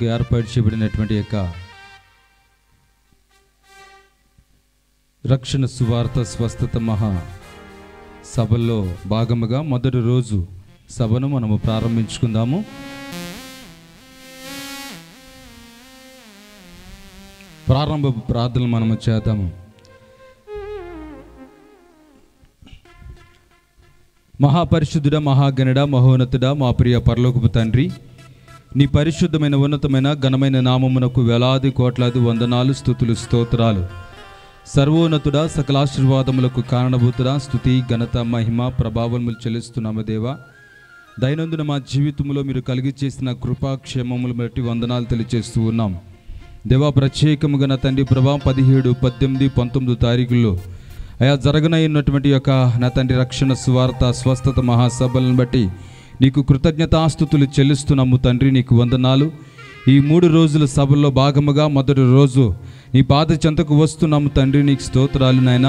కొరకు ఏర్పాటు చేయబడినటువంటి యొక్క రక్షణ సువార్త స్వస్థత మహా సభల్లో భాగముగా మొదటి రోజు సభను మనము ప్రారంభించుకుందాము. ప్రారంభ ప్రార్థనలు మనము చేద్దాము. మహాపరిశుద్ధుడ, మహాగణుడ, మహోన్నతుడ, మా ప్రియ పరలోకపు తండ్రి, నీ పరిశుద్ధమైన ఉన్నతమైన ఘనమైన నామమునకు వేలాది కోట్లాది వందనాలు, స్తుతులు, స్తోత్రాలు. సర్వోన్నతుడ, సకలాశీర్వాదములకు కారణభూతుడ, స్తుతి, ఘనత, మహిమ, ప్రభావములు చెల్లిస్తున్నాము దేవా. దైనందిన మా జీవితంలో మీరు కలిగి చేసిన కృపాక్షేమములు బట్టి వందనాలు తెలియజేస్తూ ఉన్నాం దేవా. ప్రత్యేకముగా నా తండ్రి ప్రభా 17, 18, 19 తారీఖుల్లో అయా జరగనైనటువంటి యొక్క నా తండ్రి రక్షణ సువార్త స్వస్థత మహాసభలను బట్టి నీకు కృతజ్ఞతాస్తుతులు చెల్లిస్తున్నాము తండ్రి. నీకు వందనాలు. ఈ 3 రోజుల సభల్లో భాగముగా మొదటి రోజు నీ పాద చెంతకు వస్తున్నాము తండ్రి. నీకు స్తోత్రాలు నాయన.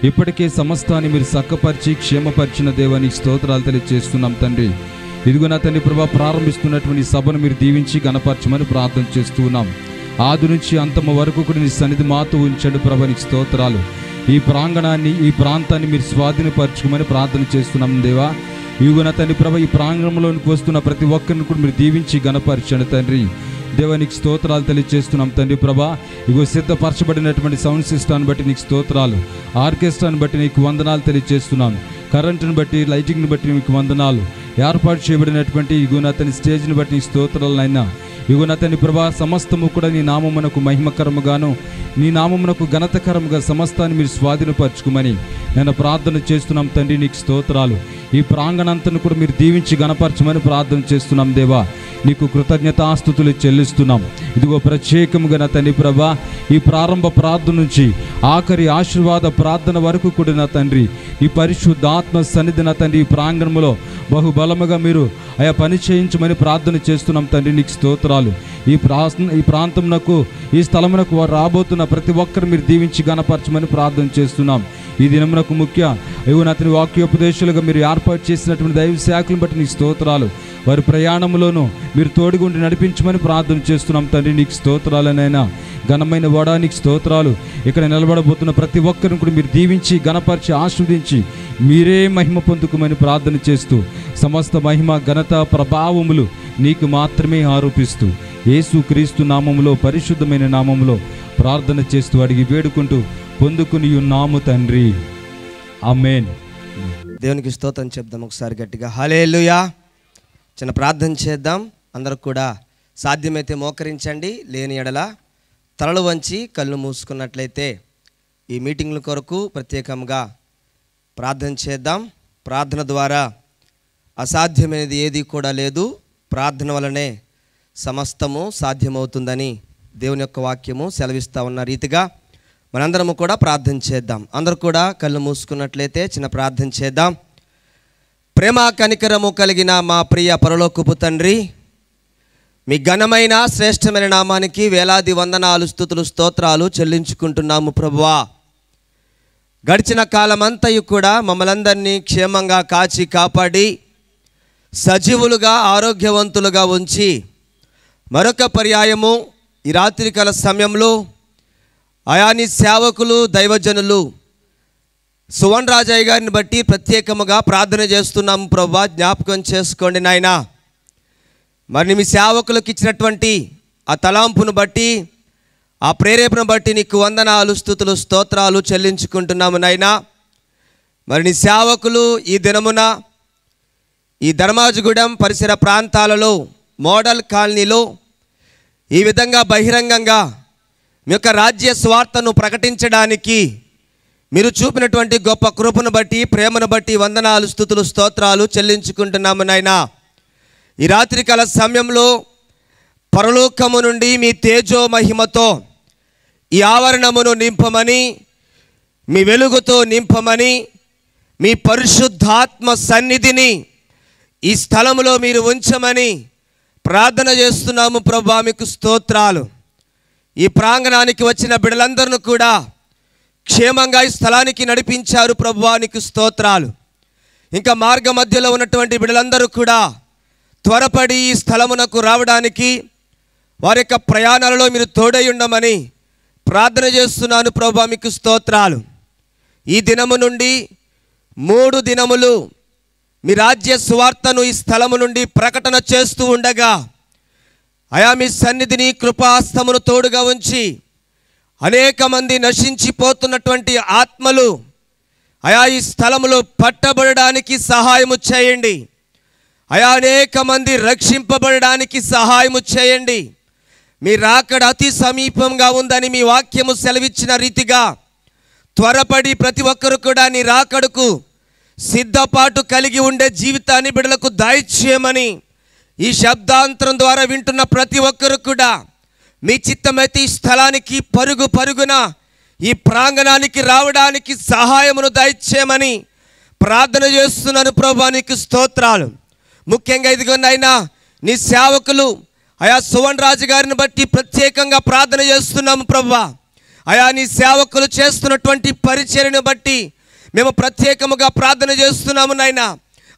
ఇప్పటికే సమస్తాన్ని మీరు చక్కపరిచి క్షేమపరిచిన దేవా, నీకు స్తోత్రాలు తెలియజేస్తున్నాం తండ్రి. ఇదిగో నా తండ్రి ప్రభా ప్రారంభిస్తున్నటువంటి సభను మీరు దీవించి గణపరచమని ప్రార్థన చేస్తూ ఉన్నాం. ఆది నుంచి అంతమ వరకు కూడా నీ సన్నిధి మాతో ఉంచండి ప్రభా. నీకు స్తోత్రాలు. ఈ ప్రాంగణాన్ని ఈ ప్రాంతాన్ని మీరు స్వాధీనపరచుకోమని ప్రార్థన చేస్తున్నాం దేవా. ఇదిగో నా తండ్రి ప్రభా ఈ ప్రాంగణంలోనికి వస్తున్న ప్రతి ఒక్కరిని కూడా మీరు దీవించి గణపరచండి తండ్రి. దేవానికి స్తోత్రాలు తెలియజేస్తున్నాం తండ్రి ప్రభా. ఇగో సిద్ధపరచబడినటువంటి సౌండ్ సిస్టాన్ని బట్టి నీకు స్తోత్రాలు, ఆర్కెస్ట్రాని బట్టి నీకు వందనాలు తెలియజేస్తున్నాం, కరెంటుని బట్టి లైటింగ్ని బట్టి నీకు వందనాలు, ఏర్పాటు చేయబడినటువంటి ఇగో నా తన స్టేజ్ని బట్టి నీకు స్తోత్రాలనైనా. ఇగో నా తండ్రి ప్రభా సమస్తము కూడా నీ నామమునకు మహిమకరముగాను నీ నామమునకు ఘనతకరముగా సమస్తాన్ని మీరు స్వాధీనపరచుకోమని నేను ప్రార్థన చేస్తున్నాం తండ్రి. నీకు స్తోత్రాలు. ఈ ప్రాంగణంతను కూడా మీరు దీవించి గణపరచమని ప్రార్థన చేస్తున్నాం దేవా. నీకు కృతజ్ఞతాస్తుతులు చెల్లిస్తున్నాం. ఇదిగో ప్రత్యేకముగా నా తండ్రి ప్రభా ఈ ప్రారంభ ప్రార్థన నుంచి ఆఖరి ఆశీర్వాద ప్రార్థన వరకు కూడా నా తండ్రి ఈ పరిశుద్ధాత్మ సన్నిధి నా తండ్రి ఈ ప్రాంగణంలో బహుబలముగా మీరు ఆయా పని చేయించమని ప్రార్థన చేస్తున్నాం తండ్రి. నీకు స్తోత్రాలు. ఈ ప్రాంతమునకు ఈ స్థలమునకు రాబోతున్న ప్రతి ఒక్కరు మీరు దీవించి గణపరచమని ప్రార్థన చేస్తున్నాం. ఈ దినమునకు ముఖ్య అతని వాక్యోపదేశాలుగా మీరు ఏర్పాటు చేసినటువంటి దైవ శాఖలను బట్టి నీకు స్తోత్రాలు. వారి ప్రయాణంలోనూ మీరు తోడుగుండి నడిపించమని ప్రార్థన చేస్తున్నాం తండ్రి. నీకు స్తోత్రాలనైనా. ఘనమైన వాడానికి స్తోత్రాలు. ఇక్కడ నిలబడబోతున్న ప్రతి ఒక్కరిని కూడా మీరు దీవించి గణపరిచి ఆస్వాదించి మీరే మహిమ పొందుకోమని ప్రార్థన చేస్తూ సమస్త మహిమ ఘనత ప్రభావములు నీకు మాత్రమే ఆరోపిస్తూ యేసు క్రీస్తు నామములో పరిశుద్ధమైన నామములో ప్రార్థన చేస్తూ అడిగి వేడుకుంటూ పొందుకుని ఉన్నాము తండ్రి. ఆమేన్. దేవునికి స్తోత్రం చెప్దాం ఒకసారి గట్టిగా. హల్లెలూయా. చిన్న ప్రార్థన చేద్దాం. అందరూ కూడా సాధ్యమైతే మోకరించండి. లేని ఎడల తలలు వంచి కళ్ళు మూసుకున్నట్లయితే ఈ మీటింగ్ల కొరకు ప్రత్యేకంగా ప్రార్థన చేద్దాం. ప్రార్థన ద్వారా అసాధ్యమైనది ఏది కూడా లేదు. ప్రార్థన వలనే సమస్తము సాధ్యమవుతుందని దేవుని యొక్క వాక్యము సెలవిస్తూ ఉన్న రీతిగా మనందరము కూడా ప్రార్థన చేద్దాం. అందరూ కూడా కళ్ళు మూసుకున్నట్లయితే చిన్న ప్రార్థన చేద్దాం. ప్రేమ కనికరము కలిగిన మా ప్రియ పరలోకపు తండ్రి, మీ ఘనమైన శ్రేష్టమైన నామానికి వేలాది వందనాలు, స్తుతులు, స్తోత్రాలు చెల్లించుకుంటున్నాము ప్రభువా. గడిచిన కాలమంతయు కూడా మమ్మల్ందరినీ క్షేమంగా కాచి కాపాడి సజీవులుగా ఆరోగ్యవంతులుగా ఉంచి మరొక పర్యాయము ఈ రాత్రికాల సమయంలో ఆయాని సేవకులు దైవజనులు సువన్ రాజయ్య గారిని బట్టి ప్రత్యేకముగా ప్రార్థన చేస్తున్నాము ప్రభువా. జ్ఞాపకం చేసుకోండి నాయనా. మరి మీ సేవకులకు ఇచ్చినటువంటి ఆ తలాంపును బట్టి ఆ ప్రేరేపణ బట్టి నీకు వందనాలు, స్తుతులు, స్తోత్రాలు చెల్లించుకుంటున్నాము నాయనా. మరి నీ సేవకులు ఈ దినమున ఈ ధర్మాజగూడెం పరిసర ప్రాంతాలలో మోడల్ కాలనీలో ఈ విధంగా బహిరంగంగా మీ యొక్క రాజ్య స్వార్థను ప్రకటించడానికి మీరు చూపినటువంటి గొప్ప కృపను బట్టి ప్రేమను బట్టి వందనాలు, స్తుతులు, స్తోత్రాలు చెల్లించుకుంటున్నాము నాయనా. ఈ రాత్రికాల సమయంలో పరలోకము నుండి మీ తేజో మహిమతో ఈ ఆవరణమును నింపమని, మీ వెలుగుతో నింపమని, మీ పరిశుద్ధాత్మ సన్నిధిని ఈ స్థలములో మీరు ఉంచమని ప్రార్థన చేస్తున్నాము ప్రభువా. మీకు స్తోత్రాలు. ఈ ప్రాంగణానికి వచ్చిన బిడ్డలందరినీ కూడా క్షేమంగా ఈ స్థలానికి నడిపించారు ప్రభువా. నీకు స్తోత్రాలు. ఇంకా మార్గ మధ్యలో ఉన్నటువంటి బిడ్డలందరూ కూడా త్వరపడి ఈ స్థలమునకు రావడానికి వారి యొక్క ప్రయాణాలలో మీరు తోడై ఉండమని ప్రార్థన చేస్తున్నాను ప్రభువా. మీకు స్తోత్రాలు. ఈ దినము నుండి 3 దినములు మీ రాజ్య సువార్తను ఈ స్థలము నుండి ప్రకటన చేస్తూ ఉండగా అయా మీ సన్నిధిని కృపాహస్తమును తోడుగా ఉంచి అనేక మంది నశించిపోతున్నటువంటి ఆత్మలు అయా ఈ స్థలములో పట్టబడడానికి సహాయము చేయండి. అయా అనేక మంది రక్షింపబడడానికి సహాయము చేయండి. మీ రాకడ అతి సమీపంగా ఉందని మీ వాక్యము సెలవిచ్చిన రీతిగా త్వరపడి ప్రతి ఒక్కరు కూడా నీ రాకడకు సిద్ధపాటు కలిగి ఉండే జీవితాన్ని బిడ్డలకు దయచేయమని ఈ శబ్దాంతరం ద్వారా వింటున్న ప్రతి ఒక్కరు కూడా మీ చిత్తమైతే ఈ స్థలానికి పరుగున ఈ ప్రాంగణానికి రావడానికి సహాయమును దయచేయమని ప్రార్థన చేస్తున్నాను ప్రభువా. నీకు స్తోత్రాలు. ముఖ్యంగా ఇదిగోనైనా నీ సేవకులు అయా సువన్ రాజు గారిని బట్టి ప్రత్యేకంగా ప్రార్థన చేస్తున్నాము ప్రభువా. అయా నీ సేవకులు చేస్తున్నటువంటి పరిచర్యను బట్టి మేము ప్రత్యేకముగా ప్రార్థన చేస్తున్నాము నాయనా.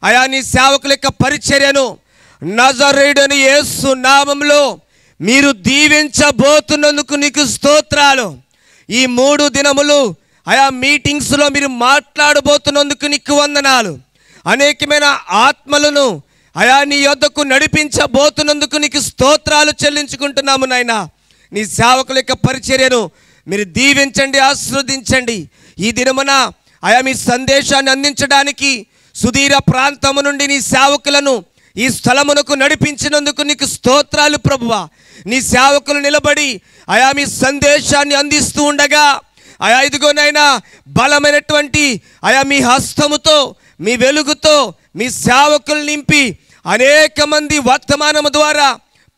అయా నీ సేవకుల యొక్క పరిచర్యను నజరేయుడైన యేసు నామములో మీరు దీవించబోతున్నందుకు నీకు స్తోత్రాలు. ఈ 3 దినములు అయా మీటింగ్స్లో మీరు మాట్లాడబోతున్నందుకు నీకు వందనాలు. అనేకమైన ఆత్మలను అయా నీ యొద్దకు నడిపించబోతున్నందుకు నీకు స్తోత్రాలు చెల్లించుకుంటున్నాము నాయనా. నీ సేవకుల యొక్క పరిచర్యను మీరు దీవించండి, ఆశీర్వదించండి. ఈ దినమున అయా మీ సందేశాన్ని అందించడానికి సుదీర ప్రాంతము నుండి నీ సేవకులను ఈ స్థలమునకు నడిపించినందుకు నీకు స్తోత్రాలు ప్రభువా. నీ సేవకులు నిలబడి అయా మీ సందేశాన్ని అందిస్తూ ఉండగా అయా ఇదిగోనైనా బలమైనటువంటి అయా మీ హస్తముతో మీ వెలుగుతో మీ సేవకులు నింపి అనేక మంది వర్తమానము ద్వారా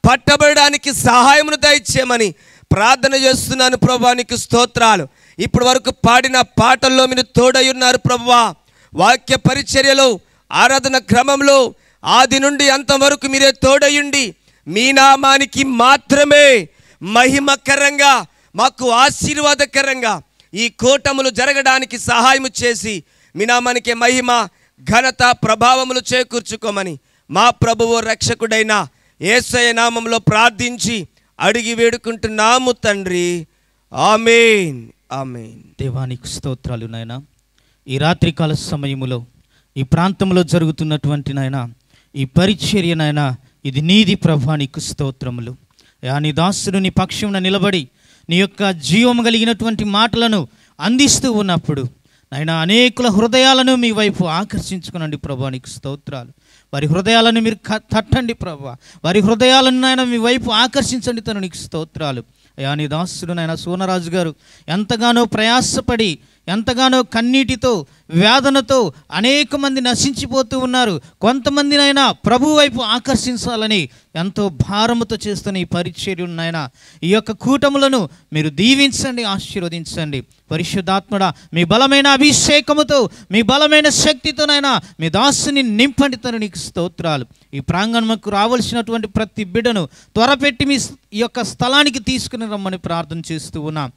పట్టబడడానికి సహాయమును దయచేయమని ప్రార్థన చేస్తున్నాను ప్రభువా. నీకు స్తోత్రాలు. ఇప్పటి వరకు పాడిన పాటల్లో మీరు తోడై ఉన్నారు ప్రభువా. వాక్య పరిచర్యలో ఆరాధన క్రమంలో ఆది నుండి అంతవరకు మీరే తోడయుండి మీ నామానికి మాత్రమే మహిమకరంగా మాకు ఆశీర్వాదకరంగా ఈ కూటములు జరగడానికి సహాయము చేసి మీ నామానికి మహిమ ఘనత ప్రభావములు చేకూర్చుకోమని మా ప్రభువు రక్షకుడైన యేసయ్య నామములో ప్రార్థించి అడిగి వేడుకుంటున్నాము తండ్రి. ఆమేన్, ఆమేన్. దేవానికి స్తోత్రాలు నాయనా. ఈ రాత్రికాల సమయములో ఈ ప్రాంతంలో జరుగుతున్నటువంటి నాయనా ఈ పరిచర్య నాయనా ఇది నీది ప్రభువా. నీకు స్తోత్రములు. నీ దాసుడు నీ పక్షమున నిలబడి నీ యొక్క జీవము కలిగినటువంటి మాటలను అందిస్తూ ఉన్నప్పుడు నాయనా అనేకుల హృదయాలను మీ వైపు ఆకర్షించుకునండి ప్రభువా. నీకు స్తోత్రాలు. వారి హృదయాలను మీరు తట్టండి ప్రభువా. వారి హృదయాలను నాయన మీ వైపు ఆకర్షించండి తను. నీకు స్తోత్రాలు. నీ దాసుడు నాయన సోనరాజు గారు ఎంతగానో ప్రయాసపడి ఎంతగానో కన్నీటితో వేదనతో అనేక మంది నశించిపోతూ ఉన్నారు. కొంతమందినైనా ప్రభు వైపు ఆకర్షించాలని ఎంతో భారముతో చేస్తున్న ఈ పరిచర్యను నాయన ఈ యొక్క కూటములను మీరు దీవించండి, ఆశీర్వదించండి. పరిశుద్ధాత్ముడా మీ బలమైన అభిషేకముతో మీ బలమైన శక్తితోనైనా మీ దాసుని నింపండి తను. నీకు స్తోత్రాలు. ఈ ప్రాంగణముకు రావాల్సినటువంటి ప్రతి బిడ్డను త్వరపెట్టి మీ ఈ యొక్క స్థలానికి తీసుకుని రమ్మని ప్రార్థన చేస్తూ ఉన్నాం.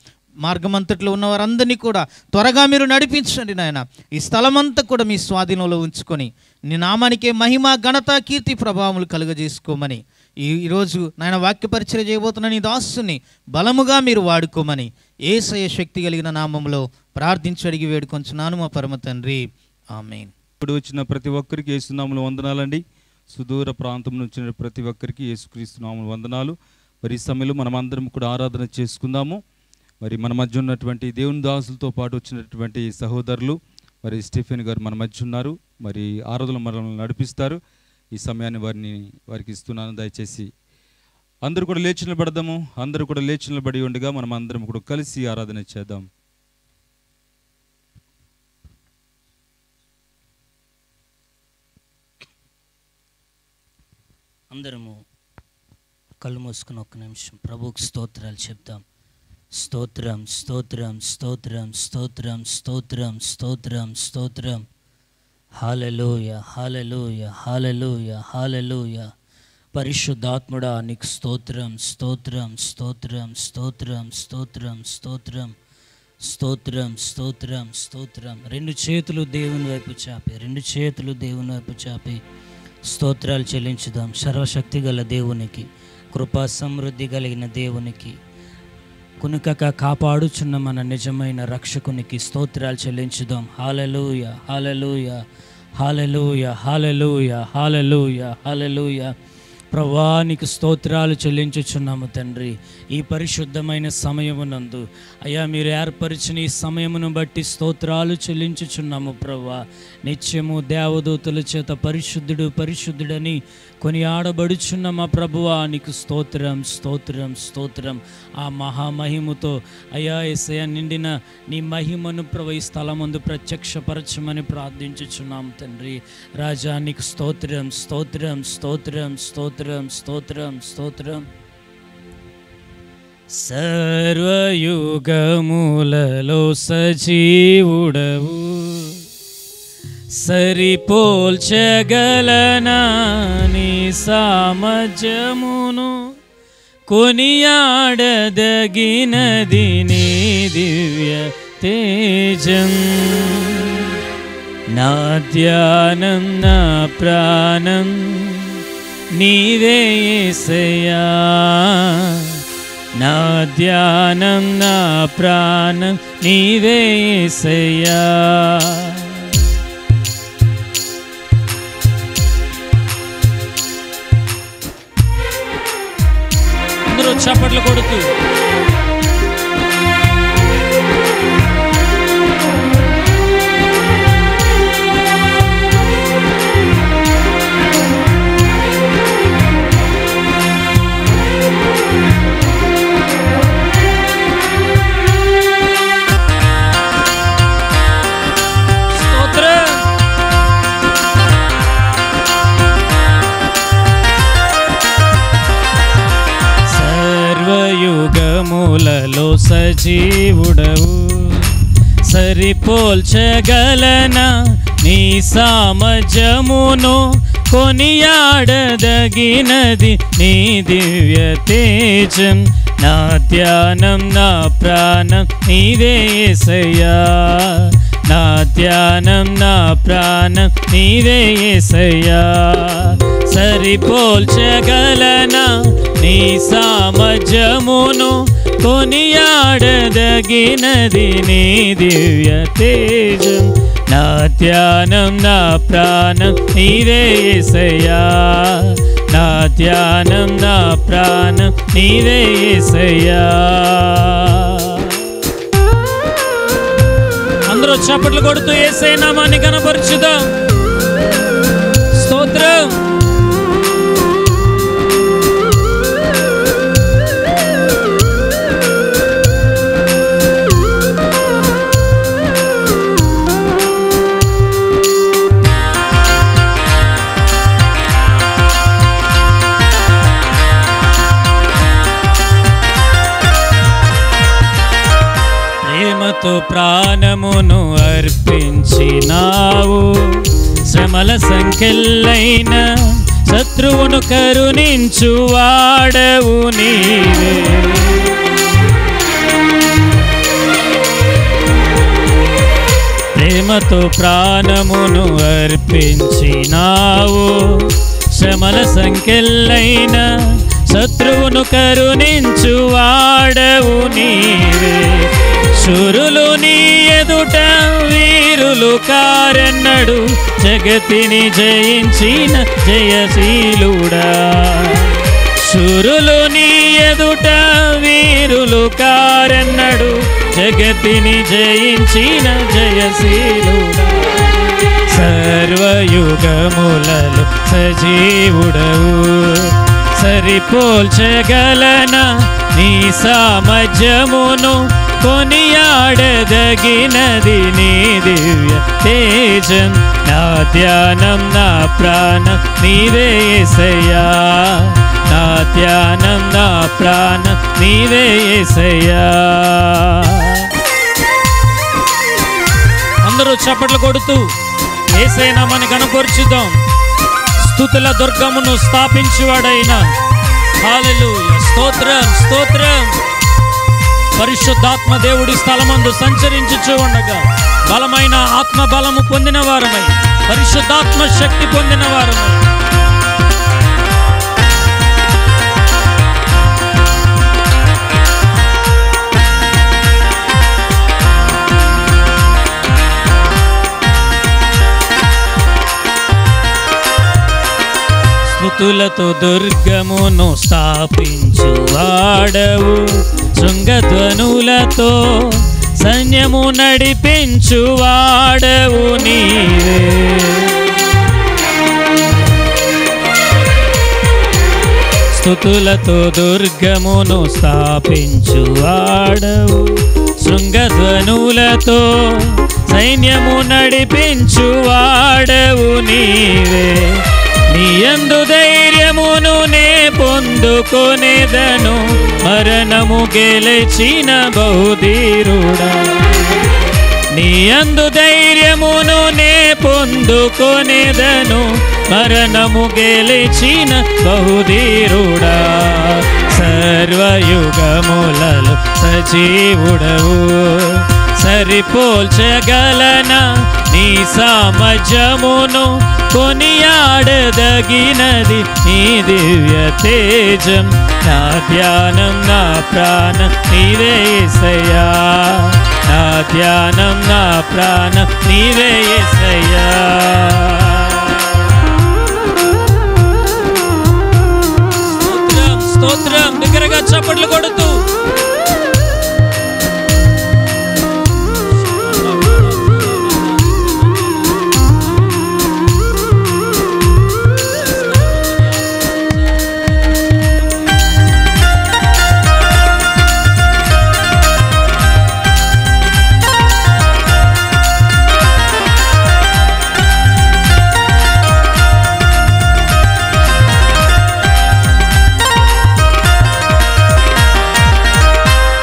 మార్గమంతట్లో ఉన్న వారందరినీ కూడా త్వరగా మీరు నడిపించండి నాయన. ఈ స్థలమంతా కూడా మీ స్వాధీనంలో ఉంచుకొని నీ నామానికే మహిమ ఘనత కీర్తి ప్రభావములు కలుగజేసుకోమని ఈరోజు నాయన వాక్య పరిచర్య చేయబోతున్న నీ దాసుని బలముగా మీరు వాడుకోమని యేసయ్య శక్తి కలిగిన నామములో ప్రార్థించి అడిగి వేడుకొంచున్నాను మా పరమ తండ్రి. ఆమేన్. ఇప్పుడు వచ్చిన ప్రతి ఒక్కరికి యేసు నామములో వందనాలండి. సుదూర ప్రాంతం నుంచి వచ్చిన ప్రతి ఒక్కరికి యేసుక్రీస్తు నామములో వందనాలు. మరి ఈ సమయంలో మనం అందరం కూడా ఆరాధన చేసుకుందాము. మరి మన మధ్య ఉన్నటువంటి దేవుని దాసులతో పాటు వచ్చినటువంటి సహోదరులు మరి స్టీఫెన్ గారు మన మధ్య ఉన్నారు. మరి ఆరాధనలు మనల్ని నడిపిస్తారు. ఈ సమయాన్ని వారికి ఇస్తున్నాను. దయచేసి అందరూ కూడా లేచి నిలబడదాము. అందరూ కూడా లేచి నిలబడి ఉండగా మనం అందరం కూడా కలిసి ఆరాధన చేద్దాం. అందరము కళ్ళు మూసుకుని ఒక్క నిమిషం ప్రభువుకు స్తోత్రాలు చెప్దాం. స్తోత్రం, స్తోత్రం, స్తోత్రం, స్తోత్రం, స్తోత్రం, స్తోత్రం, స్తోత్రం. హల్లెలూయ, హల్లెలూయ, హల్లెలూయ, హల్లెలూయ. పరిశుద్ధాత్ముడా నీకు స్తోత్రం, స్తోత్రం, స్తోత్రం, స్తోత్రం, స్తోత్రం, స్తోత్రం, స్తోత్రం, స్తోత్రం, స్తోత్రం. 2 చేతులు దేవుని వైపు చాపి 2 చేతులు దేవుని వైపు చాపి స్తోత్రాలు చెల్లించుదాం. సర్వశక్తి గల దేవునికి కృపా సమృద్ధి కలిగిన దేవునికి, కునుకక కాపాడుచున్న మన నిజమైన రక్షకునికి స్తోత్రాలు చెల్లించుదాం. హల్లెలూయా, హల్లెలూయా, హల్లెలూయా, హల్లెలూయా, హల్లెలూయా, హల్లెలూయా. ప్రభువా నీకు స్తోత్రాలు చెల్లించుచున్నాము తండ్రి. ఈ పరిశుద్ధమైన సమయమునందు అయ్యా మీరు ఏర్పరిచిన ఈ సమయమును బట్టి స్తోత్రాలు చెల్లించుచున్నాము ప్రభువా. నిత్యము దేవదూతల చేత పరిశుద్ధుడు పరిశుద్ధుడని కొనియాడబడుచున్న మా ప్రభువా నీకు స్తోత్రం, స్తోత్రం, స్తోత్రం. ఆ మహామహిమతో అయ్యా యేసయ్య నిండిన నీ మహిమను ప్రభు ఈ స్థలమందు ప్రత్యక్షపరచమని ప్రార్థించుచున్నాం తండ్రి. రాజా నీకు స్తోత్రం, స్తోత్రం, స్తోత్రం, స్తోత్రం, స్తోత్రం, స్తోత్రం. సర్వయుగములలో సజీవుడవు, సరిపోల్చగలనా నీ సామర్థ్యమును, కొనియాడదగినది నీ దివ్య తేజం. నా ధ్యానం నా ప్రాణం నీవే యేసయ్యా, నా ధ్యానం నా ప్రాణం నీవే యేసయ్యా. అందరూ చప్పట్లు కొడుతూ యుగములలో సజీవుడవు, సరిపోల్చగలనా నీ సామర్థ్యమును, కొనియాడదగినది నీ దివ్య తేజం. నా ధ్యానం నా ప్రాణం నీవే యేసయ్యా, నా ధ్యానం నా ప్రాణం నీవే యేసయ్యా. సరిపోల్చగలనా నీ సామర్థ్యమును, కొనియాడదగినది నీ దివ్య తేజం. నా ధ్యానం నా ప్రాణం నీవే యేసయ్యా, నా ధ్యానం నా ప్రాణం నీవే యేసయ్యా. అందరూ చప్పట్లు కొడుతూ యేసయ్య నామాన్ని కనపరచుదాం. స్తోత్రం. ప్రేమతో ప్రాణమును అర్పించినావు, శ్రమల సంఖ్యలైన శత్రువును కరుణించు వాడవు నీవే. ప్రేమతో ప్రాణమును అర్పించినావు, శ్రమల సంఖ్యలైన శత్రువును కరుణించు వాడవు నీవే. శూరులు నీ ఎదుట వీరులు కారెన్నడు, జగతిని జయించిన జయశీలుడా. శూరులు నీ ఎదుట వీరులు కారెన్నడు, జగతిని జయించిన జయశీలుడా. సర్వయుగములలో సజీవుడవు, సరిపోల్చగలనా నీ సామర్థ్యమును, కొనియాడదగినది నీ దివ్య తేజం. నా ధ్యానం నా ప్రాణం నీవే యేసయ్యా, నా ధ్యానం నా ప్రాణం నీవే యేసయ్యా. అందరూ చప్పట్లు కొడుతూ యేసయ్య నామాన్ని కనపరుచుదాం. స్తుతుల దుర్గమును స్థాపించువాడైన హల్లెలూయా, స్తోత్రం, స్తోత్రం. పరిశుద్ధాత్మ దేవుడి స్థలమందు సంచరించుచూ ఉండగా బలమైన ఆత్మ బలము పొందిన వారమై, పరిశుద్ధాత్మ శక్తి పొందిన వారమై స్తుతులతో దుర్గమును స్థాపించువాడవు, శృంగధ్వనులతో సైన్యము నడిపించువాడవు నీవే. స్తుతులతో దుర్గమును స్థాపించువాడవు, శృంగధ్వనులతో సైన్యము నడిపించువాడవు నీవే. నీయందు ధైర్యమును నే పొందుకొనేదను, మరణము గెలిచిన బహుధీరుడా. నీయందు ధైర్యమును నే పొందుకొనేదను, మరణము గెలిచిన బహుధీరుడా. సర్వయుగములలో సజీవుడవు, సరిపోల్చగలనా నీ సామర్థ్యమును, కొనియాడదగినది నీ దివ్య తేజం. నా ధ్యానం నా ప్రాణం నీవే యేసయ్యా, నా ధ్యానం నా ప్రాణం నీవే యేసయ్యా. స్తోత్రం స్తోత్రం, దగ్గరగా చప్పట్లు కొడుతూ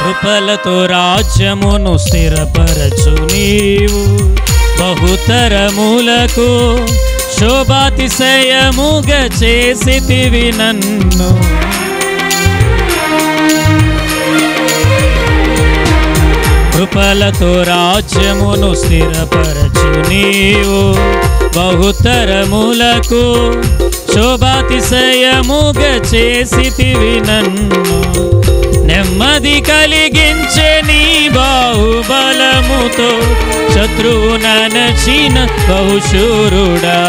కృపలతో రాజ్యమును స్థిరపరచు నీవు, బహుతరములకు శోభాతిశయముగా చేసితివి నన్ను. కృపలతో రాజ్యమును స్థిరపరచు నీవు, బహుతరములకు శోభాతిశయముగా చేసితివి నన్ను. నెమ్మది కలిగించే నీ బాహుబలముతో శత్రువు ననచిన బహుశూరుడా.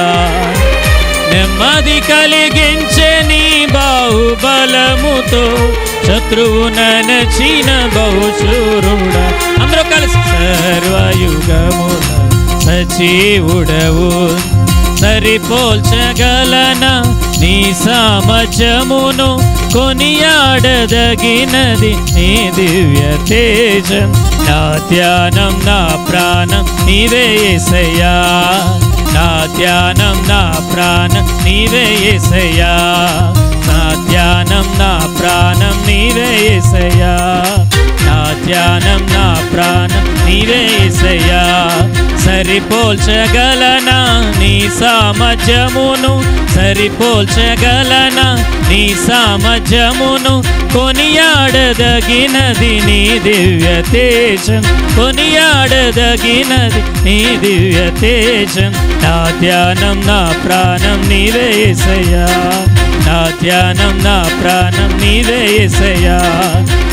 నెమ్మది కలిగించే నీ బాహుబలముతో శత్రువు ననచిన బహుశూరుడా. అందరూ కలిసి సర్వయుగముల సజీవుడవు, సరిపోల్చగలనా నీ సామర్థ్యమును, కొనియాడదగినది నీ దివ్య తేజం. నా ధ్యానం నా ప్రాణం నీవే యేసయ్యా, నా ధ్యానం నా ప్రాణం నీవే యేసయ్యా, నా ధ్యానం నా ప్రాణం నీవే యేసయ్యా, నా ధ్యానం నా ప్రాణం నీవే యేసయ్యా. సరిపోల్చగలనా నీ సామర్థ్యమును, సరిపోల్చగలనా నీ సామర్థ్యమును, కొనియాడదగినది నీ దివ్య తేజం, కొనియాడదగినది నీ దివ్య తేజం. నా ధ్యానం నా ప్రాణం నీవే యేసయ్యా, నా ధ్యానం నా ప్రాణం నీవే యేసయ్యా,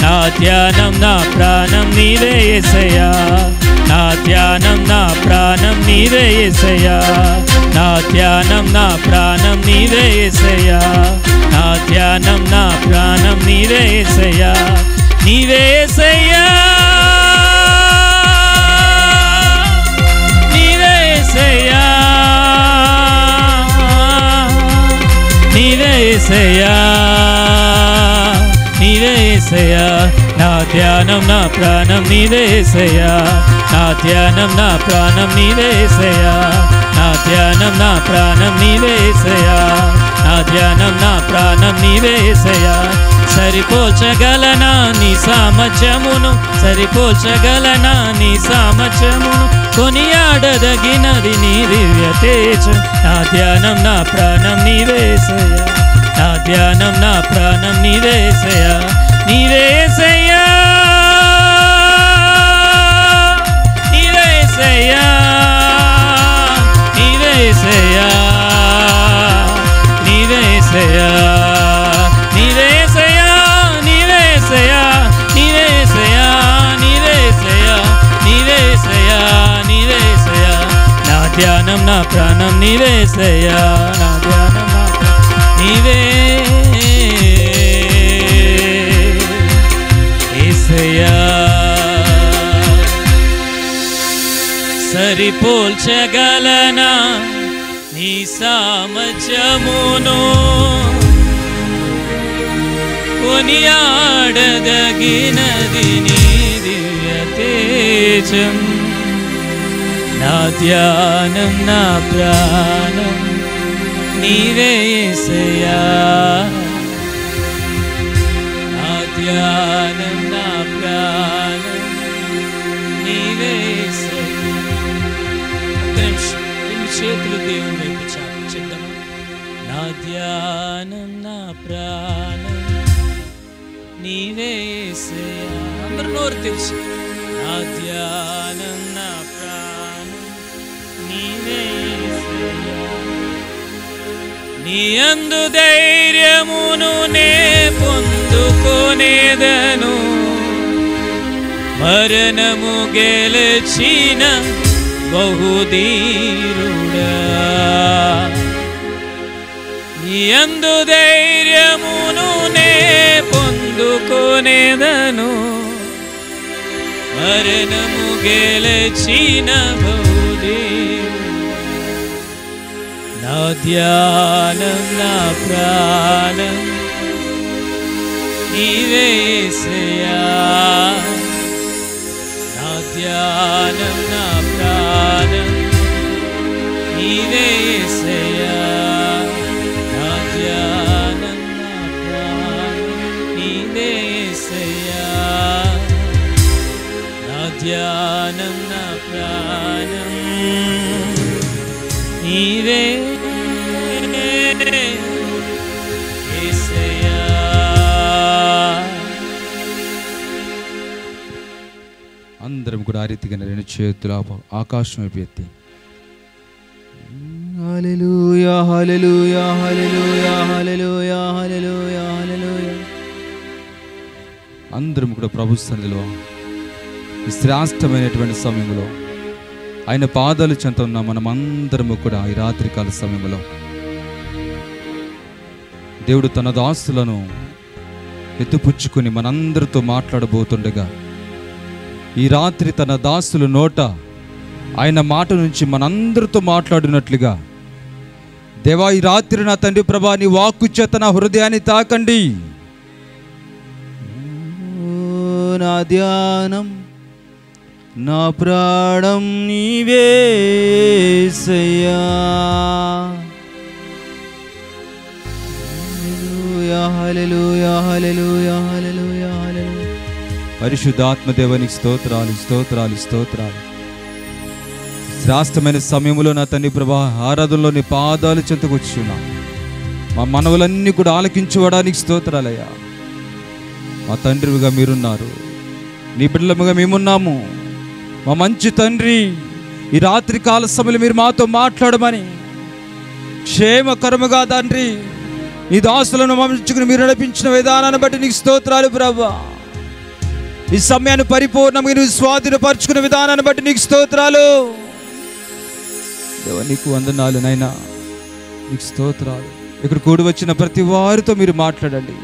నా ధ్యానం నా ప్రాణం నీవే యేసయ్యా, నా ధ్యానం నా ప్రాణం నీవే యేసయ్యా, నా ధ్యానం నా ప్రాణం నీవే యేసయ్యా, నా ధ్యానం నా ప్రాణం నీవే యేసయ్యా, నీవే యేసయ్యా, నీవే యేసయ్యా, నీవే యేసయ్యా, నీవే యేసయ్యా. నా ధ్యానం నా ప్రాణం నీవే యేసయ్యా, నా ధ్యానం నా ప్రాణం నీవే యేసయ్యా, నా ధ్యానం నా ప్రాణం నీవే యేసయ్యా, నా ధ్యానం నా ప్రాణం నీవే యేసయ్యా. సరిపోల్చగలనా నీ సామర్థ్యమును, సరిపోల్చగలనా నీ సామర్థ్యమును, కొనియాడదగినది నీ దివ్య తేజం. నా ధ్యానం నా ప్రాణం నీవే యేసయ్యా, నా ధ్యానం నా ప్రాణం నీవే యేసయ్యా, నీవే యేసయ్యా, నీవే యేసయ్యా, నీవే యేసయ్యా, నీవే యేసయ్యా, నీవే యేసయ్యా, నీవే యేసయ్యా, నీవే యేసయ్యా, నీవే యేసయ్యా, నీవే యేసయ్యా, నీవే యేసయ్యా. నా ధ్యానం నా ప్రాణం నీవే యేసయ్యా, నా ధ్యానం నా ప్రాణం నీవే సరిపోల్చగలనా నీ సామర్థ్యమును కొనియాడదగినది నీ దివ్య తేజం నా ధ్యానం నా ప్రాణం నీవే యేసయ్యా నా ధ్యానం నా ప్రాణం నీవే యేసయ్యా. ఒక్క నిమిషం రెండు చేతులు దేవుని వైపు చాపి చెప్దామా? నా ధ్యానం నా ప్రాణం నీవే యేసయ్యా. అందరూ నోరు తెరిచి నా ధ్యానం నా ప్రాణం నీవే యేసయ్యా. నీ యందు ధైర్యమును నే పొందుకొనేదను మరణము గెలిచిన బహుధీరుడా. నీ యందు ధైర్యమును నే పొందుకొనేదను మరణము గెలిచిన బహుధీరుడా. నా ధ్యానం నా ప్రాణం నీవే యేసయ్యా. నా ధ్యానం నా ప్రాణం నీవే యేసయ్యా. నా ధ్యానం నా ప్రాణం నీవే యేసయ్యా. నా ధ్యానం నా ప్రాణం నీవే యేసయ్యా. అందరం కూడా ఆ రీతిగా రెండు చేతులు ఆకాశం వైపు ఎత్తి హల్లెలూయా హల్లెలూయా హల్లెలూయా హల్లెలూయా హల్లెలూయా హల్లెలూయా. అందరం కూడా ప్రభు సన్నిధిలో ఈ శ్రేష్టమైనటువంటి సమయంలో ఆయన పాదాలు చెంత ఉన్న మనమందరము కూడా ఈ రాత్రికాల సమయంలో దేవుడు తన దాసులను ఎత్తుపుచ్చుకుని మనందరితో మాట్లాడబోతుండగా ఈ రాత్రి తన దాసుల నోట ఆయన మాట నుంచి మనందరితో మాట్లాడినట్లుగా దేవా ఈ రాత్రి నా తండ్రి ప్రభా నీ వాక్కు చేత నా హృదయాన్ని తాకండి. నా ధ్యానం నా ప్రాణం నీవే యేసయ్యా. హల్లెలూయా హల్లెలూయా హల్లెలూయా హల్లెలూయా. పరిశుద్ధాత్మ దేవునికి స్తోత్రాలు స్తోత్రాలు స్తోత్రాలు. శ్రేష్టమైన సమయంలో నా తండ్రి ప్రభా ఆరాధనలో నీ పాదాలు చెంతకొచ్చున్నా మా మనవులన్నీ కూడా ఆలకించుకోవడానికి స్తోత్రాలయ్యా. మా తండ్రిగా మీరున్నారు, నీ బిడ్డలముగా మేమున్నాము. మా మంచి తండ్రి ఈ రాత్రి కాల సమయంలో మీరు మాతో మాట్లాడమని క్షేమకరముగా తండ్రి నీ దాసులను మమ్మించుకుని మీరు నడిపించిన విధానాన్ని బట్టి నీకు స్తోత్రాలు ప్రభువా. ఈ సమయాన్ని పరిపూర్ణంగా నువ్వు స్వాధీనపరుచుకున్న విధానాన్ని బట్టి నీకు స్తోత్రాలు దేవా. నీకు వందనాలు నాయనా, నీకు స్తోత్రాలు. ఇక్కడ కూడి వచ్చిన ప్రతి వారితో మీరు మాట్లాడండి,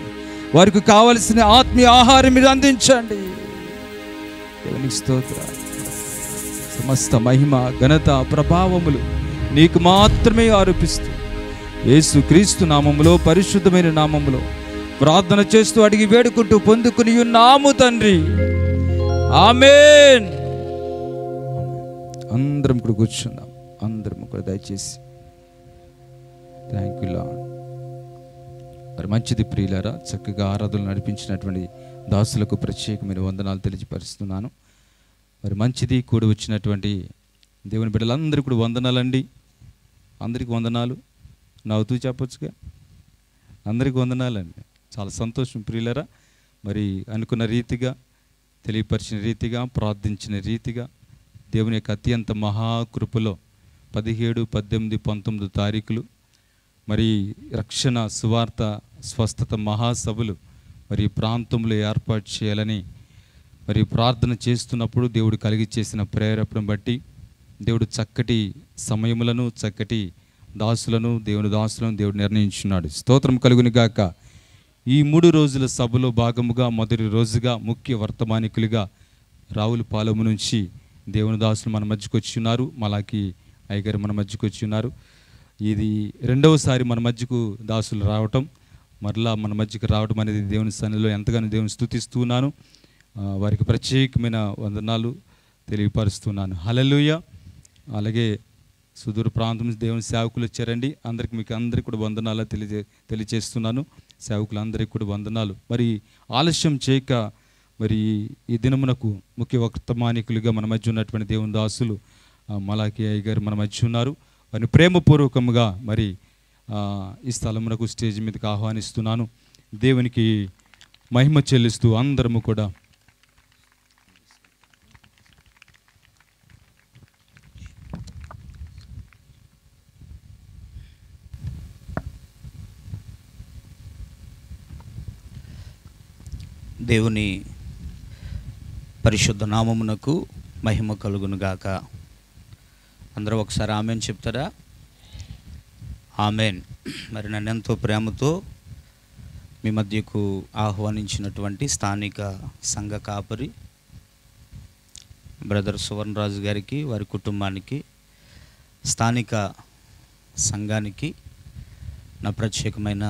వారికి కావలసిన ఆత్మీయ ఆహారం మీరు అందించండి. దేవునికి స్తోత్రాలు. సమస్త మహిమ ఘనత ప్రభావములు నీకు మాత్రమే ఆరోపిస్తూ యేసు క్రీస్తు నామములో పరిశుద్ధమైన నామములో ప్రార్థన చేస్తూ అడిగి వేడుకుంటూ పొందుకుని ఉన్నాము తండ్రి, ఆమేన్. అందరం కూడా కూర్చుందాం, అందరం కూడా దయచేసి. Thank you lord. మరి మంచిది ప్రియులారా, చక్కగా ఆరాధనలు నడిపించినటువంటి దాసులకు ప్రత్యేకమైన వందనాలు తెలియపరుస్తున్నాను. మరి మంచిది కూడి వచ్చినటువంటి దేవుని బిడ్డలందరికీ కూడా వందనాలండి. అందరికీ వందనాలు. నవ్వుతూ చెప్పొచ్చుగా, అందరికీ వందనాలండి. చాలా సంతోషం ప్రియులారా. మరి అనుకున్న రీతిగా, తెలియపరిచిన రీతిగా, ప్రార్థించిన రీతిగా దేవుని యొక్క అత్యంత మహాకృపలో 17, 18, 19 తారీఖులు మరి రక్షణ సువార్త స్వస్థత మహాసభలు మరి ప్రాంతంలో ఏర్పాటు చేయాలని మరి ప్రార్థన చేస్తున్నప్పుడు దేవుడు కలిగి చేసిన ప్రేరేపణ బట్టి దేవుడు చక్కటి సమయములను, చక్కటి దాసులను, దేవుని దాసులను దేవుడు నిర్ణయించున్నాడు. స్తోత్రం కలుగును గాక. ఈ 3 రోజుల సభలో భాగముగా మొదటి రోజుగా ముఖ్య వర్తమానికులుగా రావులపాలెం నుంచి దేవుని దాసులు మన మధ్యకు వచ్చి ఉన్నారు. మలాకి అయ్యగారు మన మధ్యకు వచ్చి ఉన్నారు. ఇది రెండవసారి మన మధ్యకు దాసులు రావటం, మరలా మన మధ్యకు రావడం అనేది దేవుని సన్నిధిలో ఎంతగానో దేవుని స్తుతిస్తున్నాను. వారికి ప్రత్యేకమైన వందనాలు తెలియపరుస్తున్నాను. హల్లెలూయా. అలాగే సుదూర ప్రాంతం నుంచి దేవుని సేవకులు వచ్చారండి. మీకు అందరికీ కూడా వందనాలు తెలియజేస్తున్నాను. సేవకులందరికీ కూడా వందనాలు. మరి ఆలస్యం చేయక మరి ఈ దినమునకు ముఖ్య వర్తమానికులుగా మన మధ్య ఉన్నటువంటి దేవుని దాసులు మలాకి అయ్యగారు మన మధ్య ఉన్నారు. వారిని ప్రేమపూర్వకంగా మరి ఈ స్థలమునకు స్టేజ్ మీదకి ఆహ్వానిస్తున్నాను. దేవునికి మహిమ చెల్లిస్తూ అందరము కూడా దేవుని పరిశుద్ధ నామమునకు మహిమ కలుగును గాక. అందరూ ఒకసారి ఆమెన్ చెప్తారా? ఆమెన్. మరి నన్ను ఎంతో ప్రేమతో మీ మధ్యకు ఆహ్వానించినటువంటి స్థానిక సంఘ కాపరి బ్రదర్ సువర్ణరాజు గారికి, వారి కుటుంబానికి, స్థానిక సంఘానికి నా ప్రత్యేకమైన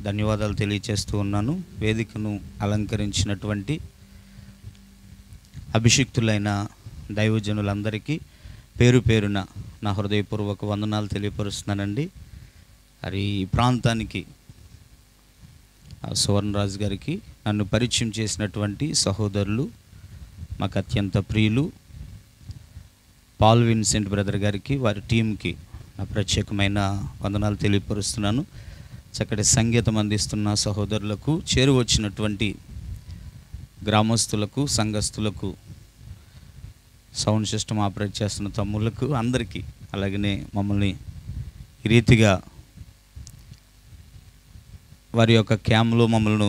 ధన్యవాదాలు తెలియచేస్తూ ఉన్నాను. వేదికను అలంకరించినటువంటి అభిషిక్తులైన దైవజనులందరికీ పేరు పేరున నా హృదయపూర్వక వందనాలు తెలియపరుస్తున్నానండి. మరి ఈ ప్రాంతానికి సువర్ణరాజు గారికి నన్ను పరిచయం చేసినటువంటి సహోదరులు, మాకు అత్యంత ప్రియులు పాల్ విన్సెంట్ బ్రదర్ గారికి, వారి టీంకి నా ప్రత్యేకమైన వందనాలు తెలియపరుస్తున్నాను. చక్కటి సంగీతం అందిస్తున్న సహోదరులకు, చేరువచ్చినటువంటి గ్రామస్తులకు, సంఘస్థులకు, సౌండ్ సిస్టమ్ ఆపరేట్ చేస్తున్న తమ్ముళ్ళకు అందరికీ, అలాగనే మమ్మల్ని ఈ రీతిగా వారి యొక్క క్యామ్లో మమ్మల్ని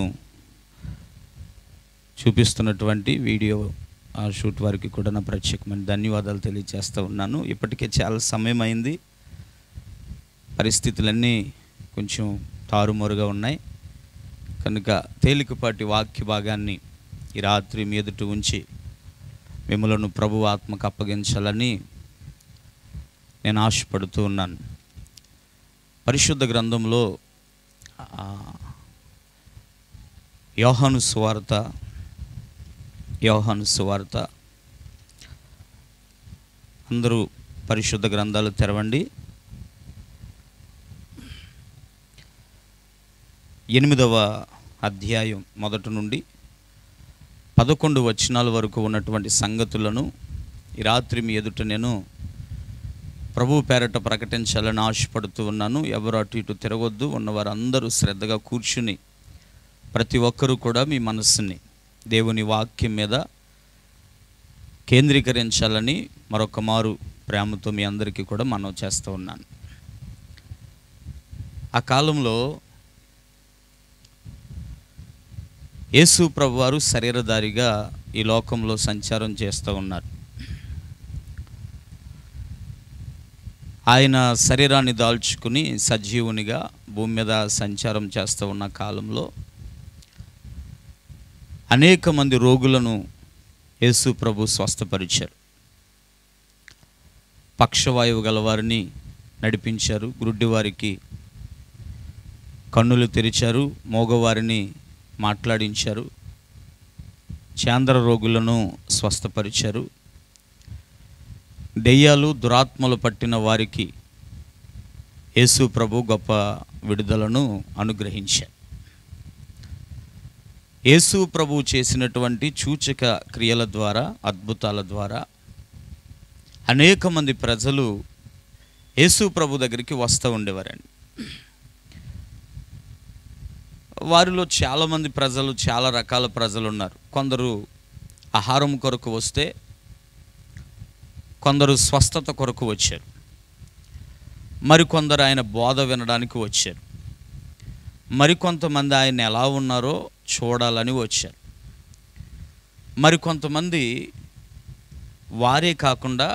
చూపిస్తున్నటువంటి వీడియో షూట్ వారికి కూడా నా ప్రత్యేకమైన ధన్యవాదాలు తెలియజేస్తూ ఉన్నాను. ఇప్పటికే చాలా సమయం అయింది, పరిస్థితులన్నీ కొంచెం తారుమారుగా ఉన్నాయి కనుక తేలికపాటి వాక్య భాగాన్ని ఈ రాత్రి మీ ఎదుట ఉంచి మిమ్మలను ప్రభు ఆత్మకు అప్పగించాలని నేను ఆశపడుతూ ఉన్నాను. పరిశుద్ధ గ్రంథంలో యోహాను సువార్త అందరూ పరిశుద్ధ గ్రంథాలు తెరవండి. 8వ అధ్యాయం మొదటి నుండి 11 వచనాల వరకు ఉన్నటువంటి సంగతులను ఈ రాత్రి మీ ఎదుట నేను ప్రభు పేరట ప్రకటించాలని ఆశపడుతూ ఉన్నాను. ఎవరు అటు ఇటు తిరగొద్దు. ఉన్నవారందరూ శ్రద్ధగా కూర్చుని ప్రతి ఒక్కరూ కూడా మీ మనస్సుని దేవుని వాక్యం మీద కేంద్రీకరించాలని మరొక మారు ప్రేమతో మీ అందరికీ కూడా మనవి చేస్తూ ఉన్నాను. ఆ కాలంలో యేసు ప్రభువారు శరీరధారిగా ఈ లోకంలో సంచారం చేస్తూ ఉన్నారు. ఆయన శరీరాన్ని దాల్చుకుని సజీవునిగా భూమి మీద సంచారం చేస్తూ ఉన్న కాలంలో అనేక మంది రోగులను యేసు ప్రభు స్వస్థపరిచారు. పక్షవాయువు గలవారిని నడిపించారు, గుడ్డివారికి కన్నులు తెరిచారు, మోగవారిని మాట్లాడించారు, చాంద్ర రోగులను స్వస్థపరిచారు, దెయ్యాలు దురాత్మలు పట్టిన వారికి యేసు ప్రభు గొప్ప విడుదలను అనుగ్రహించారు. యేసు ప్రభు చేసినటువంటి సూచక క్రియల ద్వారా, అద్భుతాల ద్వారా అనేక మంది ప్రజలు యేసు ప్రభు దగ్గరికి వస్తూ ఉండేవారండి. వారిలో చాలామంది ప్రజలు, చాలా రకాల ప్రజలు ఉన్నారు. కొందరు ఆహారం కొరకు వస్తే, కొందరు స్వస్థత కొరకు వచ్చారు, మరికొందరు ఆయన బోధ వినడానికి వచ్చారు, మరికొంతమంది ఆయన ఎలా ఉన్నారో చూడాలని వచ్చారు, మరికొంతమంది వారే కాకుండా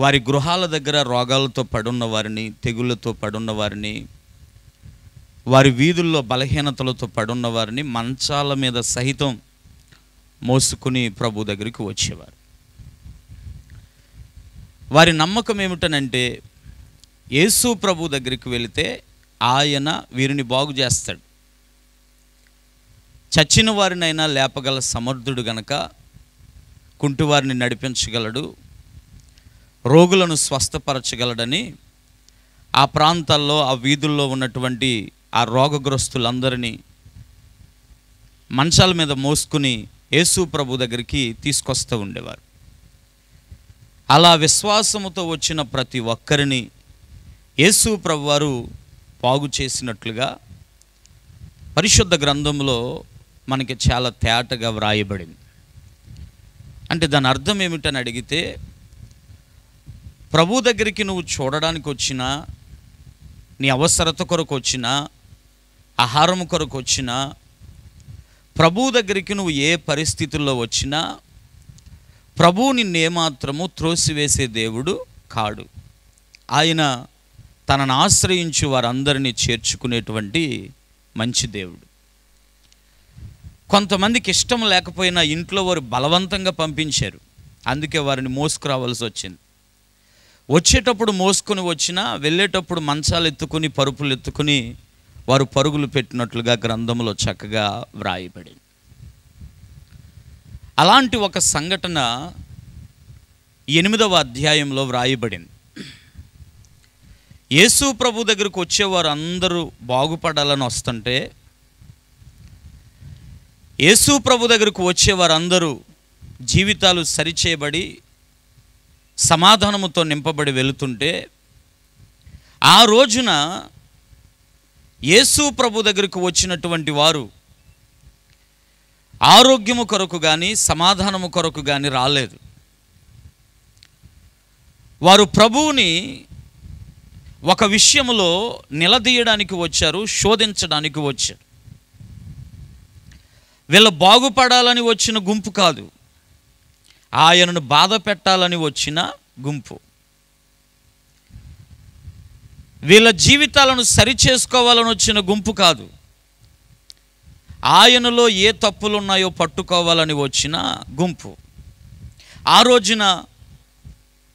వారి గృహాల దగ్గర రోగాలతో పడున్న వారిని, తెగుళ్ళతో పడున్న వారిని, వారి వీధుల్లో బలహీనతలతో పడున్న వారిని మంచాల మీద సహితం మోసుకుని ప్రభు దగ్గరికి వచ్చేవారు. వారి నమ్మకం ఏమిటనంటే యేసు ప్రభు దగ్గరికి వెళితే ఆయన వీరిని బాగు చేస్తాడు. చచ్చిన వారినైనా లేపగల సమర్థుడు గనక కుంటివారిని నడిపించగలడు, రోగులను స్వస్థపరచగలడని ఆ ప్రాంతాల్లో ఆ వీధుల్లో ఉన్నటువంటి ఆ రోగగ్రస్తులందరినీ మంచాల మీద మోసుకుని యేసు ప్రభు దగ్గరికి తీసుకొస్తూ ఉండేవారు. అలా విశ్వాసముతో వచ్చిన ప్రతి ఒక్కరిని యేసు ప్రభు వారు బాగు చేసినట్లుగా పరిశుద్ధ గ్రంథంలో మనకి చాలా తేటగా వ్రాయబడింది. అంటే దాని అర్థం ఏమిటని అడిగితే, ప్రభు దగ్గరికి నువ్వు చూడడానికి వచ్చినా, నీ అవసరత కొరకు వచ్చినా, ఆహారం కొరకు వచ్చినా, ప్రభు దగ్గరికి నువ్వు ఏ పరిస్థితుల్లో వచ్చినా ప్రభు నిన్నేమాత్రము త్రోసివేసే దేవుడు కాడు. ఆయన తనను ఆశ్రయించి వారందరినీ చేర్చుకునేటువంటి మంచి దేవుడు. కొంతమందికి ఇష్టం లేకపోయినా ఇంట్లో వారు బలవంతంగా పంపించారు, అందుకే వారిని మోసుకురావాల్సి వచ్చింది. వచ్చేటప్పుడు మోసుకొని వచ్చినా వెళ్ళేటప్పుడు మంచాలు ఎత్తుకుని పరుపులు ఎత్తుకుని వారు పరుగులు పెట్టినట్లుగా గ్రంథంలో చక్కగా వ్రాయబడింది. అలాంటి ఒక సంఘటన 8వ అధ్యాయంలో వ్రాయబడింది. యేసు ప్రభు దగ్గరకు వచ్చేవారు అందరూ బాగుపడాలని వస్తుంటే, యేసు ప్రభు దగ్గరకు వచ్చేవారందరూ జీవితాలు సరిచేయబడి సమాధానముతో నింపబడి వెళుతుంటే, ఆ రోజున యేసు ప్రభు దగ్గరకు వచ్చినటువంటి వారు ఆరోగ్యము కొరకు కానీ సమాధానము కొరకు కానీ రాలేదు. వారు ప్రభువుని ఒక విషయములో నిలదీయడానికి వచ్చారు, శోధించడానికి వచ్చారు. వీళ్ళ బాగుపడాలని వచ్చిన గుంపు కాదు, ఆయనను బాధ పెట్టాలని వచ్చిన గుంపు. వీళ్ళ జీవితాలను సరిచేసుకోవాలని వచ్చిన గుంపు కాదు, ఆయనలో ఏ తప్పులు ఉన్నాయో పట్టుకోవాలని వచ్చిన గుంపు. ఆ రోజున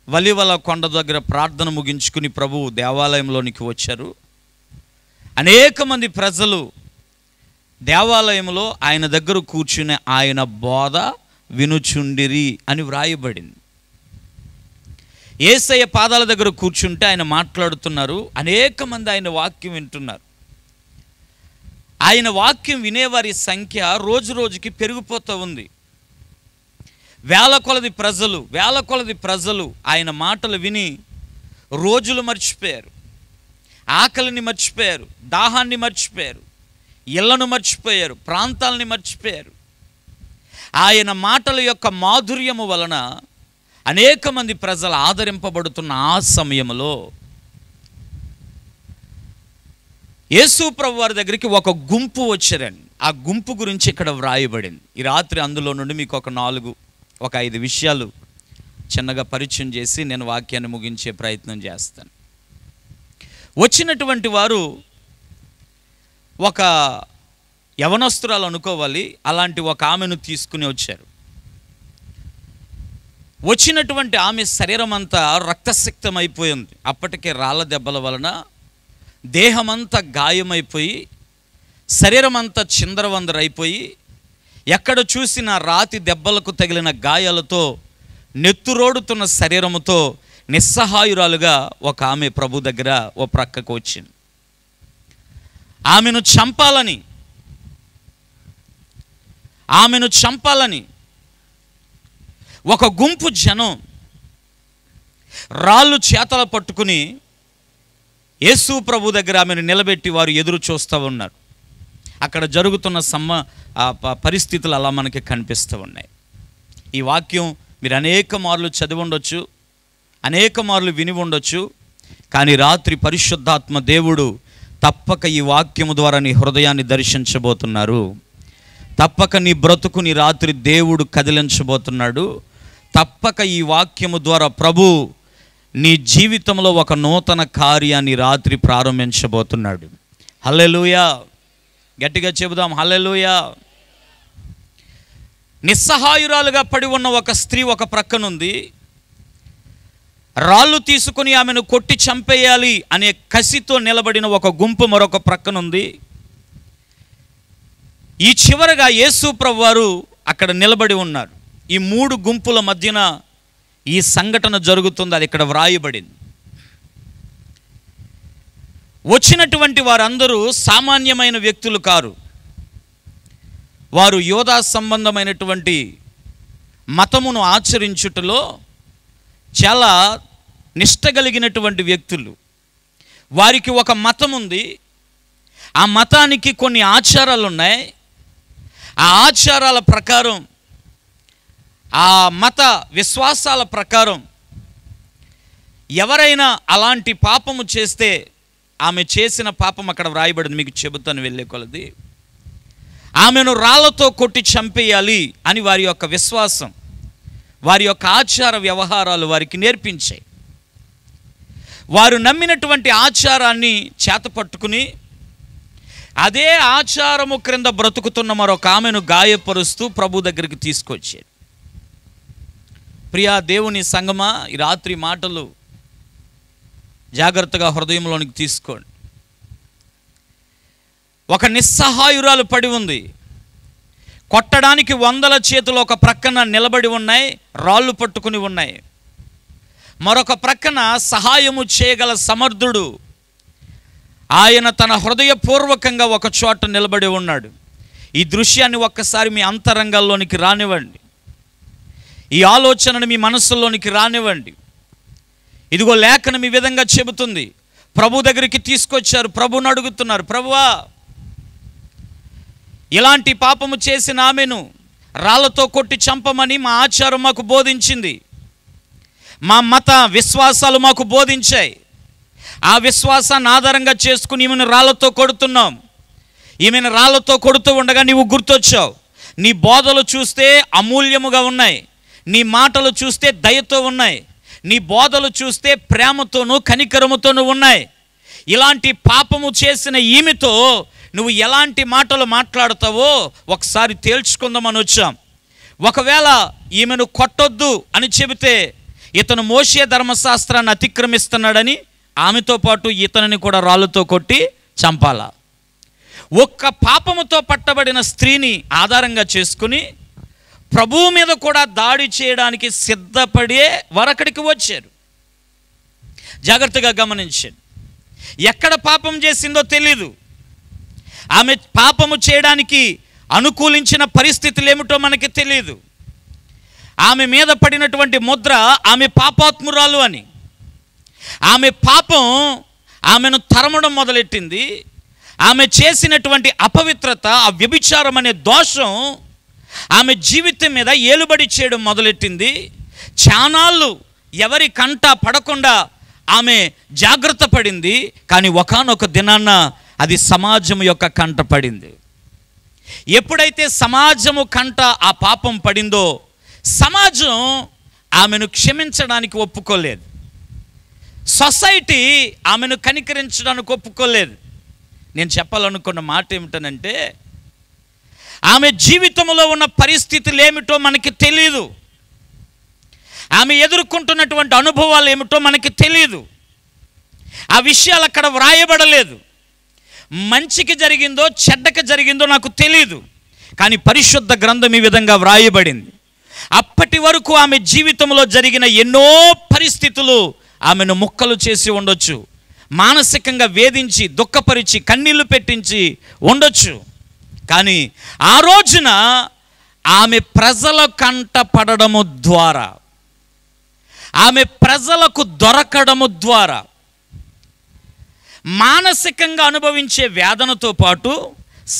వలివల కొండ దగ్గర ప్రార్థన ముగించుకుని ప్రభువు దేవాలయంలోనికి వచ్చారు. అనేక మంది ప్రజలు దేవాలయంలో ఆయన దగ్గర కూర్చుని ఆయన బోధ వినుచుండిరి అని వ్రాయబడింది. యేసయ్య పాదాల దగ్గర కూర్చుంటే ఆయన మాట్లాడుతున్నారు, అనేక మంది ఆయన వాక్యం వింటున్నారు. ఆయన వాక్యం వినేవారి సంఖ్య రోజు రోజుకి పెరిగిపోతూ ఉంది. వేల కొలది ప్రజలు ఆయన మాటలు విని రోజులు మర్చిపోయారు, ఆకలిని మర్చిపోయారు, దాహాన్ని మర్చిపోయారు, ఇళ్లను మర్చిపోయారు, ప్రాంతాలని మర్చిపోయారు. ఆయన మాటల యొక్క మాధుర్యము వలన అనేక మంది ప్రజలు ఆదరింపబడుతున్న ఆ సమయంలో యేసు ప్రభు వారి దగ్గరికి ఒక గుంపు వచ్చారండి. ఆ గుంపు గురించి ఇక్కడ వ్రాయబడింది. ఈ రాత్రి అందులో నుండి మీకు ఒక 5 విషయాలు చిన్నగా పరిచయం చేసి నేను వాక్యాన్ని ముగించే ప్రయత్నం చేస్తాను. వచ్చినటువంటి వారు ఒక యవనస్తురాలు అనుకోవాలి, అలాంటి ఒక ఆమెను తీసుకుని వచ్చారు. వచ్చినటువంటి ఆమె శరీరం అంతా రక్తసిక్తం అయిపోయింది. అప్పటికే రాళ్ళ దెబ్బల వలన దేహమంతా గాయమైపోయి శరీరం అంతా చిందరవందరైపోయి ఎక్కడ చూసినా రాతి దెబ్బలకు తగిలిన గాయాలతో నెత్తురోడుతున్న శరీరముతో నిస్సహాయురాలుగా ఒక ఆమె ప్రభు దగ్గర ఓ ప్రక్కకు వచ్చింది. ఆమెను చంపాలని ఒక గుంపు జనం రాళ్ళు చేతల పట్టుకుని యేసు ప్రభు దగ్గర ఆమెను నిలబెట్టి వారు ఎదురు చూస్తూ ఉన్నారు. అక్కడ జరుగుతున్న పరిస్థితులు అలా మనకి కనిపిస్తూ ఉన్నాయి. ఈ వాక్యం మీరు అనేక మార్లు చదివి ఉండొచ్చు, అనేక మార్లు విని ఉండొచ్చు. కానీ రాత్రి పరిశుద్ధాత్మ దేవుడు తప్పక ఈ వాక్యము ద్వారా నీ హృదయాన్ని దర్శించబోతున్నారు. తప్పక నీ బ్రతుకుని రాత్రి దేవుడు కదిలించబోతున్నాడు. తప్పక ఈ వాక్యము ద్వారా ప్రభు నీ జీవితంలో ఒక నూతన కార్యాన్ని రాత్రి ప్రారంభించబోతున్నాడు. హల్లెలూయా, గట్టిగా చెబుదాం హల్లెలూయా. నిస్సహాయురాలుగా పడి ఉన్న ఒక స్త్రీ ఒక ప్రక్కనుంది. రాళ్ళు తీసుకుని ఆమెను కొట్టి చంపేయాలి అనే కసితో నిలబడిన ఒక గుంపు మరొక ప్రక్కనుంది. ఈ చివరగా యేసు ప్రభువారు అక్కడ నిలబడి ఉన్నారు. ఈ మూడు గుంపుల మధ్యన ఈ సంఘటన జరుగుతుంది. అది ఇక్కడ వ్రాయబడింది. వచ్చినటువంటి వారందరూ సామాన్యమైన వ్యక్తులు కారు. వారు యోధా సంబంధమైనటువంటి మతమును ఆచరించుటలో చాలా నిష్ట కలిగినటువంటి వ్యక్తులు. వారికి ఒక మతం ఉంది. ఆ మతానికి కొన్ని ఆచారాలు ఉన్నాయి. ఆ ఆచారాల ప్రకారం, ఆ మత విశ్వాసాల ప్రకారం ఎవరైనా అలాంటి పాపము చేస్తే, ఆమె చేసిన పాపం అక్కడ వ్రాయబడింది, మీకు చెబుతాను వెళ్ళే కొలది. ఆమెను రాళ్లతో కొట్టి చంపేయాలి అని వారి యొక్క విశ్వాసం, వారి యొక్క ఆచార వ్యవహారాలు వారికి నేర్పించాయి. వారు నమ్మినటువంటి ఆచారాన్ని చేతపట్టుకుని అదే ఆచారము క్రింద బ్రతుకుతున్న మరొక ఆమెను గాయపరుస్తూ ప్రభు దగ్గరికి తీసుకొచ్చారు. ప్రియా దేవుని సంగమా, ఈ రాత్రి మాటలు జాగ్రత్తగా హృదయంలోనికి తీసుకోండి. ఒక నిస్సహాయురాలు పడి ఉంది. కొట్టడానికి 100 చేతులు ఒక ప్రక్కన నిలబడి ఉన్నాయి, రాళ్ళు పట్టుకుని ఉన్నాయి. మరొక ప్రక్కన సహాయము చేయగల సమర్థుడు ఆయన తన హృదయపూర్వకంగా ఒక చోట నిలబడి ఉన్నాడు. ఈ దృశ్యాన్ని ఒక్కసారి మీ అంతరంగాల్లోనికి రానివ్వండి. ఈ ఆలోచనను మీ మనస్సులోనికి రానివ్వండి. ఇదిగో లేఖనం ఈ విధంగా చెబుతుంది. ప్రభు దగ్గరికి తీసుకొచ్చారు. ప్రభుని అడుగుతున్నారు, ప్రభువా, ఇలాంటి పాపము చేసిన ఆమెను రాళ్లతో కొట్టి చంపమని మా ఆచారం మాకు బోధించింది. మా మత విశ్వాసాలు మాకు బోధించాయి. ఆ విశ్వాసాన్ని ఆధారంగా చేసుకుని ఈమెను రాళ్లతో కొడుతున్నాం. ఈమెను రాళ్లతో కొడుతూ ఉండగా నీవు గుర్తొచ్చావు. నీ బోధలు చూస్తే అమూల్యముగా ఉన్నాయి. నీ మాటలు చూస్తే దయతో ఉన్నాయి. నీ బోధలు చూస్తే ప్రేమతోనూ కనికరముతోనూ ఉన్నాయి. ఇలాంటి పాపము చేసిన ఈమెతో నువ్వు ఎలాంటి మాటలు మాట్లాడతావో ఒకసారి తేల్చుకుందామని వచ్చాం. ఒకవేళ ఈమెను కొట్టొద్దు అని చెబితే ఇతను మోషే ధర్మశాస్త్రాన్ని అతిక్రమిస్తున్నాడని ఆమెతో పాటు ఇతనిని కూడా రాళ్ళతో కొట్టి చంపాలా. ఒక్క పాపముతో పట్టబడిన స్త్రీని ఆధారంగా చేసుకుని ప్రభువు మీద కూడా దాడి చేయడానికి సిద్ధపడే వారక్కడికి వచ్చారు. జాగ్రత్తగా గమనించండి. ఎక్కడ పాపం చేసిందో తెలీదు. ఆమె పాపము చేయడానికి అనుకూలించిన పరిస్థితులు ఏమిటో మనకి తెలియదు. ఆమె మీద పడినటువంటి ముద్ర ఆమె పాపాత్మురాలు అని. ఆమె పాపం ఆమెను తరమడం మొదలెట్టింది. ఆమె చేసినటువంటి అపవిత్రత, ఆ వ్యభిచారం అనే దోషం ఆమె జీవితం మీద ఏలుబడి చేయడం మొదలెట్టింది. చానాళ్ళు ఎవరి కంట పడకుండా ఆమె జాగ్రత్త పడింది. కానీ ఒకానొక దినాన్న అది సమాజం యొక్క కంట పడింది. ఎప్పుడైతే సమాజము కంట ఆ పాపం పడిందో సమాజం ఆమెను క్షమించడానికి ఒప్పుకోలేదు. సొసైటీ ఆమెను కనికరించడానికి ఒప్పుకోలేదు. నేను చెప్పాలనుకున్న మాట ఏమిటనంటే, ఆమె జీవితంలో ఉన్న పరిస్థితులు ఏమిటో మనకి తెలియదు. ఆమె ఎదుర్కొంటున్నటువంటి అనుభవాలు ఏమిటో మనకి తెలియదు. ఆ విషయాలు అక్కడ వ్రాయబడలేదు. మంచికి జరిగిందో చెడ్డకి జరిగిందో నాకు తెలియదు. కానీ పరిశుద్ధ గ్రంథం ఈ విధంగా వ్రాయబడింది. అప్పటి వరకు ఆమె జీవితంలో జరిగిన ఎన్నో పరిస్థితులు ఆమెను ముక్కలు చేసి ఉండొచ్చు. మానసికంగా వేధించి, దుఃఖపరిచి, కన్నీళ్లు పెట్టించి ఉండొచ్చు. కానీ ఆ రోజున ఆమె ప్రజల కంట పడడము ద్వారా, ఆమె ప్రజలకు దొరకడము ద్వారా మానసికంగా అనుభవించే వేదనతో పాటు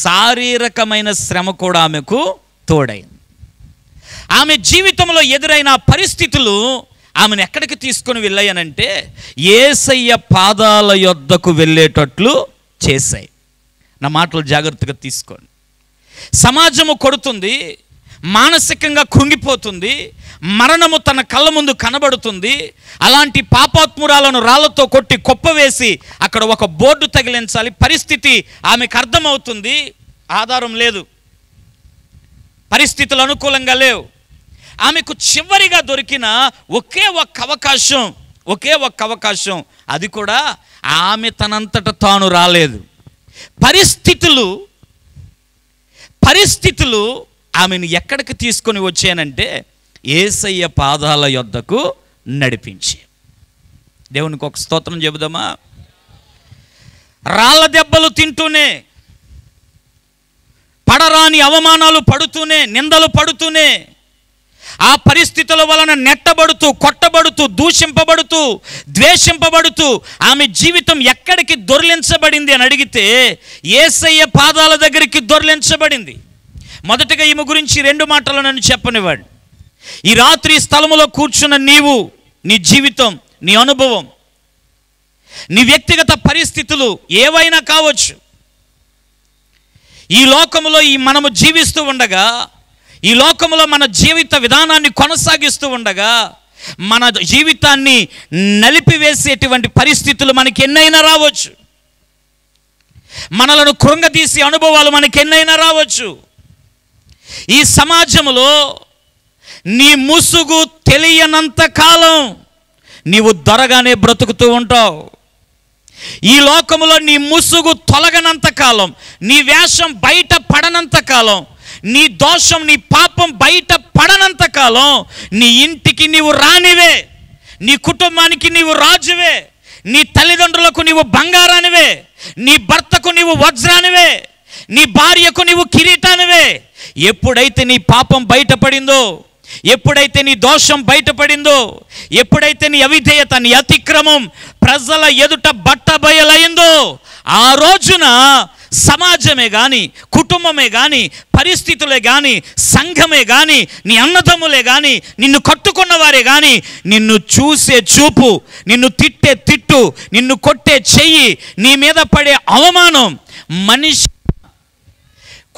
శారీరకమైన శ్రమ కూడా ఆమెకు తోడైంది. ఆమె జీవితంలో ఎదురైన పరిస్థితులు ఆమెను ఎక్కడికి తీసుకొని వెళ్ళాయనంటే యేసయ్య పాదాల యొద్దకు వెళ్ళేటట్లు చేశాయి. నా మాటలు జాగ్రత్తగా తీసుకోండి. సమాజము కొడుతుంది, మానసికంగా కృంగిపోతుంది, మరణము తన కళ్ళ ముందు కనబడుతుంది. అలాంటి పాపాత్మురాలను రాళ్లతో కొట్టి కుప్పవేసి అక్కడ ఒక బోర్డు తగిలించాలి. పరిస్థితి ఆమెకు అర్థమవుతుంది. ఆధారం లేదు, పరిస్థితులు అనుకూలంగా లేవు. ఆమెకు చివరిగా దొరికిన ఒకే ఒక్క అవకాశం ఒకే ఒక్క అవకాశం, అది కూడా ఆమె తనంతట తాను రాలేదు. పరిస్థితులు ఆమెను ఎక్కడికి తీసుకొని వచ్చానంటే యేసయ్య పాదాల యొద్దకు నడిపించి. దేవునికి ఒక స్తోత్రం చెబుదామా? రాళ్ళ దెబ్బలు తింటూనే, పడరాని అవమానాలు పడుతూనే, నిందలు పడుతూనే, ఆ పరిస్థితుల వలన నెట్టబడుతూ, కొట్టబడుతూ, దూషింపబడుతూ, ద్వేషింపబడుతూ ఆమె జీవితం ఎక్కడికి దొర్లించబడింది అని అడిగితే యేసయ్య పాదాల దగ్గరికి దొర్లించబడింది. మొదటగా ఈమె గురించి 2 మాటలు నన్ను చెప్పనివాడు. ఈ రాత్రి స్థలములో కూర్చున్న నీవు, నీ జీవితం, నీ అనుభవం, నీ వ్యక్తిగత పరిస్థితులు ఏవైనా కావచ్చు. ఈ లోకములో మనము జీవిస్తూ ఉండగా, ఈ లోకములో మన జీవిత విధానాన్ని కొనసాగిస్తూ ఉండగా, మన జీవితాన్ని నలిపివేసేటువంటి పరిస్థితులు మనకి ఎన్నైనా రావచ్చు. మనలను కృంగదీసే అనుభవాలు మనకి ఎన్నైనా రావచ్చు. ఈ సమాజంలో నీ ముసుగు తెలియనంత కాలం నీవు దొరగానే బ్రతుకుతూ ఉంటావు. ఈ లోకములో నీ ముసుగు తొలగనంత కాలం, నీ వేషం బయట పడనంత కాలం, నీ దోషం, నీ పాపం బయట పడనంత కాలం నీ ఇంటికి నీవు రానివే, నీ కుటుంబానికి నీవు రాజువే, నీ తల్లిదండ్రులకు నీవు బంగారానివే, నీ భర్తకు నీవు వజ్రానివే, నీ భార్యకు నీవు కిరీటానివే. ఎప్పుడైతే నీ పాపం బయటపడిందో, ఎప్పుడైతే నీ దోషం బయటపడిందో, ఎప్పుడైతే నీ అవిధేయత, నీ అతిక్రమం ప్రజల ఎదుట బట్టబయలైందో, ఆ రోజున సమాజమే కానీ, కుటుంబమే కానీ, పరిస్థితులే కానీ, సంఘమే కానీ, నీ అన్నదమ్ములే కానీ, నిన్ను కట్టుకున్న వారే కానీ నిన్ను చూసే చూపు, నిన్ను తిట్టే తిట్టు, నిన్ను కొట్టే చెయ్యి, నీ మీద పడే అవమానం, మనిషి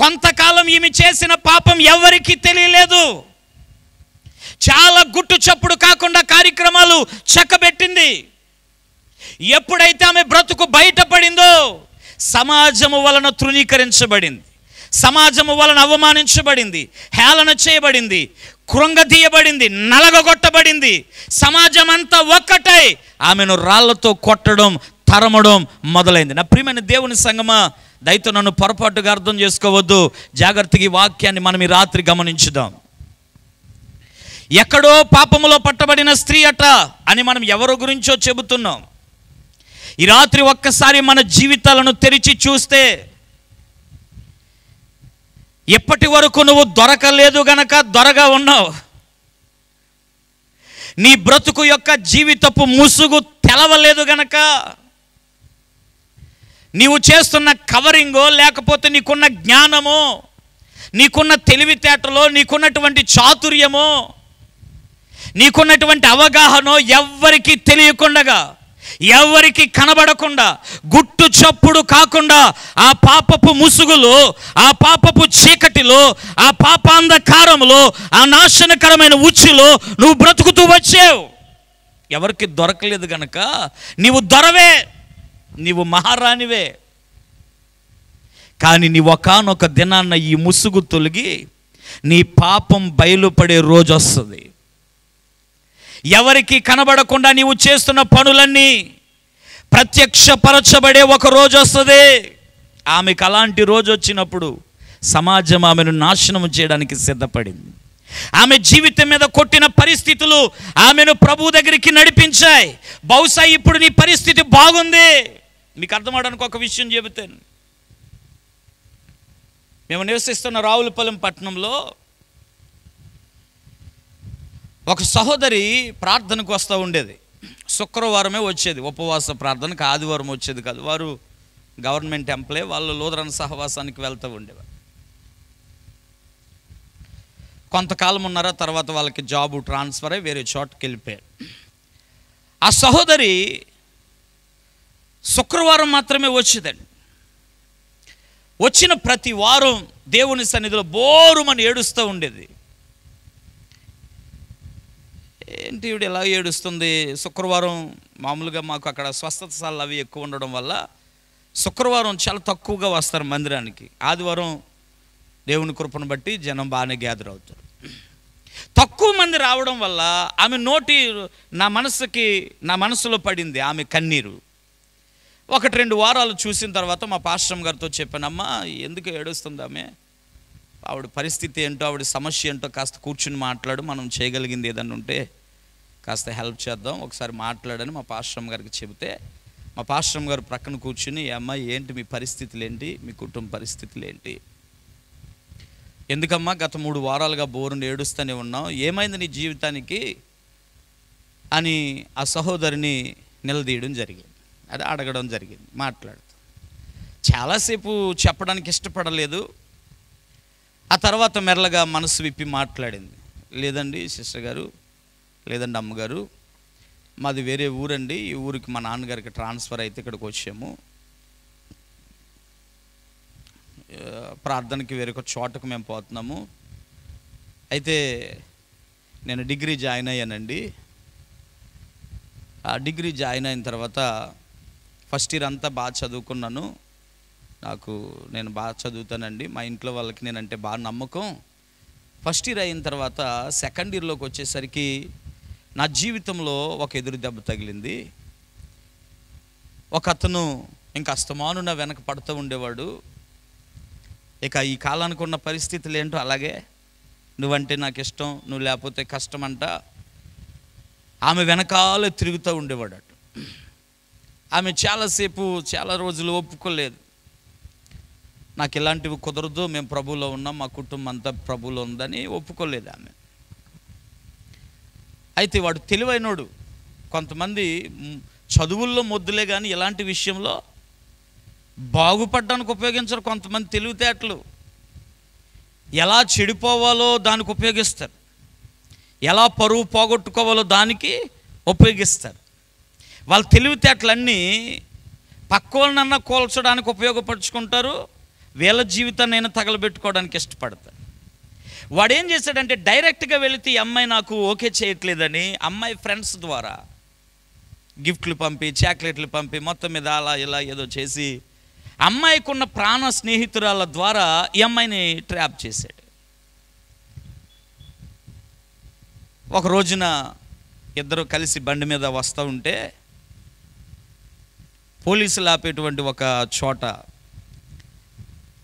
కొంతకాలం ఈమె చేసిన పాపం ఎవరికీ తెలియలేదు. చాలా గుట్టు చప్పుడు కాకుండా కార్యక్రమాలు చక్కబెట్టింది. ఎప్పుడైతే ఆమె బ్రతుకు బయటపడిందో సమాజము వలన తృణీకరించబడింది, సమాజము వలన అవమానించబడింది, హేళన చేయబడింది, కృంగదీయబడింది, నలగగొట్టబడింది. సమాజం అంతా ఒక్కటై ఆమెను రాళ్లతో కొట్టడం, తరమడం మొదలైంది. నా ప్రియమైన దేవుని సంగమా, దయతో నన్ను పొరపాటుగా అర్థం చేసుకోవద్దు. జాగ్రత్తగా ఈ వాక్యాన్ని మనం ఈ రాత్రి గమనించుదాం. ఎక్కడో పాపములో పట్టబడిన స్త్రీ అట అని మనం ఎవరి గురించో చెబుతున్నాం. ఈ రాత్రి ఒక్కసారి మన జీవితాలను తెరిచి చూస్తే, ఎప్పటి వరకు నువ్వు దొరకలేదు గనక దొరగా ఉన్నావు. నీ బ్రతుకు యొక్క జీవితపు ముసుగు తెలవలేదు గనక, నీవు చేస్తున్న కవరింగో, లేకపోతే నీకున్న జ్ఞానమో, నీకున్న తెలివితేటలో, నీకున్నటువంటి చాతుర్యమో, నీకున్నటువంటి అవగాహన ఎవ్వరికి తెలియకుండగా, ఎవరికి కనబడకుండా, గుట్టు చప్పుడు కాకుండా ఆ పాపపు ముసుగులో, ఆ పాపపు చీకటిలో, ఆ పాపాంధకారంలో, ఆ నాశనకరమైన ఉచ్చులో నువ్వు బ్రతుకుతూ వచ్చావు. ఎవరికి దొరకలేదు గనక నీవు దొరవే, నీవు మహారాణివే. కానీ నీ ఒకానొక దినాన్న ఈ ముసుగు తొలగి నీ పాపం బయలుపడే రోజు వస్తుంది. ఎవరికి కనబడకుండా నీవు చేస్తున్న పనులన్నీ ప్రత్యక్షపరచబడే ఒక రోజు వస్తుంది. ఆమెకు అలాంటి రోజు వచ్చినప్పుడు సమాజం ఆమెను నాశనం చేయడానికి సిద్ధపడింది. ఆమె జీవితం మీద కొట్టిన పరిస్థితులు ఆమెను ప్రభు దగ్గరికి నడిపించాయి. బహుశా ఇప్పుడు నీ పరిస్థితి బాగుంది. మీకు అర్థమవడానికి ఒక విషయం చెబుతాను. మేము నివసిస్తున్న రావులపాలెం పట్టణంలో ఒక సహోదరి ప్రార్థనకు వస్తూ ఉండేది. శుక్రవారమే వచ్చేది ఉపవాస ప్రార్థనకు, ఆదివారం వచ్చేది కాదు. వారు గవర్నమెంట్ ఎంప్లాయ్, వాళ్ళు లూథరన్ సహవాసానికి వెళ్తూ ఉండేవారు. కొంతకాలం ఉన్నారా, తర్వాత వాళ్ళకి జాబు ట్రాన్స్ఫర్ అయ్యి వేరే చోటుకి వెళ్ళిపోయారు. ఆ సహోదరి శుక్రవారం మాత్రమే వచ్చేదండి. వచ్చిన ప్రతి వారం దేవుని సన్నిధిలో బోరుమని ఏడుస్తూ ఉండేది. ఏంటి ఈవిడ ఎలా ఏడుస్తుంది? శుక్రవారం మామూలుగా మాకు అక్కడ స్వస్థతశాలలు అవి ఎక్కువ ఉండడం వల్ల శుక్రవారం చాలా తక్కువగా వస్తారు మందిరానికి. ఆదివారం దేవుని కృపను బట్టి జనం బాగానే గ్యాదర్ అవుతారు. తక్కువ మంది రావడం వల్ల ఆమె నోటి నా మనసులో పడింది ఆమె కన్నీరు. 1-2 వారాలు చూసిన తర్వాత మా పాస్టర్ గారితో చెప్పానమ్మా, ఎందుకు ఏడుస్తుంది ఆవిడ పరిస్థితి ఏంటో, ఆవిడ సమస్య ఏంటో కాస్త కూర్చుని మాట్లాడు, మనం చేయగలిగింది ఏదన్నా ఉంటే కాస్త హెల్ప్ చేద్దాం, ఒకసారి మాట్లాడని మా పాస్టర్ గారికి చెబితే మా పాస్టర్ గారు ప్రక్కన కూర్చుని, అమ్మాయి ఏంటి మీ పరిస్థితులు ఏంటి, మీ కుటుంబ పరిస్థితులు ఏంటి, ఎందుకమ్మా గత 3 వారాలుగా బోరుని ఏడుస్తూనే ఉన్నావు, ఏమైంది నీ జీవితానికి అని ఆ సహోదరిని నిలదీయడం జరిగింది. అది అడగడం జరిగింది. మాట్లాడుతూ చాలాసేపు చెప్పడానికి ఇష్టపడలేదు. ఆ తర్వాత మెల్లగా మనసు విప్పి మాట్లాడింది. లేదండి సిస్టర్ గారు, లేదండి అమ్మగారు, మాది వేరే ఊరండి, ఈ ఊరికి మా నాన్నగారికి ట్రాన్స్ఫర్ అయితే ఇక్కడికి వచ్చాము, ప్రార్థనకి వేరొక చోటకు మేము పోతున్నాము, అయితే నేను డిగ్రీ జాయిన్ అయ్యానండి. ఆ డిగ్రీ జాయిన్ అయిన తర్వాత ఫస్ట్ ఇయర్ అంతా బాగా చదువుకున్నాను, నేను బాగా చదువుతానండి, మా ఇంట్లో వాళ్ళకి నేనంటే బాగా నమ్మకం. ఫస్ట్ ఇయర్ అయిన తర్వాత సెకండ్ ఇయర్లోకి వచ్చేసరికి నా జీవితంలో ఒక ఎదురు దెబ్బ తగిలింది. ఒక అతను ఇంకా అస్తమాను నా వెనక పడుతూ ఉండేవాడు. ఇక ఈ కాలానికి ఉన్న పరిస్థితులు ఏంటో అలాగే, నువ్వంటే నాకు ఇష్టం, నువ్వు లేకపోతే కష్టం అంట. ఆమె వెనకాలే తిరుగుతూ ఉండేవాడు. ఆమె చాలా రోజులు ఒప్పుకోలేదు. నాకు ఇలాంటివి కుదరదు, మేము ప్రభువులో ఉన్నాం, మా కుటుంబం అంతా ప్రభువులో ఉందని ఒప్పుకోలేదు ఆమె. అయితే వాడు తెలివైనోడు. కొంతమంది చదువుల్లో మొద్దులే కానీ ఇలాంటి విషయంలో బాగుపడడానికి ఉపయోగించరు. కొంతమంది తెలివితేటలు ఎలా చెడిపోవాలో దానికి ఉపయోగిస్తారు, ఎలా పరువు పోగొట్టుకోవాలో దానికి ఉపయోగిస్తారు. వాళ్ళ తెలివితేటలన్నీ పక్క వాళ్ళనన్నా కోల్చడానికి ఉపయోగపరుచుకుంటారు, వీళ్ళ జీవితాన్ని నేను తగలబెట్టుకోవడానికి ఇష్టపడతారు. వాడు ఏం చేశాడంటే డైరెక్ట్గా వెళితే ఈ అమ్మాయి నాకు ఓకే చేయట్లేదని అమ్మాయి ఫ్రెండ్స్ ద్వారా గిఫ్ట్లు పంపి, చాక్లెట్లు పంపి, మొత్తం మీద అలా ఇలా ఏదో చేసి అమ్మాయికి ఉన్న ప్రాణ స్నేహితురాల ద్వారా ఈ అమ్మాయిని ట్రాప్ చేశాడు. ఒక రోజున ఇద్దరు కలిసి బండి మీద వస్తూ ఉంటే పోలీసులు ఆపేటువంటి ఒక చోట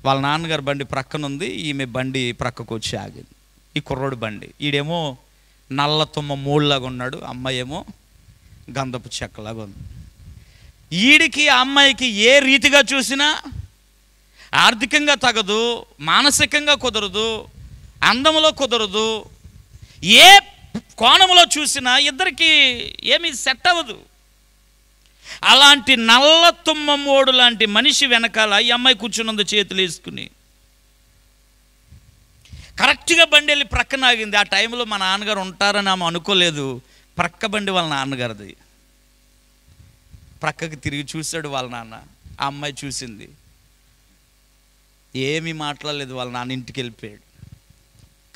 వాళ్ళ నాన్నగారు బండి ప్రక్కన ఉంది, ఈమె బండి ప్రక్కకు వచ్చి ఆగింది. ఈ కుర్రోడు బండి, ఈడేమో నల్ల తుమ్మ మూడులాగా ఉన్నాడు, అమ్మాయి ఏమో గంధపు చెక్కలాగా ఉంది. ఈడికి ఆ అమ్మాయికి ఏ రీతిగా చూసినా ఆర్థికంగా తగదు, మానసికంగా కుదరదు, అందములో కుదరదు, ఏ కోణంలో చూసినా ఇద్దరికి ఏమీ సెట్ అవ్వదు. అలాంటి నల్ల తుమ్మమోడు లాంటి మనిషి వెనకాల ఈ అమ్మాయి కూర్చున్నది, చేతులు వేసుకుని. కరెక్ట్గా బండి వెళ్ళి ప్రక్కన ఆగింది. ఆ టైంలో మా నాన్నగారు ఉంటారని ఆమె అనుకోలేదు. ప్రక్క బండి వాళ్ళ నాన్నగారిది. ప్రక్కకి తిరిగి చూశాడు వాళ్ళ నాన్న. ఆ అమ్మాయి చూసింది, ఏమీ మాట్లాడలేదు. వాళ్ళ నాన్న ఇంటికి వెళ్ళిపోయాడు.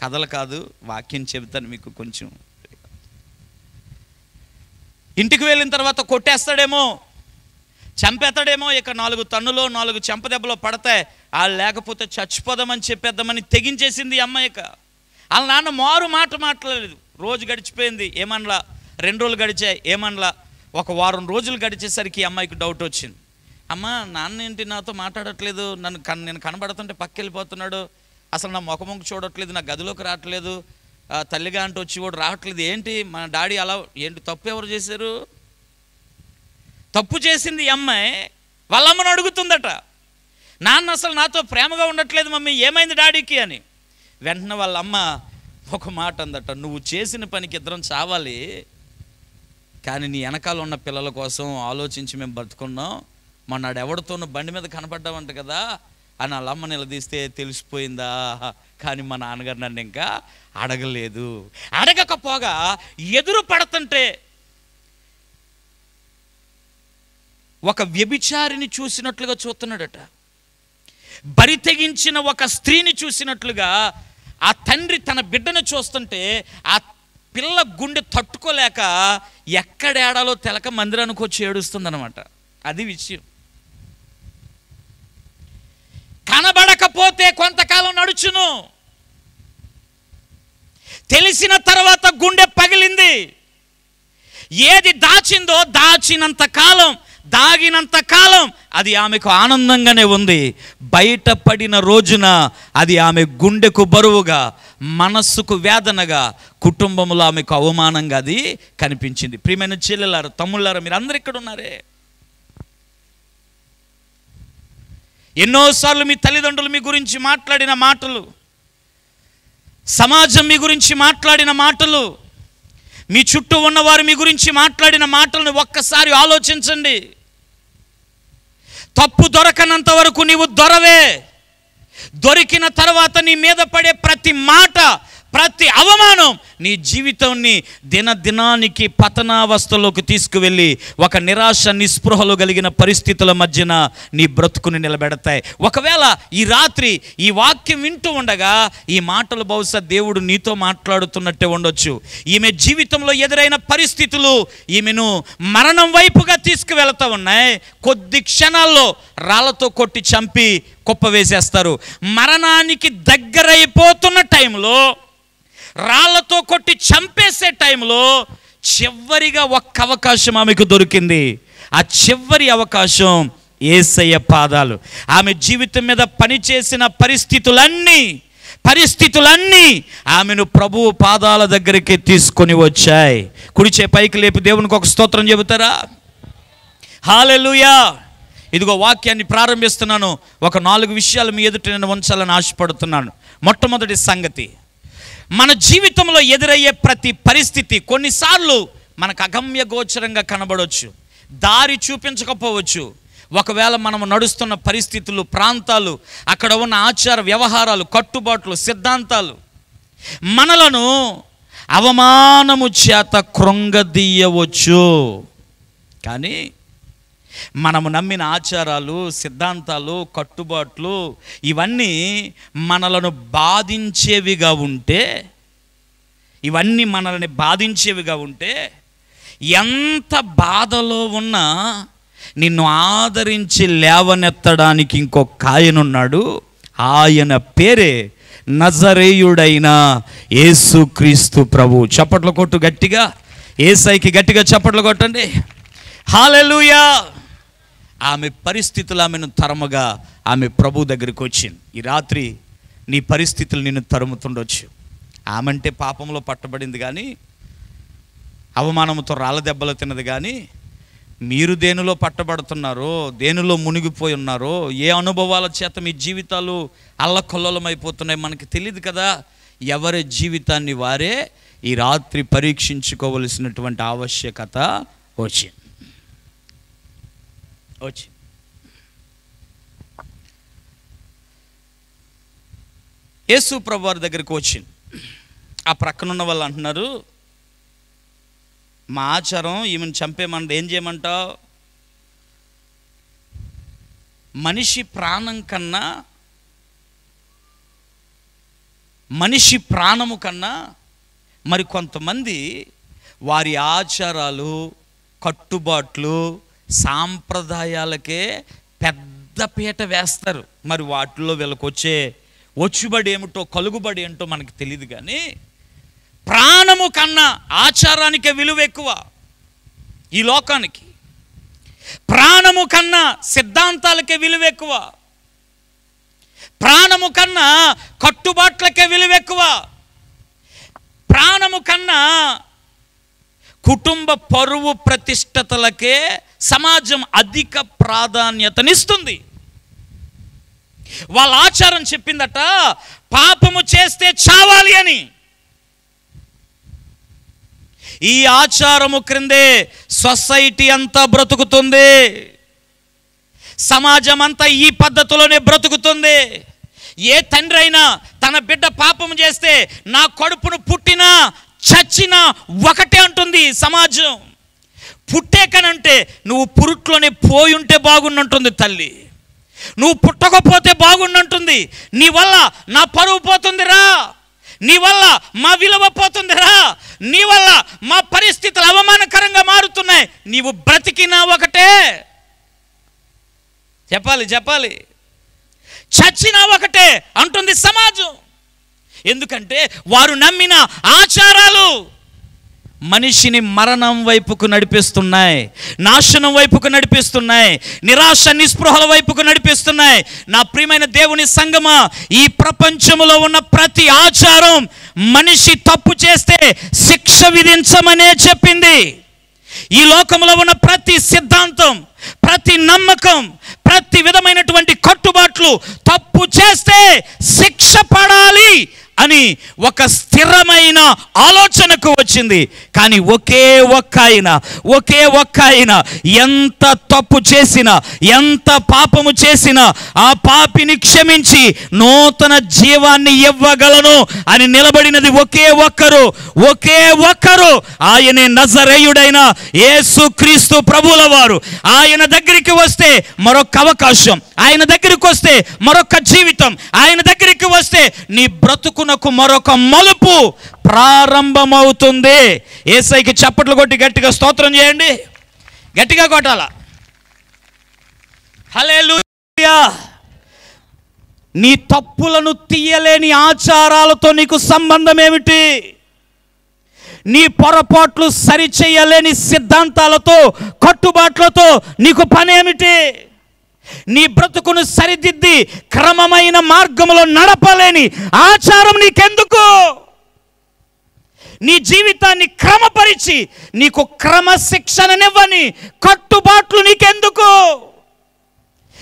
కథలు కాదు, వాక్యం చెబుతాను మీకు కొంచెం. ఇంటికి వెళ్ళిన తర్వాత కొట్టేస్తాడేమో, చంపేస్తాడేమో, ఇక 4 తన్నులో 4 చెంపదెబ్బలో పడతాయి, వాళ్ళు లేకపోతే చచ్చిపోదామని చెప్పేద్దామని తెగించేసింది ఈ అమ్మాయిక. వాళ్ళ నాన్న మారు మాట మాట్లాడలేదు. రోజు గడిచిపోయింది, ఏమనలా. 2 రోజులు గడిచాయి, ఏమనలా. ఒక వారం రోజులు గడిచేసరికి ఈ అమ్మాయికి డౌట్ వచ్చింది. అమ్మ, నాన్న ఏంటి నాతో మాట్లాడట్లేదు, నేను కనబడుతుంటే పక్క వెళ్ళిపోతున్నాడు, అసలు నా ముఖం చూడట్లేదు, నా గదిలోకి రావట్లేదు, తల్లిగా అంటూ వచ్చి కూడా రావట్లేదు, ఏంటి మన డాడీ అలా, ఏంటి తప్పు ఎవరు చేశారు? తప్పు చేసింది ఈ అమ్మాయి వాళ్ళ అమ్మను అడుగుతుందట, నాన్న అసలు నాతో ప్రేమగా ఉండట్లేదు మమ్మీ, ఏమైంది డాడీకి అని. వెంటనే వాళ్ళ అమ్మ ఒక మాట అందట, నువ్వు చేసిన పనికి ఇద్దరం చావాలి, కానీ నీ వెనకాల ఉన్న పిల్లల కోసం ఆలోచించి మేము బతుకున్నాం, మొన్నాడు ఎవరితోనూ బండి మీద కనపడ్డావంట కదా అని వాళ్ళ అమ్మ నిలదీస్తే తెలిసిపోయిందా, కానీ మా నాన్నగారు నన్ను ఇంకా అడగలేదు. అడగకపోగా ఎదురు పడుతుంటే ఒక వ్యభిచారిని చూసినట్లుగా చూస్తున్నాడట, బరి తెగించిన ఒక స్త్రీని చూసినట్లుగా ఆ తండ్రి తన బిడ్డను చూస్తుంటే ఆ పిల్ల గుండె తట్టుకోలేక ఎక్కడేడాలో తెలక మందిరానికి వచ్చి ఏడుస్తుందన్నమాట. అది విషయం. కనబడకపోతే కొంతకాలం నడుచును, తెలిసి తెలిసిన తర్వాత గుండె పగిలింది. ఏది దాచిందో దాచినంత కాలం, దాగినంత కాలం అది ఆమెకు ఆనందంగానే ఉంది. బయటపడిన రోజున అది ఆమె గుండెకు బరువుగా, మనస్సుకు వేదనగా, కుటుంబంలో ఆమెకు అవమానంగా అది కనిపించింది. ప్రియమైన చెల్లెలారా, తమ్ముళ్ళారా, మీరు అందరు ఇక్కడ ఉన్నారే. ఎన్నోసార్లు మీ తల్లిదండ్రులు మీ గురించి మాట్లాడిన మాటలు, సమాజం మీ గురించి మాట్లాడిన మాటలు, మీ చుట్టూ ఉన్నవారు మీ గురించి మాట్లాడిన మాటలను ఒక్కసారి ఆలోచించండి. తప్పు దొరకనంత వరకు నీవు దొరవే. దొరికిన తర్వాత నీ మీద పడే ప్రతి మాట, ప్రతి అవమానం నీ జీవితాన్ని దినదినానికి పతనావస్థలోకి తీసుకువెళ్ళి ఒక నిరాశ, నిస్పృహలు కలిగిన పరిస్థితుల మధ్యన నీ బ్రతుకుని నిలబెడతాయి. ఒకవేళ ఈ రాత్రి ఈ వాక్యం వింటూ ఉండగా ఈ మాటలు బహుశా దేవుడు నీతో మాట్లాడుతున్నట్టే ఉండొచ్చు. ఈమె జీవితంలో ఎదురైన పరిస్థితులు ఈమెను మరణం వైపుగా తీసుకువెళ్తా ఉన్నాయి. కొద్ది క్షణాల్లో రాళ్లతో కొట్టి చంపి కుప్ప వేసేస్తారు. మరణానికి దగ్గరైపోతున్న టైంలో, రాళ్లతో కొట్టి చంపేసే టైంలో చివరిగా ఒక్క అవకాశం ఆమెకు దొరికింది. ఆ చివరి అవకాశం యేసయ్య పాదాలు. ఆమె జీవితం మీద పనిచేసిన పరిస్థితులన్నీ ఆమెను ప్రభువు పాదాల దగ్గరికి తీసుకొని వచ్చాయి. కుడిచే పైకి లేపి దేవునికి ఒక స్తోత్రం చెబుతారా? హల్లెలూయా. ఇదిగో వాక్యాన్ని ప్రారంభిస్తున్నాను. ఒక 4 విషయాలు మీ ఎదుట నేను ఉంచాలని ఆశపడుతున్నాను. మొట్టమొదటి సంగతి, మన జీవితంలో ఎదురయ్యే ప్రతి పరిస్థితి కొన్నిసార్లు మనకు అగమ్య గోచరంగా కనబడవచ్చు, దారి చూపించకపోవచ్చు. ఒకవేళ మనము నడుస్తున్న పరిస్థితులు, ప్రాంతాలు, అక్కడ ఉన్న ఆచార వ్యవహారాలు, కట్టుబాట్లు, సిద్ధాంతాలు మనలను అవమానము చేత కృంగదీయవచ్చు. కానీ మనము నమ్మిన ఆచారాలు, సిద్ధాంతాలు, కట్టుబాట్లు ఇవన్నీ మనలను బాధించేవిగా ఉంటే, ఎంత బాధలో ఉన్నా నిన్ను ఆదరించి లేవనెత్తడానికి ఇంకొక ఆయనున్నాడు. ఆయన పేరే నజరేయుడైన యేసుక్రీస్తు ప్రభు. చప్పట్లు కొట్టు గట్టిగా, యేసయ్యకి గట్టిగా చప్పట్లు కొట్టండి. హల్లెలూయా. ఆమె పరిస్థితులు ఆమెను తరమగా ఆమె ప్రభు దగ్గరికి వచ్చింది. ఈ రాత్రి నీ పరిస్థితులు నిన్ను తరుముతుండొచ్చు. ఆమెంటే పాపంలో పట్టబడింది కానీ, అవమానంతో రాళ్ళ దెబ్బలు తిన్నది కానీ, మీరు దేనిలో పట్టబడుతున్నారో, దేనిలో మునిగిపోయి ఉన్నారో, ఏ అనుభవాల చేత మీ జీవితాలు అల్లకొల్లలమైపోతున్నాయి మనకి తెలియదు కదా. ఎవరి జీవితాన్ని వారే ఈ రాత్రి పరీక్షించుకోవలసినటువంటి ఆవశ్యకత వచ్చింది. యేసు ప్రభు వారి దగ్గరికి వచ్చింది. ఆ ప్రక్కనున్న వాళ్ళు అంటున్నారు, మా ఆచారం ఈమెను చంపేమన్నది, ఏం చేయమంటావు? మనిషి ప్రాణము కన్నా మరి కొంతమంది వారి ఆచారాలు, కట్టుబాట్లు, సాంప్రదాయాలకే పెద్ద పీట వేస్తారు. మరి వాటిల్లో వీళ్ళకి వచ్చే వచ్చుబడి ఏమిటో, కలుగుబడి ఏంటో మనకి తెలియదు. కానీ ప్రాణము కన్నా ఆచారానికే విలువ ఎక్కువ ఈ లోకానికి. ప్రాణము కన్నా సిద్ధాంతాలకే విలువ ఎక్కువ. ప్రాణము కన్నా కట్టుబాట్లకే విలువ ఎక్కువ. ప్రాణము కన్నా కుటుంబ పరువు ప్రతిష్టతలకే సమాజం అధిక ప్రాధాన్యతనిస్తుంది. వాళ్ళ ఆచారం చెప్పిందట, పాపము చేస్తే చావాలి అని. ఈ ఆచారము క్రిందే సొసైటీ అంతా బ్రతుకుతుంది. సమాజం అంతా ఈ పద్ధతిలోనే బ్రతుకుతుంది. ఏ తండ్రి అయినా తన బిడ్డ పాపం చేస్తే నా కడుపును పుట్టినా చచ్చినా ఒకటే అంటుంది సమాజం. పుట్టేకనంటే నువ్వు పురుట్లోనే పోయి ఉంటే బాగుండంటుంది తల్లి. నువ్వు పుట్టకపోతే బాగుండంటుంది. నీ వల్ల నా పరువు పోతుందిరా, నీ వల్ల మా విలువ పోతుందిరా, నీ వల్ల మా పరిస్థితులు అవమానకరంగా మారుతున్నాయి, నీవు బ్రతికినా ఒకటే. చెప్పాలి, చచ్చినా ఒకటే అంటుంది సమాజం. ఎందుకంటే వారు నమ్మిన ఆచారాలు మనిషిని మరణం వైపుకు నడిపిస్తున్నాయి, నాశనం వైపుకు నడిపిస్తున్నాయి, నిరాశ నిస్పృహల వైపుకు నడిపిస్తున్నాయి. నా ప్రియమైన దేవుని సంగమా, ఈ ప్రపంచంలో ఉన్న ప్రతి ఆచారం మనిషి తప్పు చేస్తే శిక్ష విధించమనే చెప్పింది. ఈ లోకంలో ఉన్న ప్రతి సిద్ధాంతం, ప్రతి నమ్మకం, ప్రతి విధమైనటువంటి కట్టుబాట్లు తప్పు చేస్తే శిక్ష పడాలి అని ఒక స్థిరమైన ఆలోచనకు వచ్చింది. కానీ ఒకే ఒక్క ఆయన ఎంత తప్పు చేసినా, ఎంత పాపము చేసినా ఆ పాపిని క్షమించి నూతన జీవాన్ని ఇవ్వగలను అని నిలబడినది ఒకే ఒక్కరు. ఆయనే నజరేయుడైన యేసుక్రీస్తు ప్రభువుల వారు. ఆయన దగ్గరికి వస్తే మరొక అవకాశం, ఆయన దగ్గరికి వస్తే మరొక జీవితం, ఆయన దగ్గరికి వస్తే నీ బ్రతుకునకు మరొక మలుపు ప్రారంభమవుతుంది. యేసయ్యకి చప్పట్లు కొట్టి గట్టిగా స్తోత్రం చేయండి, గట్టిగా కొట్టాల. హల్లెలూయా. నీ తప్పులను తీయలేని ఆచారాలతో నీకు సంబంధం ఏమిటి? నీ పొరపాట్లు సరిచేయలేని సిద్ధాంతాలతో, కట్టుబాట్లతో నీకు పనేమిటి? నీ బ్రతుకును సరిదిద్ది క్రమమైన మార్గంలో నడపలేని ఆచారం నీకెందుకు? నీ జీవితాన్ని క్రమపరిచి నీకు క్రమశిక్షణనివ్వని కట్టుబాట్లు నీకెందుకు?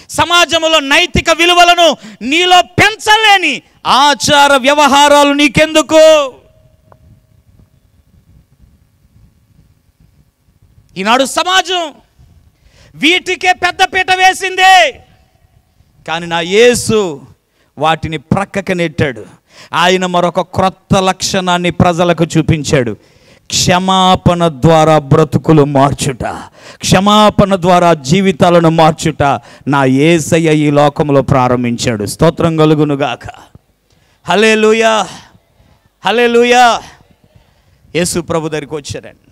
సమాజంలో నైతిక విలువలను నీలో పెంచలేని ఆచార వ్యవహారాలు నీకెందుకు? ఈనాడు సమాజం వీటికే పెద్దపీట వేసిందే, కానీ నా యేసు వాటిని ప్రక్కకి నెట్టాడు. ఆయన మరొక క్రొత్త లక్షణాన్ని ప్రజలకు చూపించాడు. క్షమాపణ ద్వారా బ్రతుకులు మార్చుట, క్షమాపణ ద్వారా జీవితాలను మార్చుట నా యేసయ్య ఈ లోకంలో ప్రారంభించాడు. స్తోత్రం కలుగునుగాక. హల్లెలూయా, హల్లెలూయా. యేసు ప్రభు దగ్గరికి వచ్చారండి.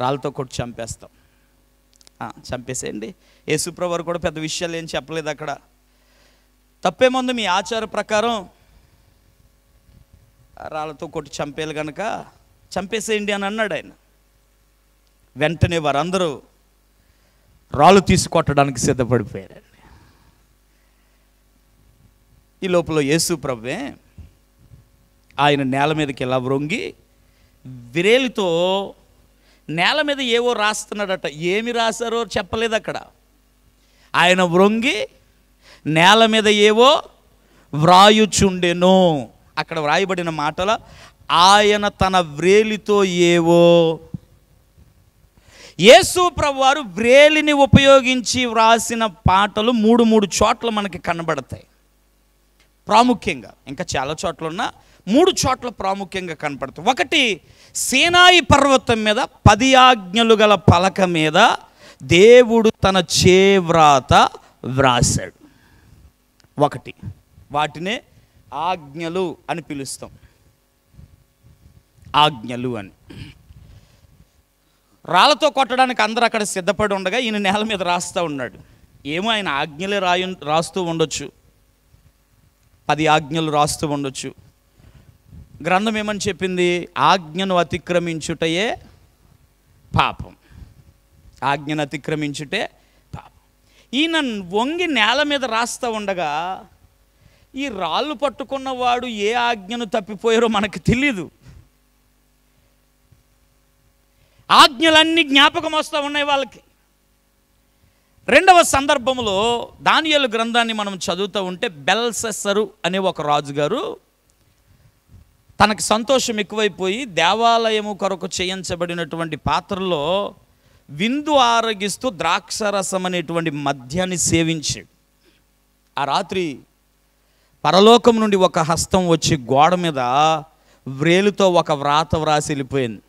రాళ్ళతో కొట్టి చంపేస్తాం, చంపేసేయండి. యేసుప్రభు వారు కూడా పెద్ద విషయాలు ఏం చెప్పలేదు అక్కడ. తప్పేముంది? మీ ఆచార ప్రకారం రాళ్ళతో కొట్టి చంపేయాలి కనుక చంపేసేయండి అని అన్నాడు ఆయన. వెంటనే వారందరూ రాళ్ళు తీసి కొట్టడానికి సిద్ధపడిపోయారండి. ఈ లోపల యేసుప్రభువే ఆయన నేల మీదకి ఇలా వ్రొంగి విరేలితో నేల మీద ఏవో రాస్తున్నాడట. ఏమి రాశారో చెప్పలేదు అక్కడ. ఆయన వ్రొంగి నేల మీద ఏవో వ్రాయుచుండెను. అక్కడ వ్రాయబడిన మాటల ఆయన తన వ్రేలితో ఏవో. యేసు ప్రభువారు వ్రేలిని ఉపయోగించి వ్రాసిన పాటలు మూడు చోట్ల మనకి కనబడతాయి ప్రాముఖ్యంగా. ఇంకా చాలా చోట్ల ఉన్నా 3 చోట్ల ప్రాముఖ్యంగా కనపడతాయి. ఒకటి, సీనాయి పర్వతం మీద 10 ఆజ్ఞలు గల పలక మీద దేవుడు తన చేవ్రాత వ్రాసాడు. ఒకటి, వాటినే ఆజ్ఞలు అని పిలుస్తాం. ఆజ్ఞలు అని. రాళ్ళతో కొట్టడానికి అందరూ అక్కడ సిద్ధపడి ఉండగా ఈయన నేల మీద రాస్తూ ఉన్నాడు. ఏమో ఆయన ఆజ్ఞలే రాస్తూ ఉండొచ్చు, 10 ఆజ్ఞలు రాస్తూ ఉండొచ్చు. గ్రంథం ఏమని చెప్పింది? ఆజ్ఞను అతిక్రమించుటయే పాపం. ఆజ్ఞను అతిక్రమించుటే పాపం. ఈయన వంగి నేల మీద రాస్తూ ఉండగా ఈ రాళ్ళు పట్టుకున్నవాడు ఏ ఆజ్ఞను తప్పిపోయారో మనకు తెలీదు. ఆజ్ఞలన్నీ జ్ఞాపకం వస్తూ ఉన్నాయి వాళ్ళకి. రెండవ సందర్భంలో దానియేలు గ్రంథాన్ని మనం చదువుతూ ఉంటే బెల్షస్సరు అనే ఒక రాజుగారు తనకు సంతోషం ఎక్కువైపోయి దేవాలయము కొరకు చేయించబడినటువంటి పాత్రలో విందు ఆరగిస్తూ ద్రాక్షరసం అనేటువంటి మద్యాన్ని సేవించాడు. ఆ రాత్రి పరలోకం నుండి ఒక హస్తం వచ్చి గోడ మీద వ్రేలుతో ఒక వ్రాత వ్రాసి వెళ్ళిపోయింది.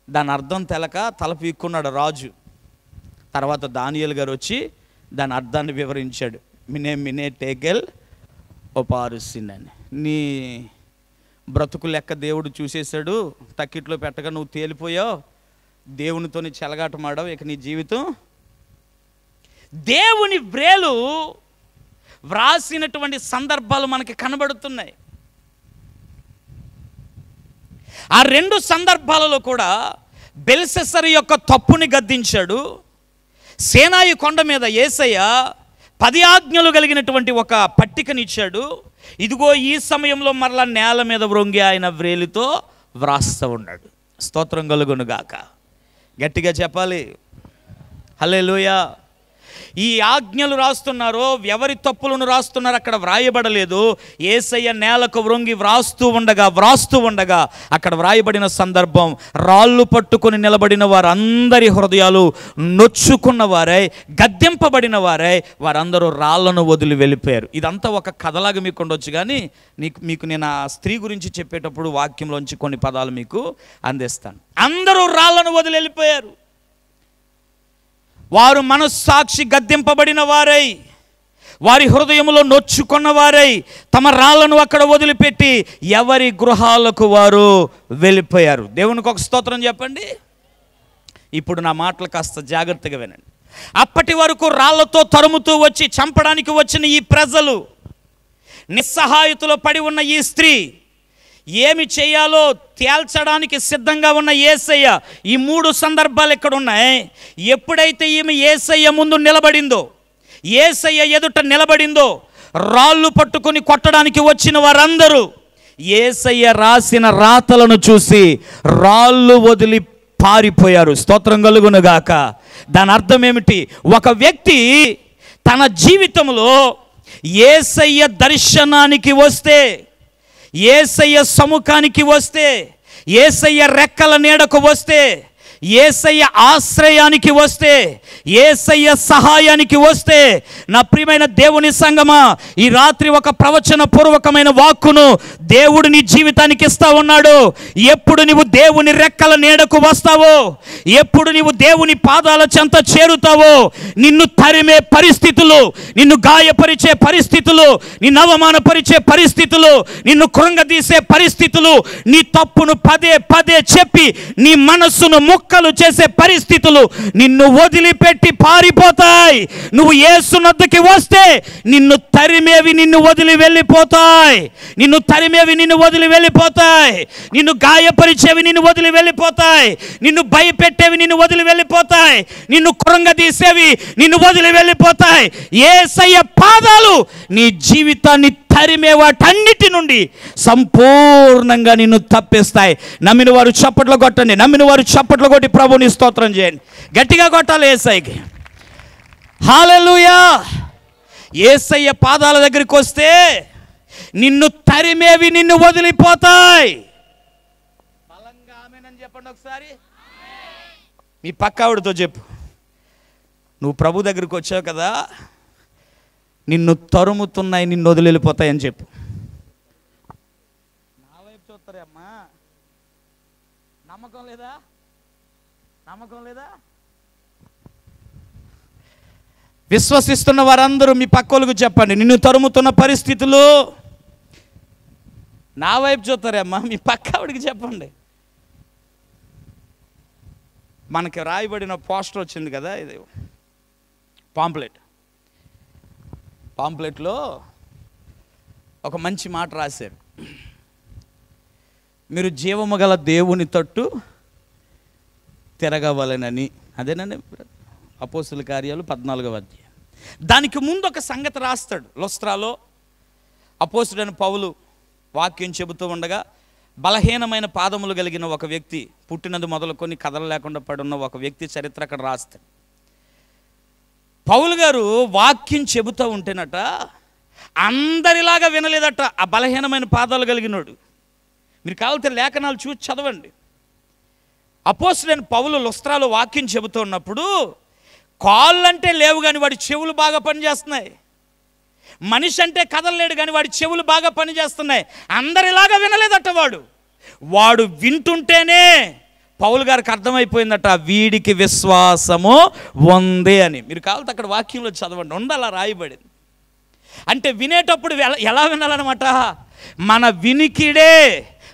దాని అర్థం తెలక తల పీక్కున్నాడు రాజు. తర్వాత దానియేలు గారు వచ్చి దాని అర్థాన్ని వివరించాడు. మినే టేకెల్ ఒపారుసిందని. నీ బ్రతుకు లెక్క దేవుడు చూసేశాడు, తక్కిట్లో పెట్టగా నువ్వు తేలిపోయావు, దేవునితోని చెలగాటమాడావు, ఇక నీ జీవితం. దేవుని వ్రేలు వ్రాసినటువంటి సందర్భాలు మనకి కనబడుతున్నాయి. ఆ 2 సందర్భాలలో కూడా బెల్షస్సరు యొక్క తప్పుని గద్దించాడు. సీనాయి కొండ మీద యేసయ్య 10 ఆజ్ఞలు కలిగినటువంటి ఒక పట్టికనిచ్చాడు. ఇదిగో ఈ సమయంలో మరలా నేల మీద వ్రొంగి ఆయన వ్రేలితో వ్రాస్తూ ఉన్నాడు. స్తోత్రం కలుగును గాక. గట్టిగా చెప్పాలి హల్లెలూయా. ఈ ఆజ్ఞలు రాస్తున్నారో ఎవరి తప్పులను రాస్తున్నారు అక్కడ వ్రాయబడలేదు. యేసయ్య నేలకు వ్రొంగి వ్రాస్తూ ఉండగా అక్కడ వ్రాయబడిన సందర్భం, రాళ్ళు పట్టుకొని నిలబడిన వారందరి హృదయాలు నొచ్చుకున్న వారై, గద్దెంపబడిన వారై వారందరూ రాళ్లను వదిలి వెళ్ళిపోయారు. ఇదంతా ఒక కథలాగా మీకు ఉండొచ్చు, కానీ మీకు నేను ఆ స్త్రీ గురించి చెప్పేటప్పుడు వాక్యంలోంచి కొన్ని పదాలు మీకు అందిస్తాను. అందరూ రాళ్లను వదిలి వెళ్ళిపోయారు. వారు మనస్సాక్షి గద్దెంపబడిన వారై, వారి హృదయంలో నొచ్చుకున్న వారై తమ రాళ్లను అక్కడ వదిలిపెట్టి ఎవరి గృహాలకు వారు వెళ్ళిపోయారు. దేవునికి ఒక స్తోత్రం చెప్పండి. ఇప్పుడు నా మాటలు కాస్త జాగ్రత్తగా వినండి. అప్పటి వరకు రాళ్లతో తరుముతూ వచ్చి చంపడానికి వచ్చిన ఈ ప్రజలు, నిస్సహాయతలో పడి ఉన్న ఈ స్త్రీ, ఏమి చేయాలో తేల్చడానికి సిద్ధంగా ఉన్న యేసయ్య, ఈ 3 సందర్భాలు ఎక్కడ ఉన్నాయి? ఎప్పుడైతే ఈమె యేసయ్య ముందు నిలబడిందో, యేసయ్య ఎదుట నిలబడిందో, రాళ్ళు పట్టుకొని కొట్టడానికి వచ్చిన వారందరూ యేసయ్య రాసిన రాతలను చూసి రాళ్ళు వదిలి పారిపోయారు. స్తోత్రం కలుగును గాక. దాని అర్థం ఏమిటి? ఒక వ్యక్తి తన జీవితంలో యేసయ్య దర్శనానికి వస్తే, యేసయ్య సముఖానికి వస్తే, యేసయ్య రెక్కల నీడకు వస్తే, యేసయ్య ఆశ్రయానికి వస్తే, యేసయ్య సహాయానికి వస్తే, నా ప్రియమైన దేవుని సంగమా, ఈ రాత్రి ఒక ప్రవచన పూర్వకమైన వాక్కును దేవుడు నీ జీవితానికి ఇస్తా ఉన్నాడు. ఎప్పుడు నీవు దేవుని రెక్కల నీడకు వస్తావో, ఎప్పుడు నీవు దేవుని పాదాల చెంత చేరుతావో, నిన్ను తరిమే పరిస్థితులు, నిన్ను గాయపరిచే పరిస్థితులు, నిన్ను అవమానపరిచే పరిస్థితులు, నిన్ను కృంగదీసే పరిస్థితులు, నీ తప్పును పదే పదే చెప్పి నీ మనస్సును ముక్కలు చేసే పరిస్థితులు నిన్ను వదిలిపెట్టి పారిపోతాయి. నువ్వు యేసునొద్దకి వస్తే నిన్ను తరిమేవి నిన్ను వదిలి వెళ్ళిపోతాయి. నిన్ను తరిమేవి నిన్ను వదిలి వెళ్ళిపోతాయి. నిన్ను గాయపరిచేవి నిన్ను వదిలి వెళ్ళిపోతాయి. నిన్ను భయపెట్టేవి నిన్ను వదిలి వెళ్ళిపోతాయి. నిన్ను కృంగదీసేవి నిన్ను వదిలి వెళ్ళిపోతాయి. యేసయ్య పాదాలు నీ జీవితాన్ని తరిమే వాటన్నిటి నుండి సంపూర్ణంగా నిన్ను తప్పిస్తాయి. నమ్మిన వారు చప్పట్లు కొట్టండి. నమ్మిన వారు చప్పట్లు కొట్టి ప్రభుని స్తోత్రం చేయండి. గట్టిగా కొట్టాలి యేసయ్యకి. హల్లెలూయా. యేసయ్య పాదాల దగ్గరికి వస్తే నిన్ను తరిమేవి నిన్ను వదిలిపోతాయి. బలంగా ఆమేనని చెప్పండి ఒకసారి. మీ పక్కావిడితో చెప్పు, నువ్వు ప్రభు దగ్గరికి వచ్చావు కదా, నిన్ను తరుముతున్నాయి, నిన్ను వదిలి వెళ్ళిపోతాయని చెప్పు. నా వైపు చూస్తారే అమ్మా, నమ్మకం లేదా? నమ్మకం లేదా? విశ్వసిస్తున్న వారందరూ మీ పక్కోళ్ళకు చెప్పండి, నిన్ను తరుముతున్న పరిస్థితులు. నా వైపు చూస్తారే అమ్మా, మీ పక్కావిడికి చెప్పండి. మనకి రాయబడిన పోస్టర్ వచ్చింది కదా, ఇది పాంప్లెట్లో ఒక మంచి మాట రాశారు. మీరు జీవము గల దేవుని తట్టు తిరగవలెనని. అదేనండి అపోస్తుల కార్యాలు 14వ అధ్యాయం. దానికి ముందు ఒక సంగతి రాస్తాడు. లుస్త్రాలో అపోస్తుడైన పౌలు వాక్యం చెబుతూ ఉండగా బలహీనమైన పాదములు కలిగిన ఒక వ్యక్తి, పుట్టినది మొదలుకొని కథలు లేకుండా పడున్న ఒక వ్యక్తి చరిత్ర అక్కడ రాస్తాడు. పౌలు గారు వాక్యం చెబుతూ ఉంటేనట అందరిలాగా వినలేదట ఆ బలహీనమైన పాదాలు కలిగినోడు. మీరు కావాలంటే లేఖనాలు చూసి చదవండి. అపోస్తుడైన పౌలు లుస్త్రాలో వాక్యం చెబుతూ ఉన్నప్పుడు కాళ్ళంటే లేవు కానీ వాడి చెవులు బాగా పనిచేస్తున్నాయి. మనిషి అంటే కదలలేడు కానీ వాడి చెవులు బాగా పనిచేస్తున్నాయి. అందరిలాగా వినలేదట వాడు వింటుంటేనే పౌలు గారికి అర్థమైపోయిందట, వీడికి విశ్వాసము ఉంది అని. మీరు కావాలంటే అక్కడ వాక్యంలో చదవండి, ఉండాలా రాయబడింది. అంటే వినేటప్పుడు ఎలా వినాలన్నమాట, మన వినికిడే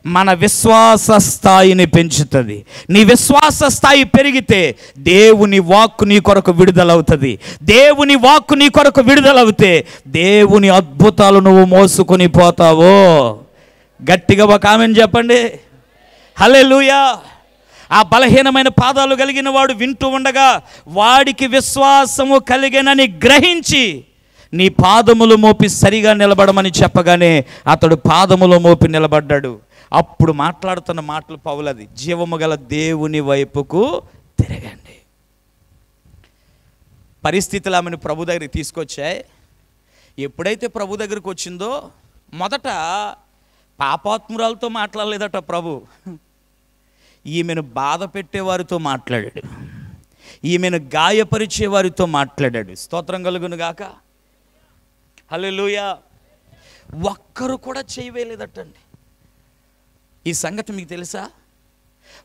మన విశ్వాస స్థాయిని పెంచుతుంది. నీ విశ్వాస స్థాయి పెరిగితే దేవుని వాక్కు నీ కొరకు విడుదలవుతుంది. దేవుని వాక్కు నీ కొరకు విడుదలవుతే దేవుని అద్భుతాలు నువ్వు మోసుకొని పోతావో. గట్టిగా ఒక ఆమెను చెప్పండి. హల్లెలూయా. ఆ బలహీనమైన పాదాలు కలిగిన వాడు వింటూ ఉండగా వాడికి విశ్వాసము కలిగినని గ్రహించి నీ పాదములు మోపి సరిగా నిలబడమని చెప్పగానే అతడు పాదములు మోపి నిలబడ్డాడు. అప్పుడు మాట్లాడుతున్న మాటలు పౌలది, జీవము గల దేవుని వైపుకు తిరగండి. పరిస్థితులు ఆమెను ప్రభు దగ్గరికి తీసుకొచ్చాయి. ఎప్పుడైతే ప్రభు దగ్గరికి వచ్చిందో మొదట పాపాత్మురాలతో మాట్లాడలేదట ప్రభు. ఈమెను బాధ పెట్టేవారితో మాట్లాడాడు, ఈమెను గాయపరిచే వారితో మాట్లాడాడు. స్తోత్రం కలుగును గాక. హల్లెలూయా. ఒక్కరు కూడా చేయవేయలేదటండి. ఈ సంగతి మీకు తెలుసా?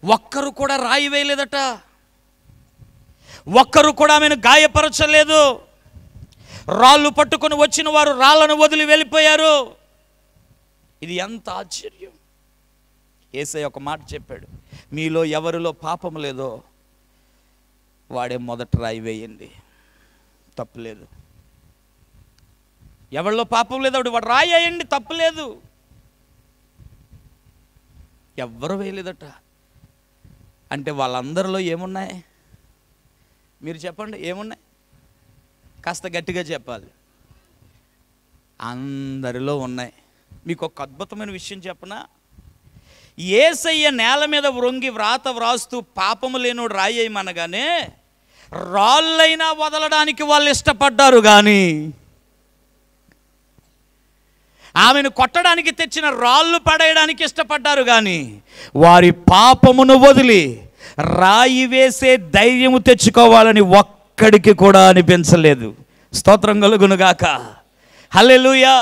ఒక్కరు కూడా రాయి వేయలేదట. ఒక్కరు కూడా ఆమెను గాయపరచలేదు. రాళ్ళు పట్టుకొని వచ్చిన వారు రాళ్ళను వదిలి వెళ్ళిపోయారు. ఇది ఎంత ఆశ్చర్యం. యేసయ్య ఒక మాట చెప్పాడు, మీలో ఎవరిలో పాపం లేదో వాడే మొదట రాయి వేయండి. తప్పులేదు. ఎవరిలో పాపం లేదో వాడు రాయి వేయండి, తప్పులేదు. ఎవ్వరు వేయలేదట. అంటే వాళ్ళందరిలో ఏమున్నాయి? మీరు చెప్పండి, ఏమున్నాయి? కాస్త గట్టిగా చెప్పాలి. అందరిలో ఉన్నాయి. మీకు ఒక అద్భుతమైన విషయం చెప్పనా? యేసయ్య నేల మీద వ్రొంగి వ్రాత వ్రాస్తూ పాపము లేనోడు రాయి వేయమనగానే రాళ్ళైనా వదలడానికి వాళ్ళు ఇష్టపడ్డారు, కానీ ఆమెను కొట్టడానికి తెచ్చిన రాళ్ళు పడేయడానికి ఇష్టపడ్డారు, కానీ వారి పాపమును వదిలి రాయి వేసే ధైర్యము తెచ్చుకోవాలని ఒక్కడికి కూడా అనిపించలేదు. స్తోత్రం కలుగునుగాక. హల్లెలూయా.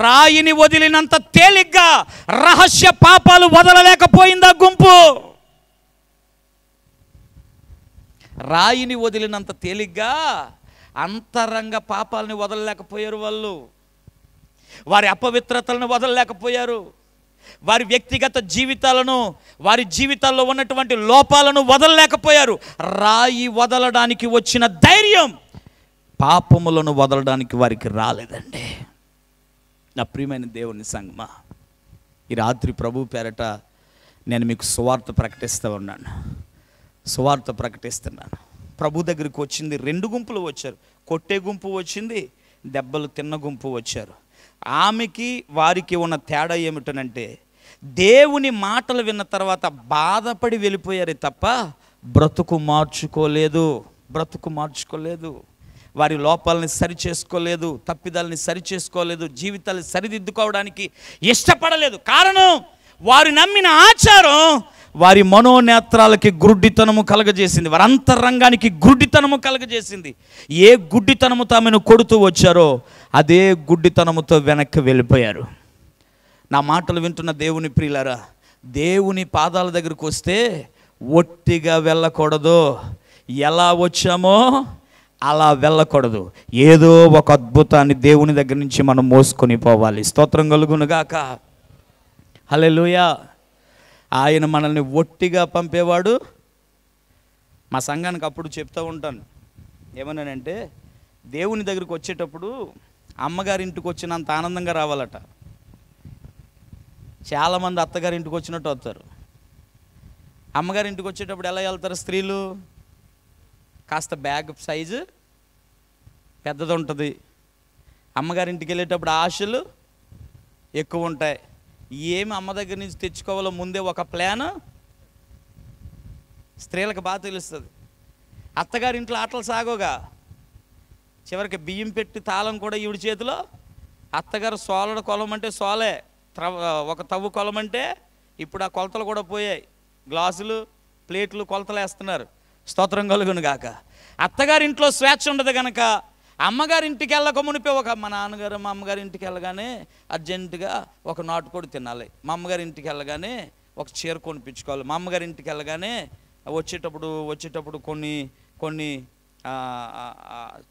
రాయిని వదిలినంత తేలిగ్గా రహస్య పాపాలు వదలలేకపోయిందా గుంపు? రాయిని వదిలినంత తేలిగ్గా అంతరంగ పాపాలని వదలలేకపోయారు వాళ్ళు. వారి అపవిత్రతలను వదలలేకపోయారు. వారి వ్యక్తిగత జీవితాలను, వారి జీవితాల్లో ఉన్నటువంటి లోపాలను వదలలేకపోయారు. రాయి వదలడానికి వచ్చిన ధైర్యం పాపములను వదలడానికి వారికి రాలేదండి. నా ప్రియమైన దేవుని సంగమా, ఈ రాత్రి ప్రభు పేరట నేను మీకు సువార్త ప్రకటిస్తూ ఉన్నాను. సువార్త ప్రకటిస్తున్నాను. ప్రభు దగ్గరికి వచ్చింది 2 గుంపులు వచ్చారు. కొట్టే గుంపు వచ్చింది, దెబ్బలు తిన్న గుంపు వచ్చారు. ఆమెకి వారికి ఉన్న తేడా ఏమిటనంటే, దేవుని మాటలు విన్న తర్వాత బాధపడి వెళ్ళిపోయారు తప్ప బ్రతుకు మార్చుకోలేదు. వారి లోపాలని సరి చేసుకోలేదు, తప్పిదాలని సరి చేసుకోలేదు, జీవితాలను సరిదిద్దుకోవడానికి ఇష్టపడలేదు. కారణం, వారు నమ్మిన ఆచారం వారి మనోనేత్రాలకి గుడ్డితనము కలగజేసింది, వారి అంతరంగానికి గుడ్డితనము కలగజేసింది. ఏ గుడ్డితనముతో ఆమెను కొడుతూ వచ్చారో అదే గుడ్డితనముతో వెనక్కి వెళ్ళిపోయారు. నా మాటలు వింటున్న దేవుని ప్రియులారా, దేవుని పాదాల దగ్గరికి వస్తే ఒట్టిగా వెళ్ళకూడదు. ఎలా వచ్చామో అలా వెళ్ళకూడదు. ఏదో ఒక అద్భుతాన్ని దేవుని దగ్గర నుంచి మనం మోసుకొని పోవాలి. స్తోత్రం కలుగునుగాక. హల్లెలూయా. ఆయన మనల్ని ఒట్టిగా పంపేవాడు. మా సంఘానికి అప్పుడు చెప్తూ ఉంటాను, ఏమన్నానంటే, దేవుని దగ్గరికి వచ్చేటప్పుడు అమ్మగారింటికి వచ్చినంత ఆనందంగా రావాలట. చాలామంది అత్తగారింటికి వచ్చినట్టు వస్తారు. అమ్మగారింటికి వచ్చేటప్పుడు ఎలా వెళ్తారు స్త్రీలు? కాస్త బ్యాగ్ సైజు పెద్దది ఉంటుంది. అమ్మగారింటికి వెళ్ళేటప్పుడు ఆశలు ఎక్కువ ఉంటాయి. ఏమి అమ్మ దగ్గర నుంచి తెచ్చుకోవాలో ముందే ఒక ప్లాన్ స్త్రీలకు బాగా తెలుస్తుంది. అత్తగారింట్లో ఆటలు సాగోగా చివరికి బియ్యం పెట్టి తాళం కూడా ఈవిడి చేతిలో. అత్తగారు సోలడ కొలమంటే సోలే, ఒక తవ్వు కొలమంటే ఇప్పుడు ఆ కొలతలు కూడా పోయాయి. గ్లాసులు, ప్లేట్లు కొలతలు వేస్తున్నారు. స్తోత్రం కలుగును గాక. అత్తగారింట్లో స్వేచ్ఛ ఉండదు కనుక అమ్మగారింటికి వెళ్ళక మునిపే మా నాన్నగారు మా అమ్మగారింటికి వెళ్ళగానే అర్జెంటుగా ఒక నాటుకోడి తినాలి, మా అమ్మగారింటికి వెళ్ళగానే ఒక చీర కొనిపించుకోవాలి, మా అమ్మగారింటికి వెళ్ళగానే వచ్చేటప్పుడు కొన్ని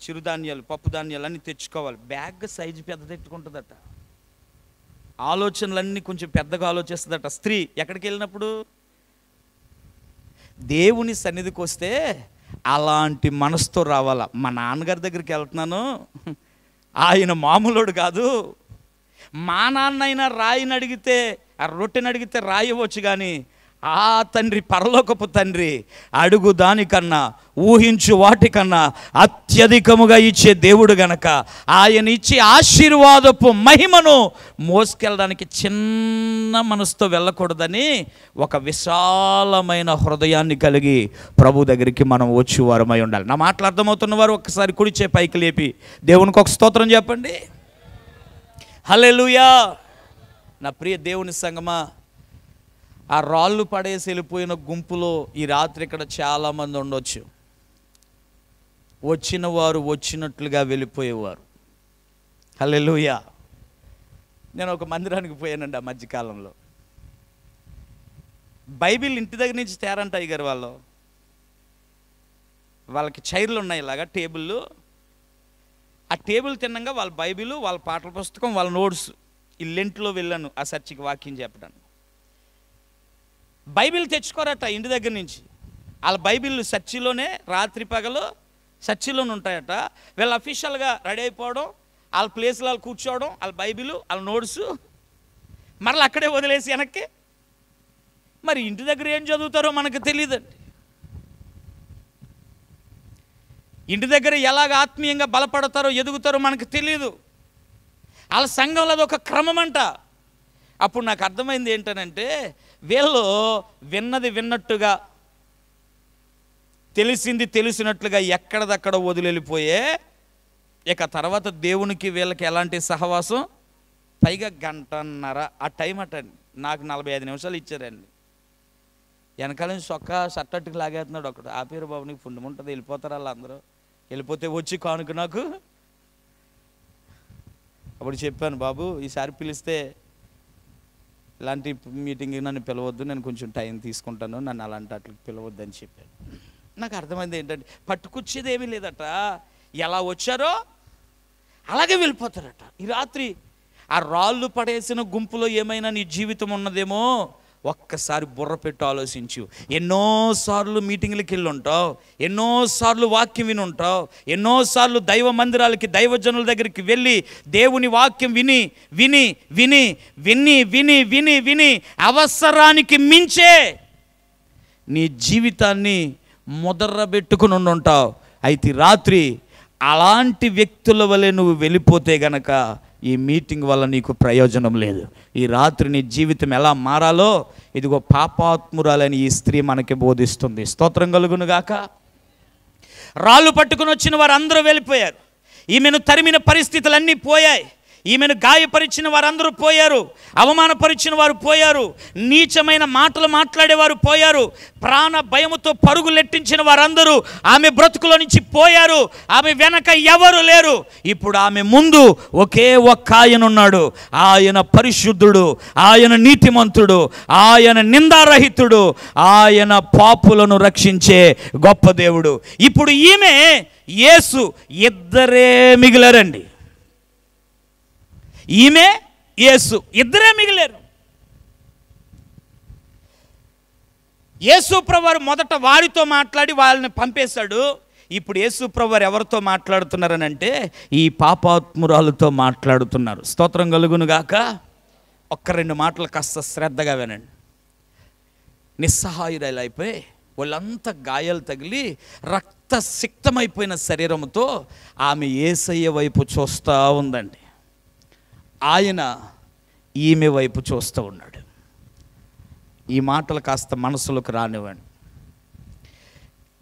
చిరుధాన్యాలు, పప్పు ధాన్యాలు అన్నీ తెచ్చుకోవాలి. బ్యాగ్ సైజు పెద్ద తెచ్చుకుంటుందట. ఆలోచనలన్నీ కొంచెం పెద్దగా ఆలోచిస్తుందట స్త్రీ. ఎక్కడికి వెళ్ళినప్పుడు? దేవుని సన్నిధికి వస్తే అలాంటి మనసుతో రావాలా. మా నాన్నగారి దగ్గరికి వెళ్తున్నాను, ఆయన మామూలుడు కాదు. మా నాన్నైనా రాయిని అడిగితే, ఆ రొట్టెని అడిగితే రాయవచ్చు, కానీ ఆ తండ్రి, పరలోకపు తండ్రి, అడుగు దానికన్నా ఊహించు వాటికన్నా అత్యధికముగా ఇచ్చే దేవుడు గనక ఆయన ఇచ్చే ఆశీర్వాదపు మహిమను మోసుకెళ్ళడానికి చిన్న మనసుతో వెళ్ళకూడదని ఒక విశాలమైన హృదయాన్ని కలిగి ప్రభు దగ్గరికి మనం వచ్చి వారమై ఉండాలి. నా మాటలు అర్థమవుతున్న వారు ఒక్కసారి కుడిచే పైకి లేపి దేవునికి ఒక స్తోత్రం చెప్పండి. హల్లెలూయా. నా ప్రియ దేవుని సంగమా, ఆ రాళ్ళు పడేసి వెళ్ళిపోయిన గుంపులో ఈ రాత్రి ఇక్కడ చాలామంది ఉండొచ్చు. వచ్చిన వారు వచ్చినట్లుగా వెళ్ళిపోయేవారు. హల్లెలూయా. నేను ఒక మందిరానికి పోయానండి ఆ మధ్యకాలంలో. బైబిల్ ఇంటి దగ్గర నుంచి తేరంట అయ్యారు వాళ్ళు. వాళ్ళకి చైర్లు ఉన్నాయి ఇలాగా, టేబుళ్ళు. ఆ టేబుల్ తిన్నాక వాళ్ళ బైబిల్, వాళ్ళ పాటల పుస్తకం, వాళ్ళ నోట్స్. ఈ లెంట్లో వెళ్ళాను ఆ చర్చికి వాక్యం చెప్పడానికి. బైబిల్ తెచ్చుకోరట ఇంటి దగ్గర నుంచి. వాళ్ళ బైబిల్ చర్చిలోనే రాత్రి పగలు చర్చిలోనే ఉంటాయట. వీళ్ళు అఫీషియల్గా రెడీ అయిపోవడం, వాళ్ళ ప్లేస్లో వాళ్ళు కూర్చోవడం, వాళ్ళ బైబిల్, వాళ్ళ నోట్స్ మరలా అక్కడే వదిలేసి వెనక్కి. మరి ఇంటి దగ్గర ఏం చదువుతారో మనకు తెలియదండి. ఇంటి దగ్గర ఎలాగ ఆత్మీయంగా బలపడతారో, ఎదుగుతారో మనకు తెలియదు. వాళ్ళ సంఘంలో అది ఒక క్రమం అంట. అప్పుడు నాకు అర్థమైంది ఏంటనంటే, వీళ్ళు విన్నది విన్నట్టుగా, తెలిసింది తెలిసినట్లుగా ఎక్కడదక్కడ వదిలిపోయే. ఇక తర్వాత దేవునికి వీళ్ళకి ఎలాంటి సహవాసం, పైగా గంటన్నర ఆ టైం అటండి. నాకు 45 నిమిషాలు ఇచ్చారండి. వెనకాల నుంచి చొక్కా సట్టట్టుకు లాగేస్తున్నాడు ఒకడు. ఆపేరు బాబు, నీకు పుణ్యం ఉంటుంది, వెళ్ళిపోతారు వాళ్ళు అందరూ. వెళ్ళిపోతే వచ్చి కానుక నాకు. అప్పుడు చెప్పాను, బాబు ఈసారి పిలిస్తే ఇలాంటి మీటింగ్ నన్ను పిలవద్దు, నేను కొంచెం టైం తీసుకుంటాను, నన్ను అలాంటి అట్లకి పిలవద్దు అని చెప్పాను. నాకు అర్థమైంది ఏంటంటే, పట్టుకొచ్చేది ఏమీ లేదట. ఎలా వచ్చారో అలాగే వెళ్ళిపోతారట. ఈ రాత్రి ఆ రాళ్ళు పడేసిన గుంపులో ఏమైనా నీ జీవితం ఉన్నదేమో ఒక్కసారి బుర్ర పెట్టి ఆలోచించు. ఎన్నోసార్లు మీటింగ్లకి వెళ్ళి ఉంటావు, ఎన్నోసార్లు వాక్యం విని ఉంటావు, ఎన్నోసార్లు దైవ మందిరాలకి, దైవజనుల దగ్గరికి వెళ్ళి దేవుని వాక్యం విని విని విని విని విని విని విని అవసరానికి మించే నీ జీవితాన్ని ముద్రబెట్టుకుని ఉంటావు. అయితే రాత్రి అలాంటి వ్యక్తుల వలె నువ్వు వెళ్ళిపోతే గనక ఈ మీటింగ్ వల్ల నీకు ప్రయోజనం లేదు. ఈ రాత్రి నీ జీవితం ఎలా మారాలో ఇదిగో పాపాత్మురాలని ఈ స్త్రీ మనకి బోధిస్తుంది. స్తోత్రం కలుగును గాక. రాళ్ళు పట్టుకుని వచ్చిన వారు అందరూ వెళ్ళిపోయారు. ఈమెను తరిమిన పరిస్థితులన్నీ పోయాయి. ఈమెను గాయపరిచిన వారందరూ పోయారు, అవమానపరిచిన వారు పోయారు, నీచమైన మాటలు మాట్లాడేవారు పోయారు, ప్రాణ భయముతో పరుగులెట్టించిన వారందరూ ఆమె బ్రతుకులో నుంచి పోయారు. ఆమె వెనక ఎవరు లేరు. ఇప్పుడు ఆమె ముందు ఒకే ఒక్క ఆయన ఉన్నాడు. ఆయన పరిశుద్ధుడు, ఆయన నీతిమంతుడు, ఆయన నిందారహితుడు, ఆయన పాపులను రక్షించే గొప్ప దేవుడు. ఇప్పుడు ఈమె, యేసు, ఇద్దరే మిగిలారండి. ఈమె, యేసు ఇద్దరే మిగిలారు. యేసు ప్రభువారు మొదట వారితో మాట్లాడి వాళ్ళని పంపేశాడు. ఇప్పుడు యేసు ప్రభువారు ఎవరితో మాట్లాడుతున్నారనంటే ఈ పాపాత్మురాలతో మాట్లాడుతున్నారు. స్తోత్రం కలుగును గాక. ఒక్క 2 మాటలు కాస్త శ్రద్ధగా వినండి. నిస్సహాయురాలైపోయి వాళ్ళంతా గాయాలు తగిలి రక్తసిక్తమైపోయిన శరీరంతో ఆమె యేసయ్య వైపు చూస్తూ ఉందండి. ఆయన ఈమె వైపు చూస్తూ ఉన్నాడు. ఈ మాటలు కాస్త మనసులోకి రానివ్వండి.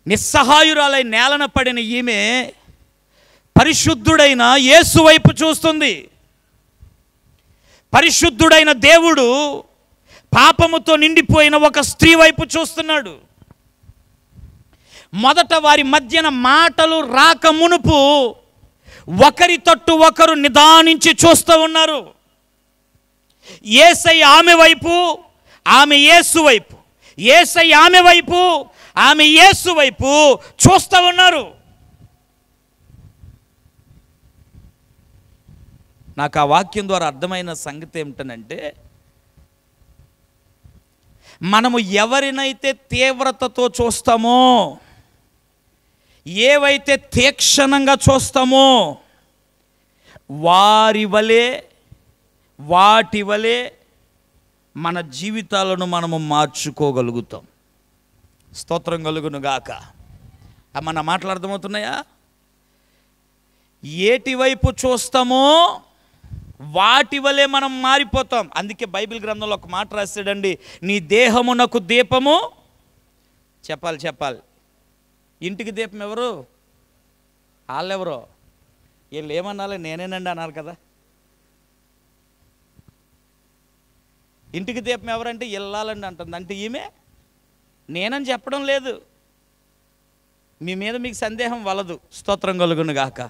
నిస్సహాయురాలై నేలన పడిన ఈమె పరిశుద్ధుడైన యేసు వైపు చూస్తుంది. పరిశుద్ధుడైన దేవుడు పాపముతో నిండిపోయిన ఒక స్త్రీ వైపు చూస్తున్నాడు. మొదట వారి మధ్యన మాటలు రాక మునుపు ఒకరి తట్టు ఒకరు నిదానించి చూస్తూ ఉన్నారు. యేసయ్య ఆమె వైపు, ఆమె యేసు వైపు, యేసయ్య ఆమె వైపు, ఆమె యేసు వైపు చూస్తూ ఉన్నారు. నాకు ఆ వాక్యం ద్వారా అర్థమైన సంగతి ఏమిటనంటే, మనము ఎవరినైతే తీవ్రతతో చూస్తామో, ఏవైతే తీక్షణంగా చూస్తామో, వాటి వలె మన జీవితాలను మనము మార్చుకోగలుగుతాం. స్తోత్రం కలుగును గాక. మన మాటలు అర్థమవుతున్నాయా? ఏటి వైపు చూస్తామో వాటి వలె మనం మారిపోతాం. అందుకే బైబిల్ గ్రంథంలో ఒక మాట రాశాడండి, నీ దేహమునకు దీపము. చెప్పాలి. ఇంటికి దీపం ఎవరు? వాళ్ళెవరో. వీళ్ళు ఏమన్నాలి? నేనేనండి అన్నారు కదా. ఇంటికి దీపం ఎవరంటే వెళ్ళాలండి అంటుంది. అంటే ఈమె నేనని చెప్పడం లేదు. మీ మీద మీకు సందేహం వలదు. స్తోత్రం కలుగును గాక.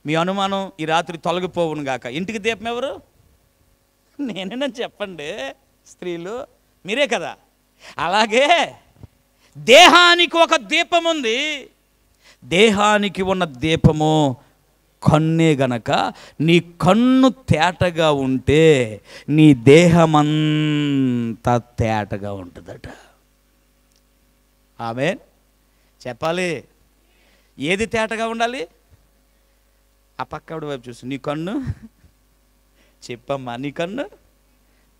మీ అనుమానం ఈ రాత్రి తొలగిపోవును గాక. ఇంటికి దీపం ఎవరు? నేనేనని చెప్పండి. స్త్రీలు మీరే కదా. అలాగే దేహానికి ఒక దీపం ఉంది. దేహానికి ఉన్న దీపము కన్నే గనక నీ కన్ను తేటగా ఉంటే నీ దేహమంతా తేటగా ఉంటుందట. ఆమేన్ చెప్పాలి. ఏది తేటగా ఉండాలి? ఆ పక్కడి వైపు చూసి నీ కన్ను చెప్పమ్మా, నీ కన్ను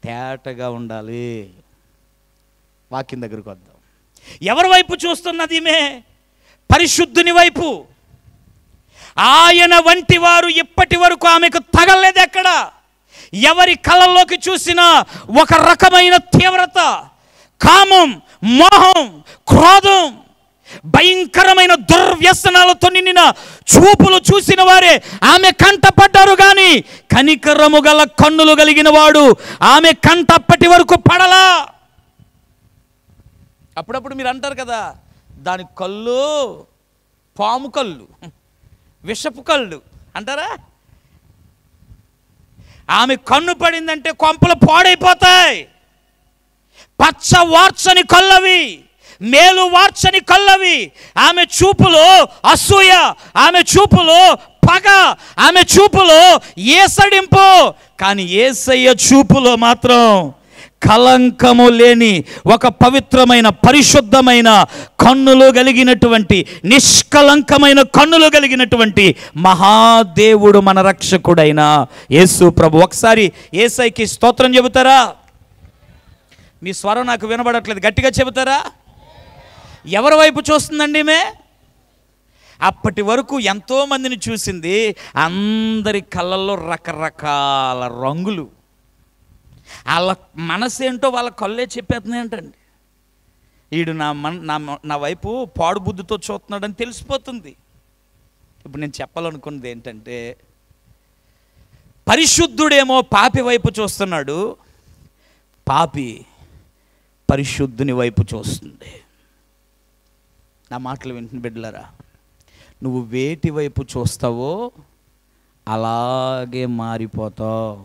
తేటగా ఉండాలి. వాక్యం దగ్గరకు వద్దాం. ఎవరి వైపు చూస్తున్నది ఈమె? పరిశుద్ధుని వైపు. ఆయన వంటి వారు ఇప్పటి వరకు ఆమెకు తగలలేదు. ఎక్కడ ఎవరి కళ్ళల్లోకి చూసినా ఒక రకమైన తీవ్రత, కామం, మోహం, క్రోధం, భయంకరమైన దుర్వ్యసనాలతో నిండిన చూపులు చూసిన వారే ఆమె కంటపడ్డారు. కానీ కనికరము గల కన్నులు కలిగిన వాడు ఆమె కంట అప్పటి వరకు పడలా. అప్పుడప్పుడు మీరు అంటారు కదా, దాని కళ్ళు పాము కళ్ళు, విషపు కళ్ళు అంటారా? ఆమె కన్ను పడిందంటే కొంపలు పాడైపోతాయి. పచ్చ వార్చని కళ్ళవి, మేలు వార్చని కళ్ళవి. ఆమె చూపులో అసూయ, ఆమె చూపులో పగ, ఆమె చూపులో ఏసడింపు. కానీ యేసయ్య చూపులో మాత్రం కలంకము లేని ఒక పవిత్రమైన పరిశుద్ధమైన కన్నులు కలిగినటువంటి, నిష్కలంకమైన కన్నులు కలిగినటువంటి మహాదేవుడు మన రక్షకుడైన యేసు ప్రభు. ఒకసారి యేసయ్యకి స్తోత్రం చెబుతారా? మీ స్వరం నాకు వినబడట్లేదు, గట్టిగా చెబుతారా? ఎవరి వైపు చూస్తుందండి ఈమె? అప్పటి వరకు ఎంతోమందిని చూసింది. అందరి కళ్ళల్లో రకరకాల రంగులు. వాళ్ళ మనసేంటో వాళ్ళ కళ్ళే చెప్పేస్తున్నాయి అంటండి. వీడు నా వైపు పాడు బుద్ధితో చూస్తున్నాడని తెలిసిపోతుంది. ఇప్పుడు నేను చెప్పాలనుకున్నది ఏంటంటే, పరిశుద్ధుడేమో పాపి వైపు చూస్తున్నాడు, పాపి పరిశుద్ధుని వైపు చూస్తుంది. నా మాటలు వింటున్న బిడ్డలారా, నువ్వు వేటి వైపు చూస్తావో అలాగే మారిపోతావు.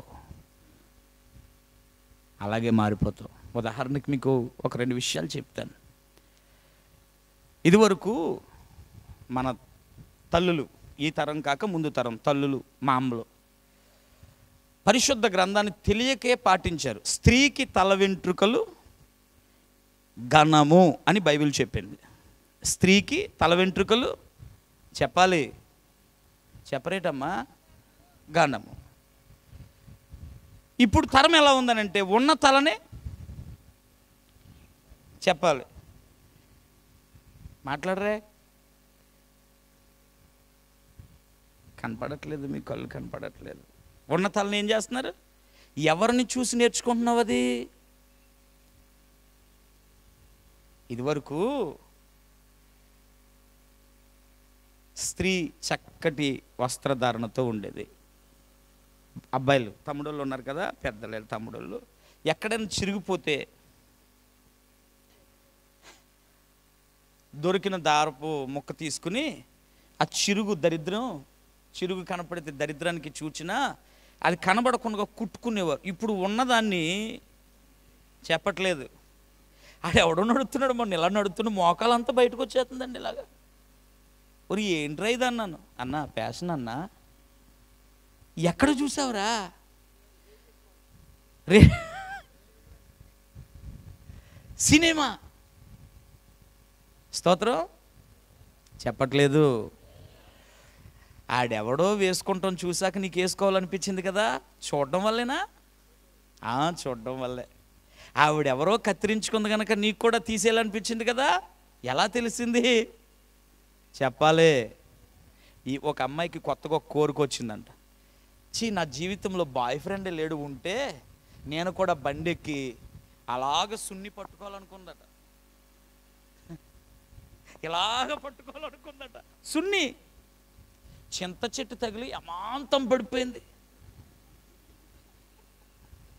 ఉదాహరణకి మీకు ఒక 2 విషయాలు చెప్తాను. ఇదివరకు మన తల్లులు, ఈ తరం కాక ముందు తరం తల్లులు, మా అమ్మలు పరిశుద్ధ గ్రంథాన్ని తెలియకే పాటించారు. స్త్రీకి తల వెంట్రుకలు ఘనము అని బైబిల్ చెప్పింది. స్త్రీకి తల వెంట్రుకలు చెప్పాలి, చెప్పరేటమ్మా, ఘనము. ఇప్పుడు తరం ఎలా ఉందనంటే, ఉన్న తలనే చెప్పాలి. మాట్లాడరే, కనపడట్లేదు, మీ కళ్ళు కనపడట్లేదు. ఉన్న తలని ఏం చేస్తున్నారు? ఎవరిని చూసి నేర్చుకుంటున్నావు అది? ఇదివరకు స్త్రీ చక్కటి వస్త్రధారణతో ఉండేది. అబ్బాయిలు, తమ్ముడోళ్ళు ఉన్నారు కదా, పెద్దలు తమ్ముడోళ్ళు, ఎక్కడైనా చిరిగిపోతే దొరికిన దారపు ముక్క తీసుకుని ఆ చిరుగు కనపడితే దరిద్రానికి చూచినా అది కనబడకుండా కుట్టుకునేవారు. ఇప్పుడు ఉన్నదాన్ని చెప్పట్లేదు. ఆడు ఎవడో నడుస్తున్నాడు, మొన్న ఇలా నడుతున్న మోకాలంతా బయటకు వచ్చేస్తుందండి ఇలాగా. ఒరి ఏంట్రా ఇది అన్నాను. అన్నా ఫ్యాషన్ అన్నా, ఎక్కడ చూసావురా? రే సినిమా. స్తోత్రం చెప్పట్లేదు. ఆడెవడో వేసుకుంటాం చూశాక నీకు వేసుకోవాలనిపించింది కదా, చూడడం వల్లేనా? చూడడం వల్లే. ఆవిడెవరో కత్తిరించుకుంది కనుక నీకు కూడా తీసేయాలనిపించింది కదా, ఎలా తెలిసింది? చెప్పాలి. ఒక అమ్మాయికి కొత్తగా ఒక కోరిక వచ్చిందంట. నా జీవితంలో బాయ్ ఫ్రెండ్ లేడు, ఉంటే నేను కూడా బండెక్కి అలాగ సున్ని పట్టుకోవాలనుకుందట. ఇలాగ పట్టుకోవాలనుకుందట సున్ని. చింత చెట్టు తగిలి అమాంతం పడిపోయింది.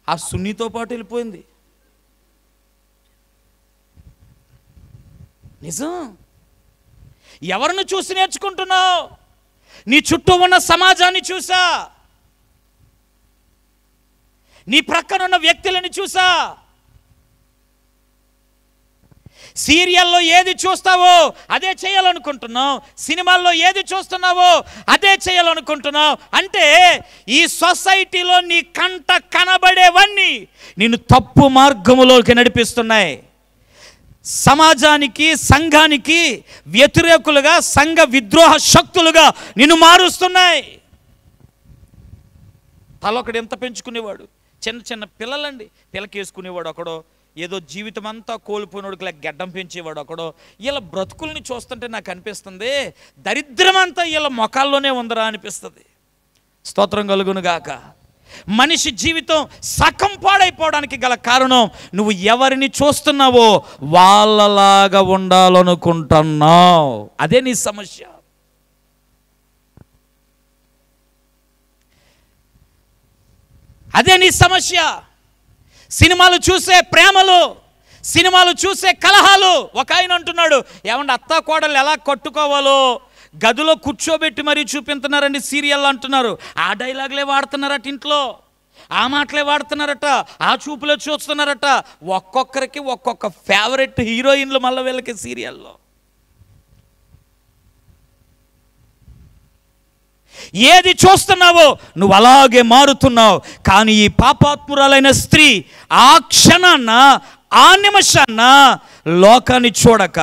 ఆ సున్నితో పాటు వెళ్ళిపోయింది. నిజం. ఎవరిని చూసి నేర్చుకుంటున్నావు? నీ చుట్టూ ఉన్న సమాజాన్ని చూసా, నీ ప్రక్కనున్న వ్యక్తులని చూసా. సీరియల్లో ఏది చూస్తావో అదే చేయాలనుకుంటున్నావు, సినిమాల్లో ఏది చూస్తున్నావో అదే చేయాలనుకుంటున్నావు. అంటే ఈ సొసైటీలో నీ కంట కనబడేవన్నీ నిన్ను తప్పు మార్గములోకి నడిపిస్తున్నాయి. సమాజానికి, సంఘానికి వ్యతిరేకులుగా, సంఘ విద్రోహ శక్తులుగా నిన్ను మారుస్తున్నాయి. తలొకడు ఎంత పెంచుకునేవాడు, చిన్న చిన్న పిల్లలండి పిల్లకేసుకునేవాడు ఒకడో, ఏదో జీవితం అంతా కోల్పోయినోడికి లేక గడ్డం పెంచేవాడు ఒకడో. వీళ్ళ బ్రతుకుల్ని చూస్తుంటే నాకు అనిపిస్తుంది దరిద్రమంతా వీళ్ళ మొఖాల్లోనే ఉందరా అనిపిస్తుంది. స్తోత్రం కలుగును గాక. మనిషి జీవితం సగం పాడైపోవడానికి గల కారణం నువ్వు ఎవరిని చూస్తున్నావో వాళ్ళలాగా ఉండాలనుకుంటున్నావు. అదే నీ సమస్య. అదే నీ సమస్య. సినిమాలు చూసే ప్రేమలు, సినిమాలు చూసే కలహాలు. ఒక ఆయన అంటున్నాడు, ఏమంటే అత్తా కోడలు ఎలా కట్టుకోవాలో గదిలో కూర్చోబెట్టి మరీ చూపించున్నారండి సీరియల్ అంటున్నారు. ఆ డైలాగులే వాడుతున్నారట ఇంట్లో, ఆ మాటలే వాడుతున్నారట, ఆ చూపులే చూస్తున్నారట. ఒక్కొక్కరికి ఒక్కొక్క ఫేవరెట్ హీరోయిన్లు మళ్ళీ వీళ్ళకి సీరియల్లో. ఏది చూస్తున్నావో నువ్వు అలాగే మారుతున్నావు. కానీ ఈ పాపాత్మురాలైన స్త్రీ ఆ క్షణాన్న, ఆ నిమిషాన్న లోకాన్ని చూడక,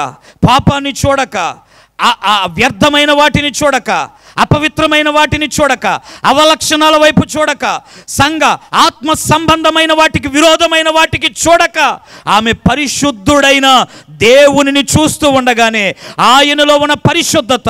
పాపాన్ని చూడక, ఆ వ్యర్థమైన వాటిని చూడక, అపవిత్రమైన వాటిని చూడక, అవలక్షణాల వైపు చూడక, సంఘ ఆత్మ సంబంధమైన వాటికి విరోధమైన వాటికి చూడక, ఆమె పరిశుద్ధుడైన దేవునిని చూస్తూ ఉండగానే ఆయనలో ఉన్న పరిశుద్ధత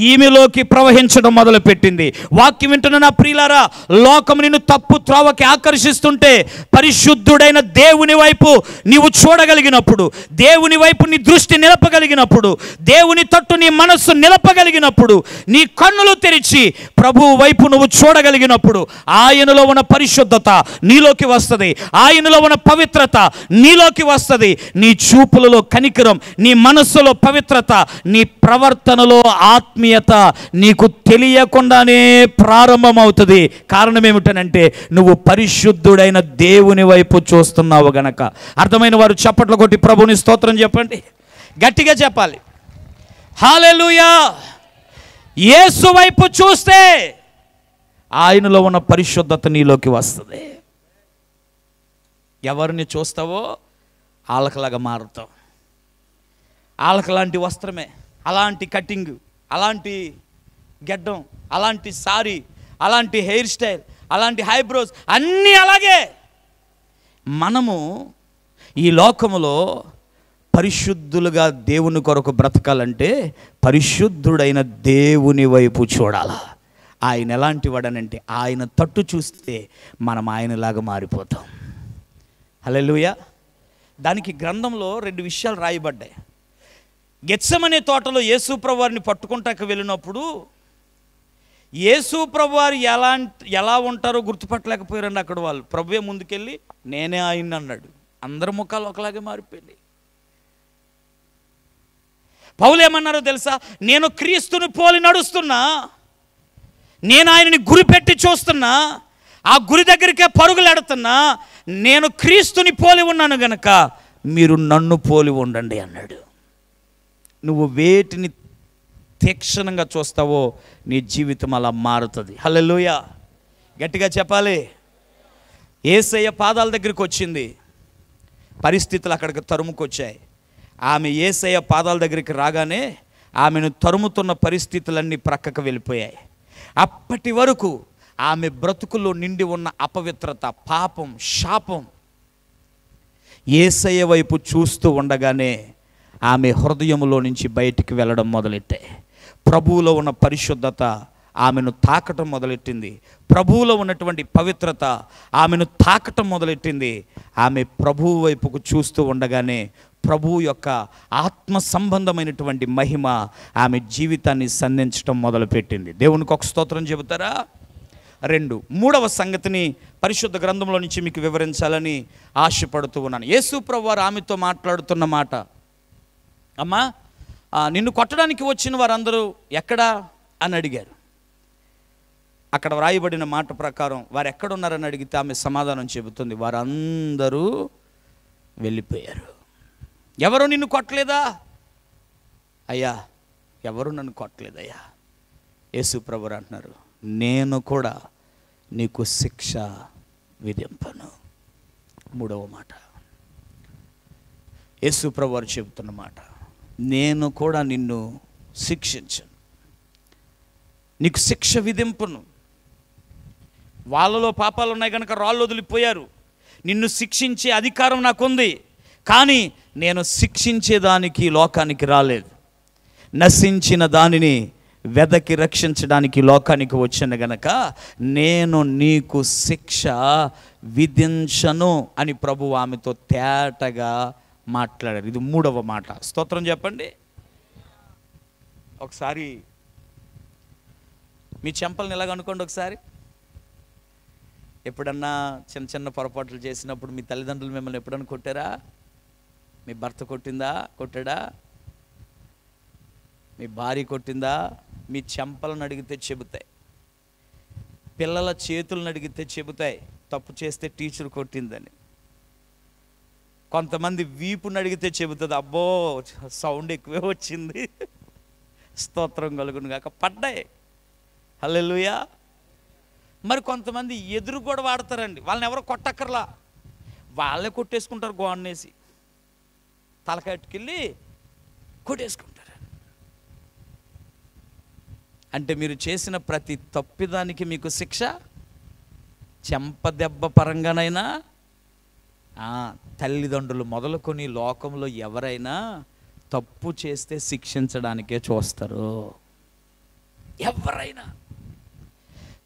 ఈమెలోకి ప్రవహించడం మొదలుపెట్టింది. వాక్యం వింటున్న నా ప్రియులారా, లోకం నిన్ను తప్పు త్రోవకి ఆకర్షిస్తుంటే పరిశుద్ధుడైన దేవుని వైపు నీవు చూడగలిగినప్పుడు, దేవుని వైపు నీ దృష్టి నిలపగలిగినప్పుడు, దేవుని తట్టు నీ మనస్సు నిలపగలిగినప్పుడు, నీ కన్నులు తెరిచి ప్రభువు వైపు నువ్వు చూడగలిగినప్పుడు ఆయనలో ఉన్న పరిశుద్ధత నీలోకి వస్తుంది, ఆయనలో ఉన్న పవిత్రత నీలోకి వస్తుంది. నీ చూపులలో కనికరం, నీ మనస్సులో పవిత్రత, నీ ప్రవర్తనలో ఆత్మీయత నీకు తెలియకుండానే ప్రారంభమవుతుంది. కారణం ఏమిటనంటే నువ్వు పరిశుద్ధుడైన దేవుని వైపు చూస్తున్నావు గనక. అర్థమైన వారు చప్పట్లు కొట్టి ప్రభుని స్తోత్రం చెప్పండి, గట్టిగా చెప్పాలి. హల్లెలూయా. యేసు వైపు చూస్తే ఆయనలో ఉన్న పరిశుద్ధత నీలోకి వస్తుంది. ఎవరిని చూస్తావో ఆలకలాగా మారుతావు. ఆలకలాంటి వస్త్రమే, అలాంటి కటింగ్, అలాంటి గెడ్డం, అలాంటి సారీ, అలాంటి హెయిర్ స్టైల్, అలాంటి హైబ్రోస్ అన్నీ అలాగే. మనము ఈ లోకములో పరిశుద్ధులుగా దేవుని కొరకు బ్రతకాలంటే పరిశుద్ధుడైన దేవుని వైపు చూడాలా. ఆయన ఎలాంటి వాడనంటే ఆయన తట్టు చూస్తే మనం ఆయనలాగా మారిపోతాం. హల్లెలూయా. దానికి గ్రంథంలో 2 విషయాలు రాయబడ్డాయి. గెత్సెమనే తోటలో యేసు ప్రభువారిని పట్టుకుంటాక వెళ్ళినప్పుడు యేసు ప్రభువారు ఎలా ఉంటారో గుర్తుపట్టలేకపోయారండి అక్కడ వాళ్ళు. ప్రభువే ముందుకెళ్ళి నేనే ఆయన్ని అన్నాడు. అందరి ముఖాలు ఒకలాగే మారిపోయింది. పౌలు ఏమన్నారో తెలుసా? నేను క్రీస్తుని పోలి నడుస్తున్నా, నేను ఆయనని గురి పెట్టి చూస్తున్నా, ఆ గురి దగ్గరికే పరుగులెడుతున్నా, నేను క్రీస్తుని పోలి ఉన్నాను గనక మీరు నన్ను పోలి ఉండండి అన్నాడు. నువ్వు వేటిని తీక్షణంగా చూస్తావో నీ జీవితం అలా మారుతుంది. హల్లెలూయా. గట్టిగా చెప్పాలి. యేసయ్య పాదాల దగ్గరికి వచ్చింది, పరిస్థితులు అక్కడికి తరుముకొచ్చాయి. ఆమె యేసయ్య పాదాల దగ్గరికి రాగానే ఆమెను తరుముతున్న పరిస్థితులన్నీ ప్రక్కకు వెళ్ళిపోయాయి. అప్పటి వరకు ఆమె బ్రతుకులో నిండి ఉన్న అపవిత్రత, పాపం, శాపం యేసయ్య వైపు చూస్తూ ఉండగానే ఆమె హృదయంలో నుంచి బయటికి వెళ్ళడం మొదలెట్టాయి. ప్రభువులో ఉన్న పరిశుద్ధత ఆమెను తాకటం మొదలెట్టింది. ప్రభువులో ఉన్నటువంటి పవిత్రత ఆమెను తాకటం మొదలెట్టింది. ఆమె ప్రభువు వైపుకు చూస్తూ ఉండగానే ప్రభువు యొక్క ఆత్మ సంబంధమైనటువంటి మహిమ ఆమె జీవితాన్ని సంధించడం మొదలుపెట్టింది. దేవునికి ఒక స్తోత్రం చెబుతారా? మూడవ సంగతిని పరిశుద్ధ గ్రంథంలో నుంచి మీకు వివరించాలని ఆశపడుతూ ఉన్నాను. యేసు ప్రభువారు ఆమెతో మాట్లాడుతున్న మాట, అమ్మా నిన్ను కొట్టడానికి వచ్చిన వారందరూ ఎక్కడా అని అడిగారు. అక్కడ వ్రాయబడిన మాట ప్రకారం వారు ఎక్కడున్నారని అడిగితే ఆమె సమాధానం చెబుతుంది, వారందరూ వెళ్ళిపోయారు. ఎవరు నిన్ను కొట్టలేదా? అయ్యా ఎవరు నన్ను కొట్టలేదయ్యా. యేసు ప్రభువు అంటున్నారు, నేను కూడా నీకు శిక్ష విధింపను. మూడవ మాట యేసు ప్రభువు చెబుతున్న మాట, నేను కూడా నిన్ను శిక్షించను, నీకు శిక్ష విధింపను. వాళ్ళలో పాపాలు ఉన్నాయి కనుక రాళ్ళు వదిలిపోయారు. నిన్ను శిక్షించే అధికారం నాకుంది, కానీ నేను శిక్షించేదానికి లోకానికి రాలేదు. నశించిన దానిని వెదకి రక్షించడానికి లోకానికి వచ్చాను గనక నేను నీకు శిక్ష విధించను అని ప్రభువు ఆమెతో తేటగా మాట్లాడారు. ఇది మూడవ మాట. స్తోత్రం చెప్పండి. ఒకసారి మీ చెంపల్ని ఇలాగ అనుకోండి. ఒకసారి ఎప్పుడన్నా చిన్న చిన్న పొరపాట్లు చేసినప్పుడు మీ తల్లిదండ్రులు మిమ్మల్ని ఎప్పుడన్నా కొట్టారా? మీ భర్త కొట్టాడా? మీ భార్య కొట్టిందా? మీ చెంపలను అడిగితే చెబుతాయి. పిల్లల చేతులను అడిగితే చెబుతాయి తప్పు చేస్తే టీచర్ కొట్టిందని. కొంతమంది వీపుని అడిగితే చెబుతుంది, అబ్బో సౌండ్ ఎక్కువే వచ్చింది, స్తోత్రం కలుగును గాక, పడ్డాయి. హల్లెలూయా. మరి కొంతమంది ఎదురు కూడా వాడతారండి. వాళ్ళని ఎవరో కొట్టక్కర్లా, వాళ్ళే కొట్టేసుకుంటారు. గోడనేసి తలకాయట్టుకెళ్ళి కొట్టేసుకుంటారు. అంటే మీరు చేసిన ప్రతి తప్పిదానికి మీకు శిక్ష. చెంపదెబ్బ పరంగానైనా తల్లిదండ్రులు మొదలుకొని లోకంలో ఎవరైనా తప్పు చేస్తే శిక్షించడానికే చూస్తారు. ఎవరైనా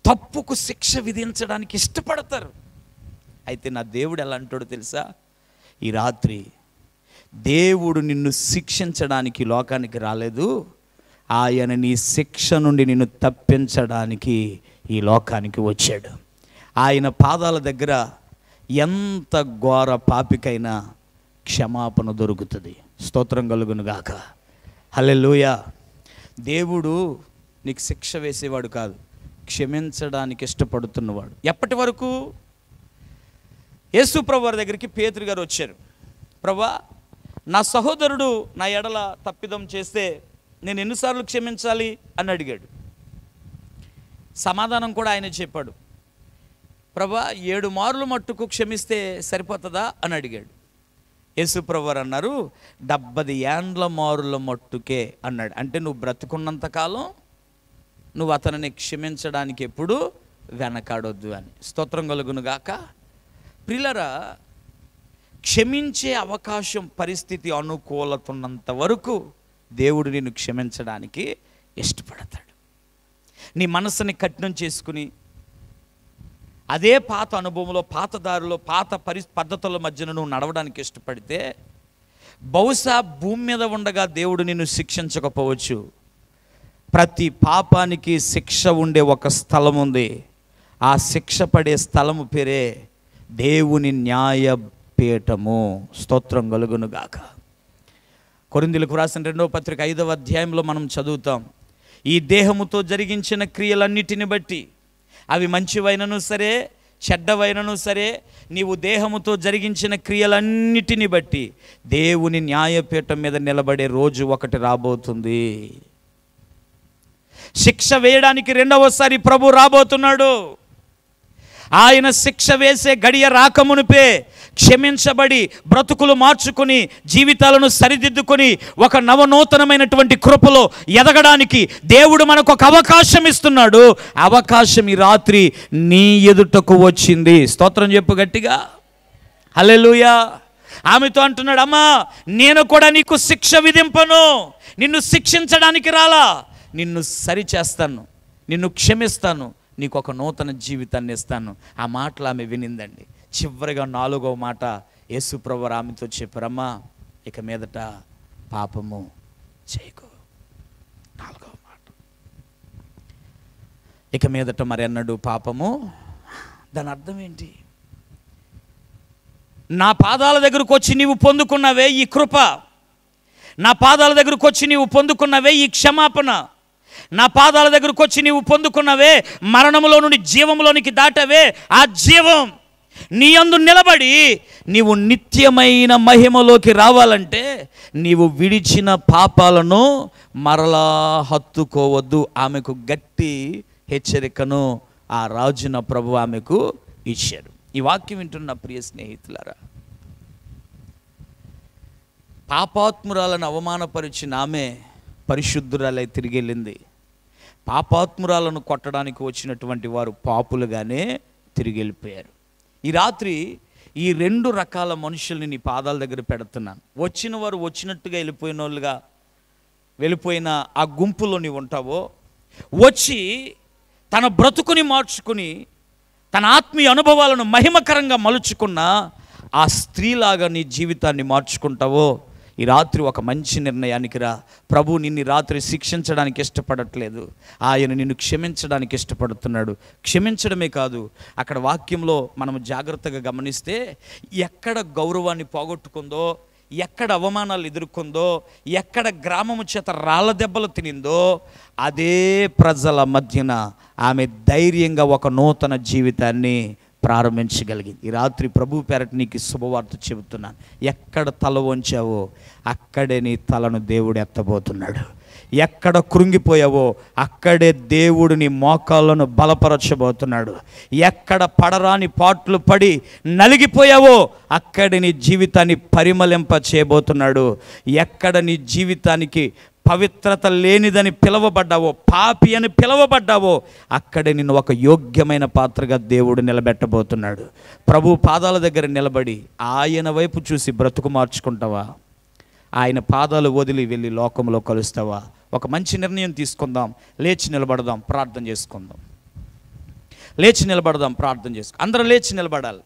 తప్పుకు శిక్ష విధించడానికి ఇష్టపడతారు. అయితే నా దేవుడు ఎలా అంటాడో తెలుసా? ఈ రాత్రి దేవుడు నిన్ను శిక్షించడానికి లోకానికి రాలేదు, ఆయన నీ శిక్ష నుండి నిన్ను తప్పించడానికి ఈ లోకానికి వచ్చాడు. ఆయన పాదాల దగ్గర ఎంత ఘోర పాపికైనా క్షమాపణ దొరుకుతుంది. స్తోత్రం కలుగును గాక. హల్లెలూయా. దేవుడు నీకు శిక్ష వేసేవాడు కాదు, క్షమించడానికి ఇష్టపడుతున్నవాడు. ఎప్పటి వరకు? యేసు ప్రభు వారి దగ్గరికి పేతురు గారు వచ్చారు. ప్రభా, నా సహోదరుడు నా ఎడల తప్పిదం చేస్తే నేను ఎన్నిసార్లు క్షమించాలి అని అడిగాడు. సమాధానం కూడా ఆయన చెప్పాడు. ప్రభా, 7 మార్లు మట్టుకు క్షమిస్తే సరిపోతుందా అని అడిగాడు. యేసు ప్రభు వారు అన్నారు, 70 ఏండ్ల మారుల మట్టుకే అన్నాడు. అంటే నువ్వు బ్రతుకున్నంతకాలం నువ్వు అతనిని క్షమించడానికి ఎప్పుడు వెనకాడొద్దు అని. స్తోత్రం కలుగును గాక. ప్రియులారా, క్షమించే అవకాశం, పరిస్థితి అనుకూలత ఉన్నంత వరకు దేవుడు నిన్ను క్షమించడానికి ఇష్టపడతాడు. నీ మనసుని కఠినం చేసుకుని అదే పాత అనుభవంలో, పాత దారిలో, పాత పద్ధతుల మధ్యన నువ్వు నడవడానికి ఇష్టపడితే బహుశా భూమి మీద ఉండగా దేవుడు నిన్ను శిక్షించకపోవచ్చు. ప్రతి పాపానికి శిక్ష ఉండే ఒక స్థలం ఉంది. ఆ శిక్ష పడే స్థలము పేరే దేవుని న్యాయపీఠము. స్తోత్రం కలుగును గాక. కొరింథీయులకు రాసిన 2వ పత్రిక 5వ అధ్యాయంలో మనం చదువుతాం, ఈ దేహముతో జరిగించిన క్రియలన్నిటిని బట్టి, అవి మంచివైనను సరే చెడ్డవైనను సరే, నీవు దేహముతో జరిగించిన క్రియలన్నిటిని బట్టి దేవుని న్యాయపీఠం మీద నిలబడే రోజు ఒకటి రాబోతుంది. శిక్ష వేయడానికి రెండవసారి ప్రభు రాబోతున్నాడు. ఆయన శిక్ష వేసే గడియ రాకమునిపే క్షమించబడి బ్రతుకులు మార్చుకుని జీవితాలను సరిదిద్దుకొని ఒక నవనూతనమైనటువంటి కృపలో ఎదగడానికి దేవుడు మనకు ఒక అవకాశం ఇస్తున్నాడు. అవకాశం ఈ రాత్రి నీ ఎదుటకు వచ్చింది. స్తోత్రం చెప్పు గట్టిగా, హల్లెలూయా. ఆమెతో అంటున్నాడు, అమ్మా నేను కూడా నీకు శిక్ష విధింపను, నిన్ను శిక్షించడానికి రాలా, నిన్ను సరిచేస్తాను, నిన్ను క్షమిస్తాను, నీకు ఒక నూతన జీవితాన్ని ఇస్తాను. ఆ మాటలు ఆమె వినిందండి. చివరిగా 4వ మాట యేసుప్రభువు ఆమెతో చెప్పారమ్మా, ఇక మీదట పాపము చేయకు. 4వ మాట, ఇక మీదట మరి అన్నాడు పాపము. దాని అర్థం ఏంటి? నా పాదాల దగ్గరకు వచ్చి నీవు పొందుకున్నవే ఈ కృప, నా పాదాల దగ్గరకు వచ్చి నీవు పొందుకున్నవే ఈ క్షమాపణ, నా పాదాల దగ్గరకు వచ్చి నీవు పొందుకున్నవే మరణములో నుండి జీవంలోనికి దాటవే ఆ జీవం, నీ యందు నిలబడి నీవు నిత్యమైన మహిమలోకి రావాలంటే నీవు విడిచిన పాపాలను మరలా హత్తుకోవద్దు. ఆమెకు గట్టి హెచ్చరికను ఆ రాజున ప్రభు ఆమెకు ఇచ్చారు. ఈ వాక్యం వింటున్న ప్రియ స్నేహితులారా, పాపాత్మురాలను అవమానపరిచిన ఆమె పరిశుద్ధురాలై తిరిగి వెళ్ళింది. పాపాత్మురాలను కొట్టడానికి వచ్చినటువంటి వారు పాపులుగానే తిరిగి వెళ్ళిపోయారు. ఈ రాత్రి ఈ 2 రకాల మనుషుల్ని నీ పాదాల దగ్గర పెడుతున్నాను. వచ్చిన వారు వచ్చినట్టుగా వెళ్ళిపోయిన వాళ్ళుగా వెళ్ళిపోయిన ఆ గుంపులో నీవు ఉంటావో, వచ్చి తన బ్రతుకుని మార్చుకుని తన ఆత్మీయ అనుభవాలను మహిమకరంగా మలుచుకున్న ఆ స్త్రీలాగా నీ జీవితాన్ని మార్చుకుంటావో, ఈ రాత్రి ఒక మంచి నిర్ణయానికి రా. ప్రభు నిన్ను రాత్రి శిక్షించడానికి ఇష్టపడట్లేదు, ఆయన నిన్ను క్షమించడానికి ఇష్టపడుతున్నాడు. క్షమించడమే కాదు, అక్కడ వాక్యంలో మనం జాగ్రత్తగా గమనిస్తే ఎక్కడ గౌరవాన్ని పోగొట్టుకుందో, ఎక్కడ అవమానాలు ఎదుర్కొందో, ఎక్కడ గ్రామము చేత రాళ్ళ దెబ్బలు తినిందో, అదే ప్రజల మధ్యన ఆమె ధైర్యంగా ఒక నూతన జీవితాన్ని ప్రారంభించగలిగింది. ఈ రాత్రి ప్రభు పేరట నీకు శుభవార్త చెబుతున్నాను. ఎక్కడ తల వంచావో అక్కడే నీ తలను దేవుడు ఎత్తబోతున్నాడు. ఎక్కడ కృంగిపోయావో అక్కడే దేవుడు నీ మోకాళ్ళను బలపరచబోతున్నాడు. ఎక్కడ పడరాని పాట్లు పడి నలిగిపోయావో అక్కడే నీ జీవితాన్ని పరిమళింప చేయబోతున్నాడు. ఎక్కడ నీ జీవితానికి పవిత్రత లేనిదని పిలవబడ్డావో, పాపి అని పిలవబడ్డావో, అక్కడే నిన్ను ఒక యోగ్యమైన పాత్రగా దేవుడు నిలబెట్టబోతున్నాడు. ప్రభు పాదాల దగ్గర నిలబడి ఆయన వైపు చూసి బ్రతుకు మార్చుకుంటావా? ఆయన పాదాలు వదిలి వెళ్ళి లోకంలో కలుస్తావా? ఒక మంచి నిర్ణయం తీసుకుందాం. లేచి నిలబడదాం, ప్రార్థన చేసుకుందాం. లేచి నిలబడదాం, ప్రార్థన చేసుకుందాం. అందరూ లేచి నిలబడాలి,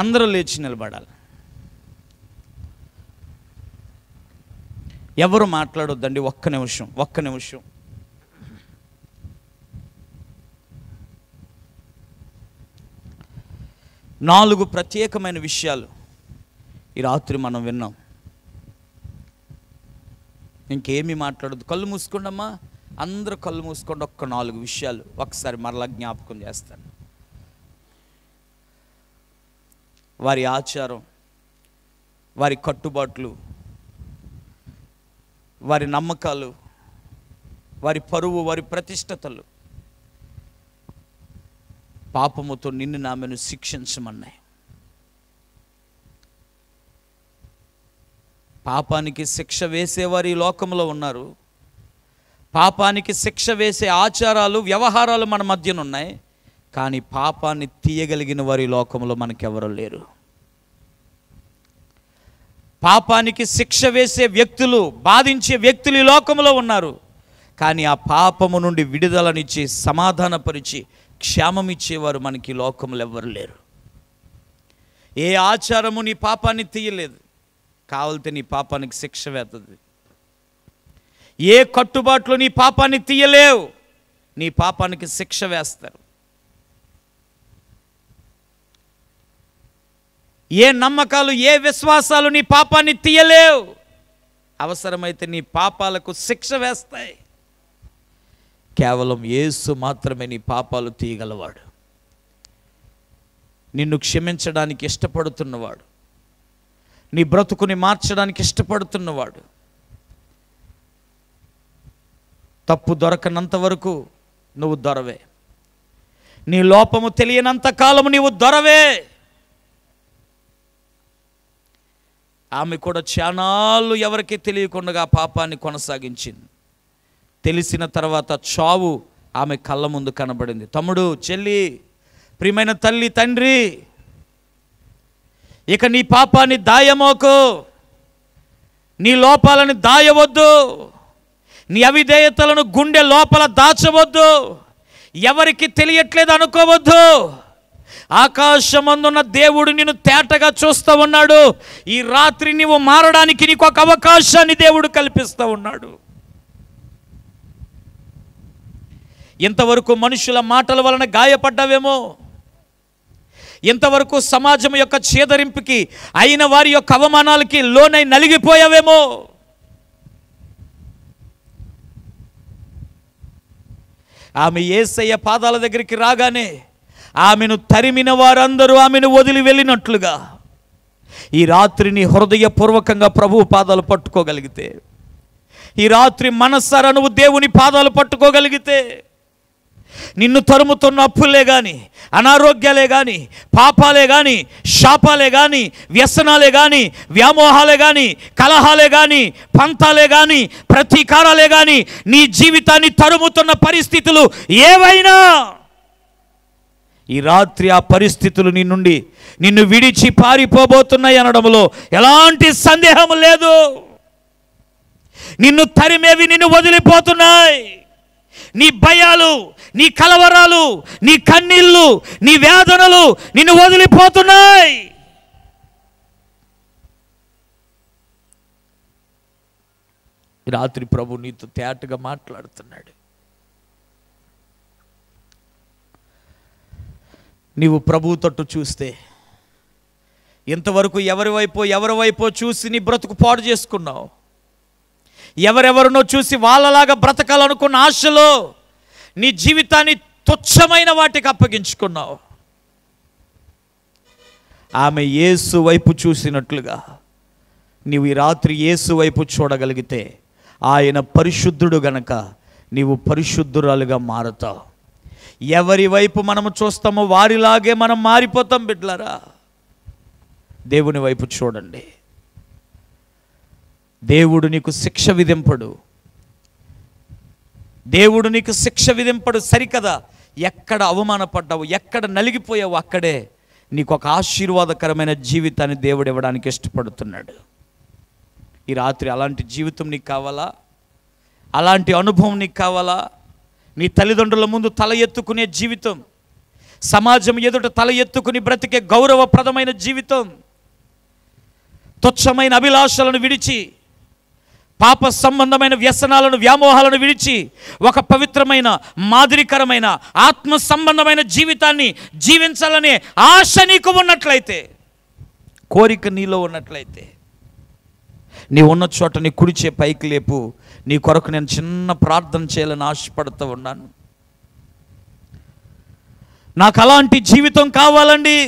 అందరూ లేచి నిలబడాలి. ఎవరు మాట్లాడొద్దండి. ఒక్క నిమిషం. 4 ప్రత్యేకమైన విషయాలు ఈ రాత్రి మనం విన్నాం. ఇంకేమీ మాట్లాడొద్దు. కళ్ళు మూసుకోండమ్మా, అందరూ కళ్ళు మూసుకోండి. ఒక్క 4 విషయాలు ఒకసారి మరలా జ్ఞాపకం చేస్తాను. వారి ఆచారం, వారి కట్టుబాట్లు, వారి నమ్మకాలు, వారి పరువు, వారి ప్రతిష్టతలు పాపముతో నిన్ను నామెను శిక్షించమన్నాయి. పాపానికి శిక్ష వేసేవారు ఈ లోకంలో ఉన్నారు. పాపానికి శిక్ష వేసే ఆచారాలు, వ్యవహారాలు మన మధ్యన ఉన్నాయి. కానీ పాపాన్ని తీయగలిగిన వారు ఈ లోకంలో మనకెవరూ లేరు. పాపానికి శిక్ష వేసే వ్యక్తులు, బాధించే వ్యక్తులు ఈ లోకంలో ఉన్నారు. కానీ ఆ పాపము నుండి విడుదలనిచ్చి సమాధానపరిచి క్షేమం ఇచ్చేవారు మనకి ఈ లోకంలో ఎవ్వరు లేరు. ఏ ఆచారము నీ పాపాన్ని తీయలేదు, కావాలితే నీ పాపానికి శిక్ష వేస్తుంది. ఏ కట్టుబాట్లు నీ పాపాన్ని తీయలేవు, నీ పాపానికి శిక్ష వేస్తారు. ఏ నమ్మకాలు, ఏ విశ్వాసాలు నీ పాపాన్ని తీయలేవు. అవసరమైతే నీ పాపాలకు శిక్ష వేస్తాయి. కేవలం యేసు మాత్రమే నీ పాపాలు తీయగలవాడు. నిన్ను క్షమించడానికి ఇష్టపడుతున్నవాడు, నీ బ్రతుకుని మార్చడానికి ఇష్టపడుతున్నవాడు. తప్పు దొరకనంత వరకు నువ్వు దొరవే. నీ లోపము తెలియనంత కాలము నీవు దొరవే. ఆమె కూడా చానాళ్ళు ఎవరికి తెలియకుండా పాపాన్ని కొనసాగించింది. తెలిసిన తర్వాత చావు ఆమె కళ్ళ ముందు కనబడింది. తమ్ముడు, చెల్లి, ప్రియమైన తల్లి, తండ్రి, ఇక నీ పాపాన్ని దాయమోకు, నీ లోపాలను దాయవద్దు, నీ అవిధేయతలను గుండె లోపల దాచవద్దు, ఎవరికి తెలియట్లేదు అనుకోవద్దు. ఆకాశమందున్న దేవుడు నిన్ను తేటగా చూస్తూ ఉన్నాడు. ఈ రాత్రి నీవు మారడానికి నీకు ఒక అవకాశాన్ని దేవుడు కల్పిస్తూ ఉన్నాడు. ఇంతవరకు మనుషుల మాటల వలన గాయపడ్డావేమో, ఇంతవరకు సమాజం యొక్క చేదరింపుకి అయిన వారి యొక్క అవమానాలకి లోనై నలిగిపోయావేమో. ఆమె యేసయ్య పాదాల దగ్గరికి రాగానే ఆమెను తరిమిన వారందరూ ఆమెను వదిలి వెళ్ళినట్లుగా ఈ రాత్రి నీ హృదయపూర్వకంగా ప్రభువు పాదాలు పట్టుకోగలిగితే, ఈ రాత్రి మనస్సారా నువ్వు దేవుని పాదాలు పట్టుకోగలిగితే, నిన్ను తరుముతున్న అప్పులే కానీ, అనారోగ్యాలే కానీ, పాపాలే కానీ, శాపాలే కానీ, వ్యసనాలే కానీ, వ్యామోహాలే కానీ, కలహాలే కానీ, పంతాలే కానీ, ప్రతీకారాలే కానీ, నీ జీవితాన్ని తరుముతున్న పరిస్థితులు ఏవైనా ఈ రాత్రి ఆ పరిస్థితులు నీ నుండి నిన్ను విడిచి పారిపోబోతున్నాయి అనడంలో ఎలాంటి సందేహం లేదు. నిన్ను తరిమేవి నిన్ను వదిలిపోతున్నాయి. నీ భయాలు, నీ కలవరాలు, నీ కన్నీళ్ళు, నీ వేదనలు నిన్ను వదిలిపోతున్నాయి. రాత్రి ప్రభు నీతో తేటగా మాట్లాడుతున్నాడు. నీవు ప్రభు తట్టు చూస్తే, ఇంతవరకు ఎవరి వైపో చూసి నీ బ్రతుకు పాడు చేసుకున్నావు. ఎవరెవరినో చూసి వాళ్ళలాగా బ్రతకాలనుకున్న ఆశలో నీ జీవితాన్ని తుచ్చమైన వాటికి అప్పగించుకున్నావు. ఆమె యేసు వైపు చూసినట్లుగా నీవు ఈ రాత్రి యేసు వైపు చూడగలిగితే, ఆయన పరిశుద్ధుడు గనక నీవు పరిశుద్ధురాలుగా మారుతావు. ఎవరి వైపు మనము చూస్తామో వారిలాగే మనం మారిపోతాం బిడ్డలారా. దేవుని వైపు చూడండి. దేవుడు నీకు శిక్ష విధింపడు. దేవుడు నీకు శిక్ష విధింపడు సరికదా. ఎక్కడ అవమానపడ్డావు, ఎక్కడ నలిగిపోయావు, అక్కడే నీకు ఒక ఆశీర్వాదకరమైన జీవితాన్ని దేవుడు ఇవ్వడానికి ఇష్టపడుతున్నాడు. ఈ రాత్రి అలాంటి జీవితం నీకు కావాలా? అలాంటి అనుభవం నీకు కావాలా? నీ తల్లిదండ్రుల ముందు తల ఎత్తుకునే జీవితం, సమాజం ఎదుట తల ఎత్తుకుని బ్రతికే గౌరవప్రదమైన జీవితం, తుచ్చమైన అభిలాషలను విడిచి, పాప సంబంధమైన వ్యసనాలను, వ్యామోహాలను విడిచి ఒక పవిత్రమైన, మాదిరికరమైన, ఆత్మ సంబంధమైన జీవితాన్ని జీవించాలనే ఆశ నీకు ఉన్నట్లయితే, కోరిక నీలో ఉన్నట్లయితే, నీ ఉన్న చోట నీ కుడిచే పైకి లేపు. నీ కొరకు నేను చిన్న ప్రార్థన చేయాలని ఆశపడుతూ ఉన్నాను. నాకు అలాంటి జీవితం కావాలండి.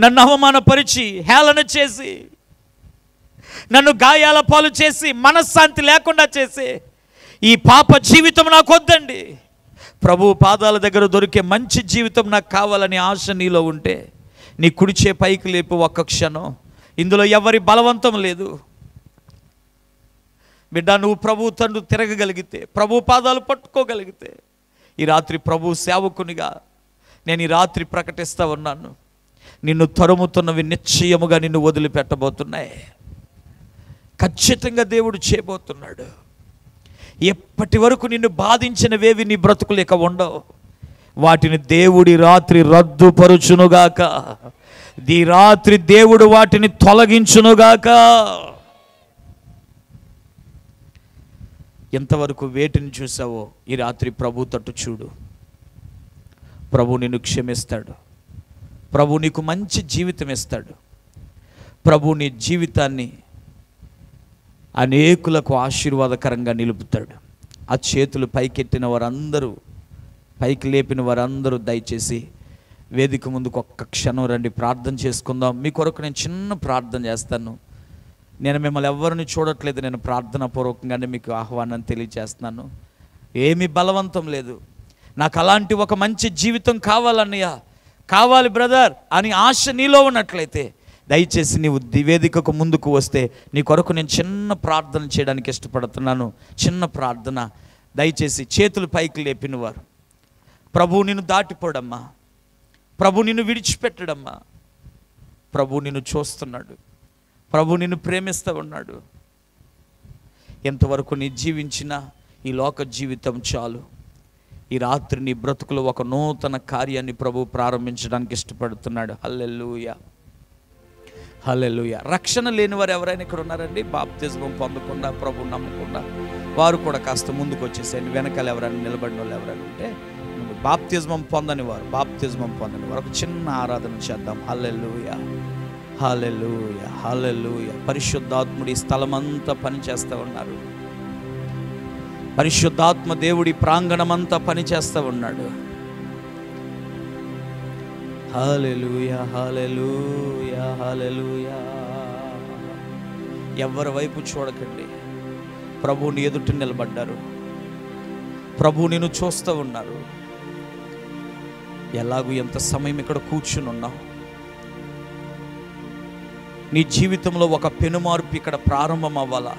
నన్ను అవమానపరిచి, హేళన చేసి, నన్ను గాయాల పాలు చేసి, మనశ్శాంతి లేకుండా చేసి ఈ పాప జీవితం నాకు వద్దండి. ప్రభు పాదాల దగ్గర దొరికే మంచి జీవితం నాకు కావాలని ఆశ నీలో ఉంటే, నీ కుడిచే పైకి లేపు ఒక్క క్షణం. ఇందులో ఎవరి బలవంతం లేదు బిడ్డ. నువ్వు ప్రభు తండ్రి తిరగగలిగితే, ప్రభు పాదాలు పట్టుకోగలిగితే, ఈ రాత్రి ప్రభు సేవకునిగా నేను ఈ రాత్రి ప్రకటిస్తూ ఉన్నాను, నిన్ను తరుముతున్నవి నిశ్చయముగా నిన్ను వదిలిపెట్టబోతున్నాయి. ఖచ్చితంగా దేవుడు చేయబోతున్నాడు. ఎప్పటి వరకు నిన్ను బాధించినవేవి నీ బ్రతుకులేక ఉండవు. వాటిని దేవుడి రాత్రి రద్దుపరుచునుగాక. ఈ రాత్రి దేవుడు వాటిని తొలగించునుగాక. ఎంతవరకు వేటిని చూసావో ఈ రాత్రి ప్రభు తట్టు చూడు. ప్రభు నిన్ను క్షమిస్తాడు. ప్రభు నీకు మంచి జీవితం ఇస్తాడు. ప్రభు నీ జీవితాన్ని అనేకులకు ఆశీర్వాదకరంగా నిలుపుతాడు. ఆ చేతులు పైకెత్తిన వారందరూ, పైకి లేపిన వారందరూ దయచేసి వేదిక ముందుకు ఒక్క క్షణం రండి, ప్రార్థన చేసుకుందాం. మీ కొరకు నేను చిన్న ప్రార్థన చేస్తాను. నేను మిమ్మల్ని ఎవరిని చూడట్లేదు, నేను ప్రార్థనాపూర్వకంగానే మీకు ఆహ్వానం తెలియజేస్తున్నాను. ఏమీ బలవంతం లేదు. నాకు అలాంటి ఒక మంచి జీవితం కావాలన్నయ్య, కావాలి బ్రదర్ అని ఆశ నీలో ఉన్నట్లయితే దయచేసి నీవు వేదికకు ముందుకు వస్తే నీ కొరకు నేను చిన్న ప్రార్థన చేయడానికి ఇష్టపడుతున్నాను. చిన్న ప్రార్థన. దయచేసి చేతులు పైకి లేపిన వారు, ప్రభు నిన్ను దాటిపోడమ్మా, ప్రభు నిన్ను విడిచిపెట్టడమ్మా, ప్రభు నిన్ను చూస్తున్నాడు, ప్రభు నిన్ను ప్రేమిస్తూ ఉన్నాడు. ఎంతవరకు నీ జీవించిన ఈ లోక జీవితం చాలు. ఈ రాత్రి నీ బ్రతుకులో ఒక నూతన కార్యాన్ని ప్రభు ప్రారంభించడానికి ఇష్టపడుతున్నాడు. హల్లెలూయా, హల్లెలూయా. రక్షణ లేని వారు ఎవరైనా ఇక్కడ ఉన్నారండి? బాప్తిజమం పొందకుండా ప్రభు నమ్మకుండా వారు కూడా కాస్త ముందుకు వచ్చేసేయండి. వెనకాల ఎవరైనా నిలబడిన వాళ్ళు ఎవరైనా ఉంటే బాప్తిజమం పొందని వారు ఒక చిన్న ఆరాధన చేద్దాం. హల్లెలూయా, హల్లెలూయా, హల్లెలూయా. పరిశుద్ధాత్ముడి స్థలమంతా పనిచేస్తూ ఉన్నారు. పరిశుద్ధాత్మ దేవుడి ప్రాంగణమంతా పనిచేస్తూ ఉన్నాడు. హల్లెలూయా, హల్లెలూయా, హల్లెలూయా. ఎవరి వైపు చూడకండి, ప్రభువుని ఎదుట నిలబడ్డారు. ప్రభు నిన్ను చూస్తూ ఉన్నారు. ఎలాగూ ఎంత సమయం ఇక్కడ కూర్చుని ఉన్నావు, నీ జీవితంలో ఒక పెనుమార్పు ఇక్కడ ప్రారంభం అవ్వాలా?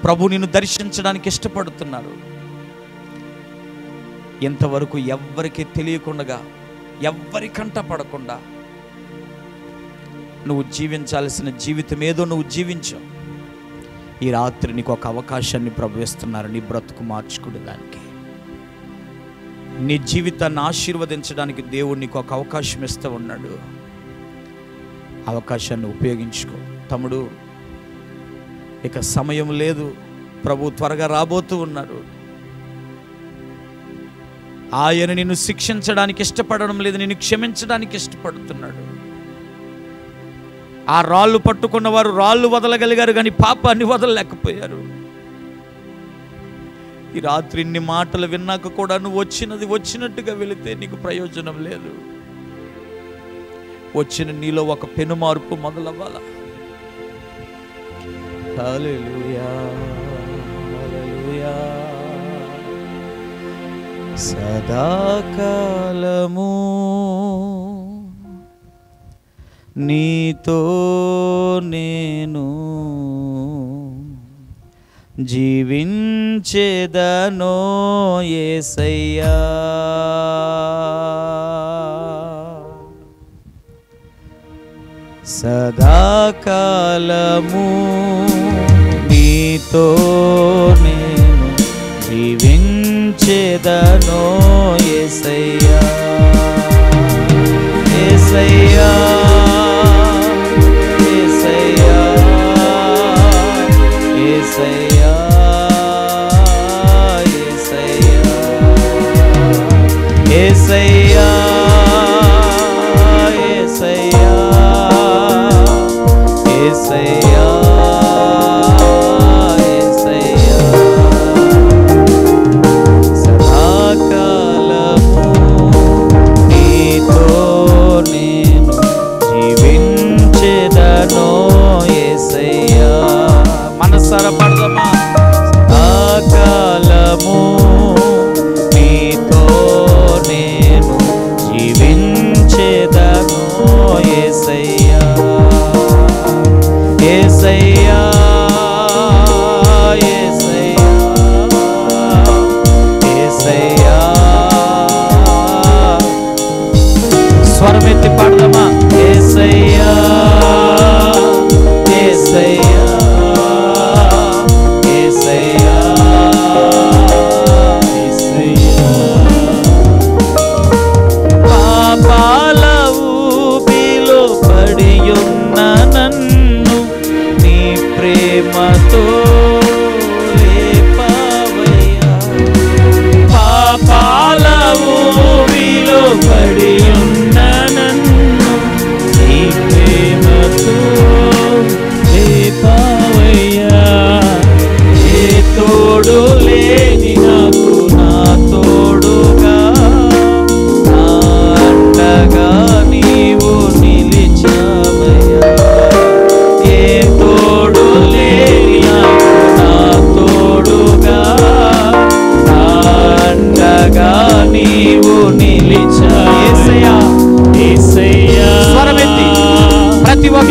ప్రభు నిన్ను దర్శించడానికి ఇష్టపడుతున్నారు. ఎంతవరకు ఎవ్వరికి తెలియకుండా, ఎవ్వరి కంట పడకుండా నువ్వు జీవించాల్సిన జీవితం ఏదో నువ్వు జీవించావు. ఈ రాత్రి నీకు ఒక అవకాశాన్ని ప్రభు ఇస్తున్నారు, నీ బ్రతుకు మార్చుకోవడానికి, నీ జీవితాన్ని ఆశీర్వదించడానికి దేవుడు నీకు ఒక అవకాశం ఇస్తూ ఉన్నాడు. అవకాశాన్ని ఉపయోగించుకో తమ్ముడు. ఇక సమయం లేదు, ప్రభు త్వరగా రాబోతూ ఉన్నారు. ఆయన నిన్ను శిక్షించడానికి ఇష్టపడడం లేదు, నిన్ను క్షమించడానికి ఇష్టపడుతున్నాడు. ఆ రాళ్ళు పట్టుకున్న వారు రాళ్ళు వదలగలిగారు, కానీ పాపాన్ని వదలలేకపోయారు. ఈ రాత్రి ఇన్ని మాటలు విన్నాక కూడా నువ్వు వచ్చినది వచ్చినట్టుగా వెళితే నీకు ప్రయోజనం లేదు. వచ్చిన నీలో ఒక పెనుమార్పు మొదలవ్వాలా. హల్లెలూయా, హల్లెలూయా. సదాకాలము నీతో నేను జీవించేదనో యేసయ్యా. సదాకాలము నీతో నేను జీవించేదనో యేసయ్యా, యేసయ్యా, యేసయ్యా, యేసయ్యా, యేసయ్యా, యేసయ్యా, యేసయ్యా, యేసయ్యా. సదాకాలము నీతో నేను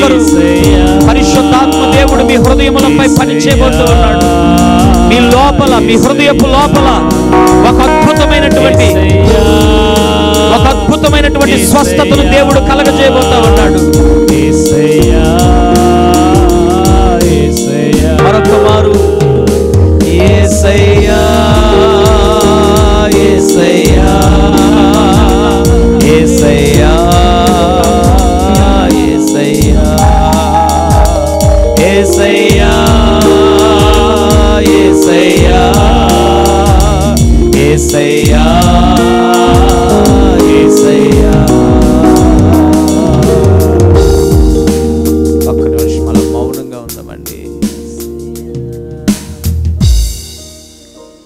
ఒక్కరు పరిశుద్ధాత్మ దేవుడు మీ హృదయములపై పనిచేయబోతూ ఉన్నాడు. మీ లోపల, మీ హృదయపు లోపల ఒక అద్భుతమైనటువంటి స్వస్థతను దేవుడు కలగజేయబోతూ ఉన్నాడు. మరొక మారు యేసయ్యా యేసయ్యా యేసయ్యా యేసయ్యా యేసయ్యా యేసయ్యా యేసయ్యా యేసయ్యా. ఒక్క నిమిషం అలా మౌనంగా ఉందామండి.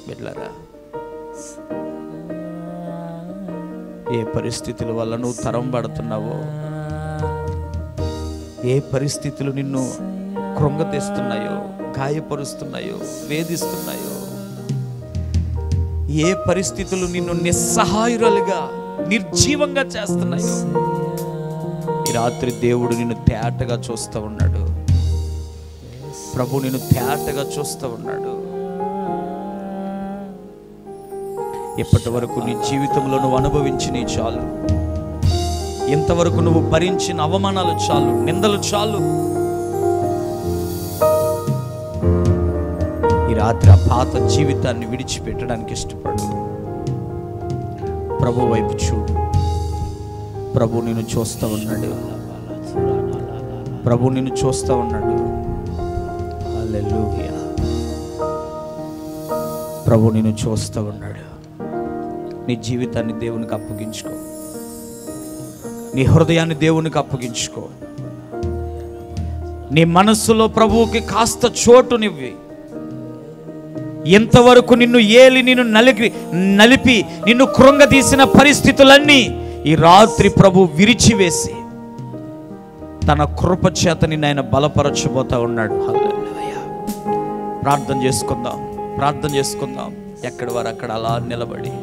బిడ్డలారా, ఏ పరిస్థితుల వల్ల నువ్వు తరం పడుతున్నావో, ఏ పరిస్థితులు నిన్ను కృంగతీస్తున్నాయో, గాయపరుస్తున్నాయో, వేధిస్తున్నాయో, ఏ పరిస్థితులు నిన్ను నిస్సహాయురాలుగా, నిర్జీవంగా చేస్తున్నాయో, ఈ రాత్రి దేవుడు నిన్ను తేటగా చూస్తూ ఉన్నాడు. ప్రభు నిన్ను తేటగా చూస్తూ ఉన్నాడు. ఇప్పటి వరకు నీ జీవితంలో నువ్వు అనుభవించిన చాలు, ఇంతవరకు నువ్వు భరించిన అవమానాలు చాలు, నిందలు చాలు. ఈ రాత్రి ఆ పాత జీవితాన్ని విడిచిపెట్టడానికి ఇష్టపడు. ప్రభు వైపు చూడు. ప్రభు నిన్ను చూస్తూ ఉన్నాడు. ప్రభు నిన్ను చూస్తూ ఉన్నాడు. హల్లెలూయా. ప్రభు నిన్ను చూస్తూ ఉన్నాడు. నీ జీవితాన్ని దేవునికి అప్పగించుకో. నీ హృదయాన్ని దేవునికి అప్పగించుకో. నీ మనస్సులో ప్రభువుకి కాస్త చోటునివ్వి. ఎంతవరకు నిన్ను ఏలి, నిన్ను నలిపి నిన్ను కృంగదీసిన పరిస్థితులన్నీ ఈ రాత్రి ప్రభు విరిచివేసి తన కృప చేత నిన్ను ఆయన బలపరచబోతా ఉన్నాడు. హల్లెలూయా. ప్రార్థన చేసుకుందాం, ప్రార్థన చేసుకుందాం. ఎక్కడి వారు అక్కడ అలా నిలబడి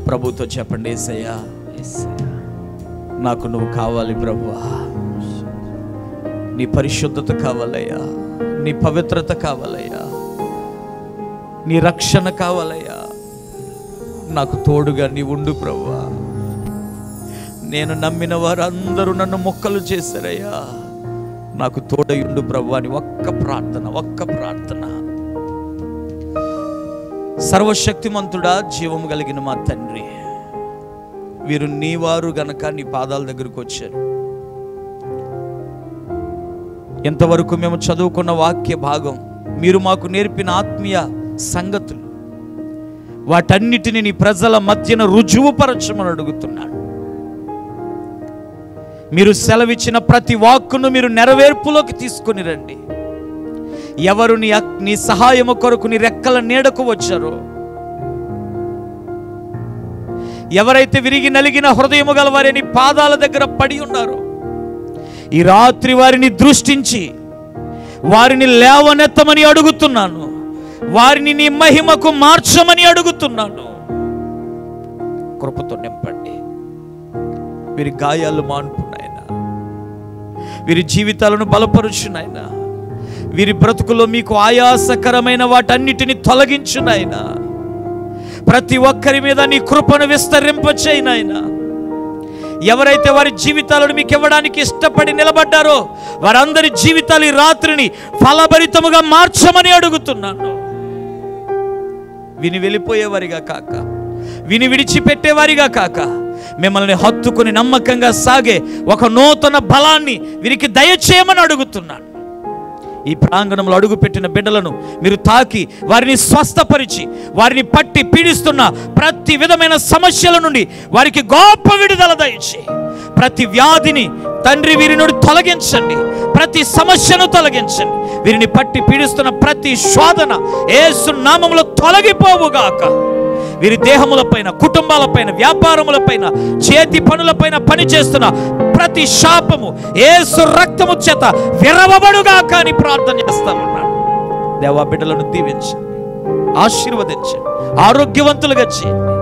ప్రభుతో చెప్పండి, యేసయ్యా నాకు నువ్వు కావాలి ప్రభువా. నీ పరిశుద్ధత కావాలయ్యా, నీ పవిత్రత కావాలయ్యా, నీ రక్షణ కావాలయ్యా. నాకు తోడుగా నీ ఉండు ప్రభువా. నేను నమ్మిన వారందరూ నన్ను మొక్కలు చేశారయ్యా, నాకు తోడయుండు ప్రభువా అని ఒక్క ప్రార్థన. సర్వశక్తిమంతుడా, జీవం కలిగిన మా తండ్రి, వీరు నీవారు గనక నీ పాదాల దగ్గరకు వచ్చారు. ఎంతవరకు మేము చదువుకున్న వాక్య భాగం, మీరు మాకు నేర్పిన ఆత్మీయ సంగతులు, వాటన్నిటిని నీ ప్రజల మధ్యన రుజువుపరచమని అడుగుతున్నాను. మీరు సెలవిచ్చిన ప్రతి వాక్కును మీరు నెరవేర్పులోకి తీసుకుని రండి. ఎవరు నీ సహాయము కొరకు నీ రెక్కల నీడకు వచ్చారో, ఎవరైతే విరిగి నలిగిన హృదయము గల వారి నీ పాదాల దగ్గర పడి ఉన్నారో, ఈ రాత్రి వారిని దృష్టించి వారిని లేవనెత్తమని అడుగుతున్నాను. వారిని నీ మహిమకు మార్చమని అడుగుతున్నాను. కృపతో నింపండి. వీరి గాయాలు మాన్పునాయనా, వీరి జీవితాలను బలపరుచునాయనా, వీరి బ్రతుకులో మీకు ఆయాసకరమైన వాటన్నిటిని తొలగించునాయనా. ప్రతి ఒక్కరి మీద నీ కృపను విస్తరింపచేయనాయనా. ఎవరైతే వారి జీవితాలను మీకు ఇవ్వడానికి ఇష్టపడి నిలబడ్డారో వారందరి జీవితాలు ఈ రాత్రిని ఫలభరితముగా మార్చమని అడుగుతున్నాను. విని వెళ్ళిపోయేవారిగా కాక, విని విడిచిపెట్టేవారిగా కాక, మిమ్మల్ని హత్తుకుని నమ్మకంగా సాగే ఒక నూతన బలాన్ని వీరికి దయచేయమని అడుగుతున్నాను. ఈ ప్రాంగణంలో అడుగుపెట్టిన బిడ్డలను మీరు తాకి వారిని స్వస్థపరిచి, వారిని పట్టి పీడిస్తున్న ప్రతి విధమైన సమస్యల నుండి వారికి గొప్ప విడుదల దయచి, ప్రతి వ్యాధిని తండ్రి వీరి నుండి తొలగించండి, ప్రతి సమస్యను తొలగించండి. వీరిని పట్టి పీడిస్తున్న ప్రతి శోధన యేసు నామములో తొలగిపోవుగాక. వీరి దేహములపైన, కుటుంబాలపైన, వ్యాపారములపైన, చేతి పనులపైన పనిచేస్తున్న ప్రతి శాపము యేసు రక్తము చేత విరవబడుగాక అని ప్రార్థన చేస్తామన్నాడు. దేవా, బిడ్డలను దీవించండి, ఆశీర్వదించండి, ఆరోగ్యవంతులుగా చేయండి.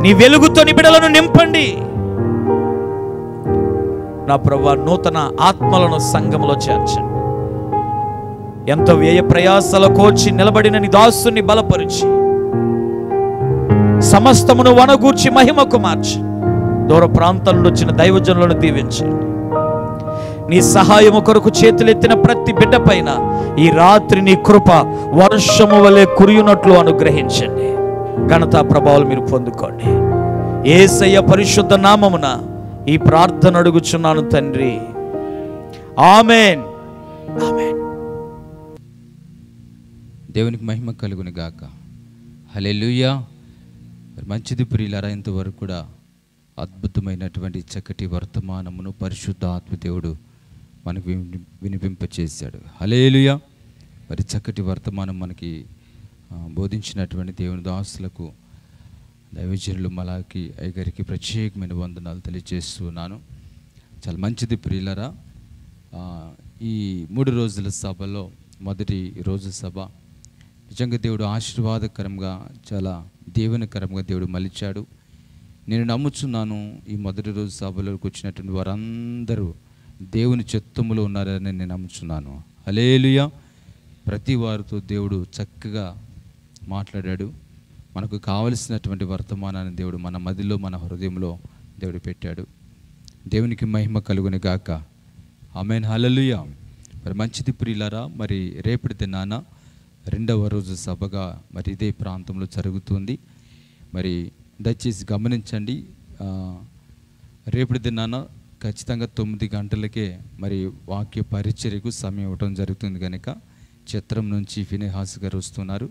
నీ వెలుగుతో నీ బిడ్డలను నింపండి. నా ప్రభువా నూతన ఆత్మలను సంఘములో చేర్చండి. ఎంతో వ్యయ ప్రయాసల కోర్చి నిలబడిన నీ దాసుని బలపరిచి సమస్తమును వనగూర్చి మహిమకు మార్చి దూర ప్రాంతం నుండి వచ్చిన దైవజనులను దీవించండి. నీ సహాయము కొరకు చేతులెత్తిన ప్రతి బిడ్డ పైన ఈ రాత్రి నీ కృప వర్షము వలె కురియునట్లు అనుగ్రహించండి. ఘనతా ప్రభావాలు మీరు పొందుకోండి. యేసయ్య పరిశుద్ధ నామమున ఈ ప్రార్థన అడుగుచున్నాను తండ్రి, ఆమేన్. ఆమేన్. దేవునికి మహిమ కలుగును గాక. హల్లెలూయా. మంచిది ప్రియులారా, ఇంతవరకు కూడా అద్భుతమైనటువంటి చక్కటి వర్తమానమును పరిశుద్ధ ఆత్మదేవుడు మనకు వినిపింపచేశాడు. హల్లెలూయా. మరి చక్కటి వర్తమానం మనకి బోధించినటువంటి దేవుని దాసులకు, దైవజనులు మలాకి అయ్యగారికి ప్రత్యేకమైన వందనాలు తెలియజేస్తున్నాను. చాలా మంచిది ప్రియులారా. ఈ 3 రోజుల సభలో మొదటి రోజు సభ నిజంగా దేవుడు ఆశీర్వాదకరంగా, చాలా దీవెనకరంగా దేవుడు మలిచాడు. నేను నమ్ముచున్నాను ఈ మొదటి రోజు సభలోకి వచ్చినటువంటి వారందరూ దేవుని చిత్తములో ఉన్నారని నేను నమ్ముచున్నాను. హల్లెలూయా. ప్రతి వారితో దేవుడు చక్కగా మాట్లాడాడు. మనకు కావలసినటువంటి వర్తమానాన్ని దేవుడు మన మదిలో, మన హృదయంలో దేవుడు పెట్టాడు. దేవునికి మహిమ కలుగును గాక. ఆమేన్. హల్లెలూయా. మరి మంచిది ప్రియులారా, మరి రేపటి దినాన 2వ రోజు సభగా మరి ఇదే ప్రాంతంలో జరుగుతుంది. మరి దయచేసి గమనించండి. రేపటి దినాన ఖచ్చితంగా 9 గంటలకే మరి వాక్య పరిచర్యకు సమయం ఇవ్వడం జరుగుతుంది కనుక చిత్రం నుంచి ఫినెహాస్ గారు వస్తున్నారు.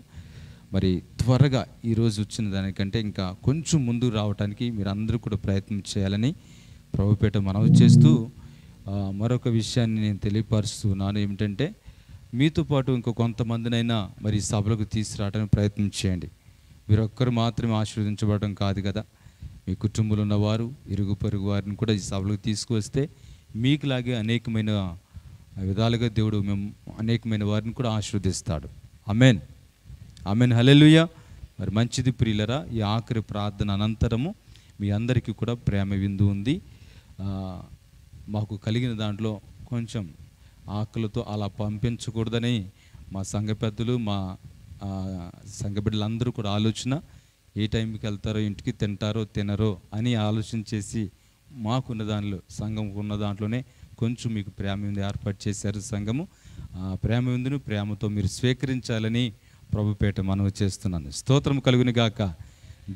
మరి త్వరగా ఈరోజు వచ్చిన దానికంటే ఇంకా కొంచెం ముందు రావడానికి మీరు అందరూ కూడా ప్రయత్నం చేయాలని ప్రభుపేట మనవి చేస్తూ మరొక విషయాన్ని నేను తెలియపరుస్తున్నాను. ఏమిటంటే, మీతో పాటు ఇంకో కొంతమందినైనా మరి సభలకు తీసుకురావడానికి ప్రయత్నం చేయండి. మీరు ఒక్కరు మాత్రమే ఆశీర్వదించబడడం కాదు కదా, మీ కుటుంబంలో ఉన్నవారు, ఇరుగు పొరుగు వారిని కూడా ఈ సభలకు తీసుకువస్తే మీకులాగే అనేకమైన విధాలుగా దేవుడు మేము అనేకమైన వారిని కూడా ఆశీర్వదిస్తాడు. ఆమేన్. ఆమేన్. హల్లెలూయా. మరి మంచిది ప్రియులరా, ఈ ఆఖరి ప్రార్థన అనంతరము మీ అందరికీ కూడా ప్రేమ విందు ఉంది. మాకు కలిగిన దాంట్లో కొంచెం ఆకలితో అలా పంపించకూడదని మా సంఘ పెద్దలు, మా సంఘ బిడ్డలందరూ కూడా ఆలోచన, ఏ టైంకి వెళ్తారో, ఇంటికి తింటారో తినరో అని ఆలోచన చేసి మాకున్న దానిలో, సంఘంకు ఉన్న దాంట్లోనే కొంచెం మీకు ప్రేమ విందు ఏర్పాటు చేశారు సంఘము. ప్రేమ విందును ప్రేమతో మీరు స్వీకరించాలని ప్రభుపేట మనవి చేస్తున్నాను. స్తోత్రం కలుగును గాక.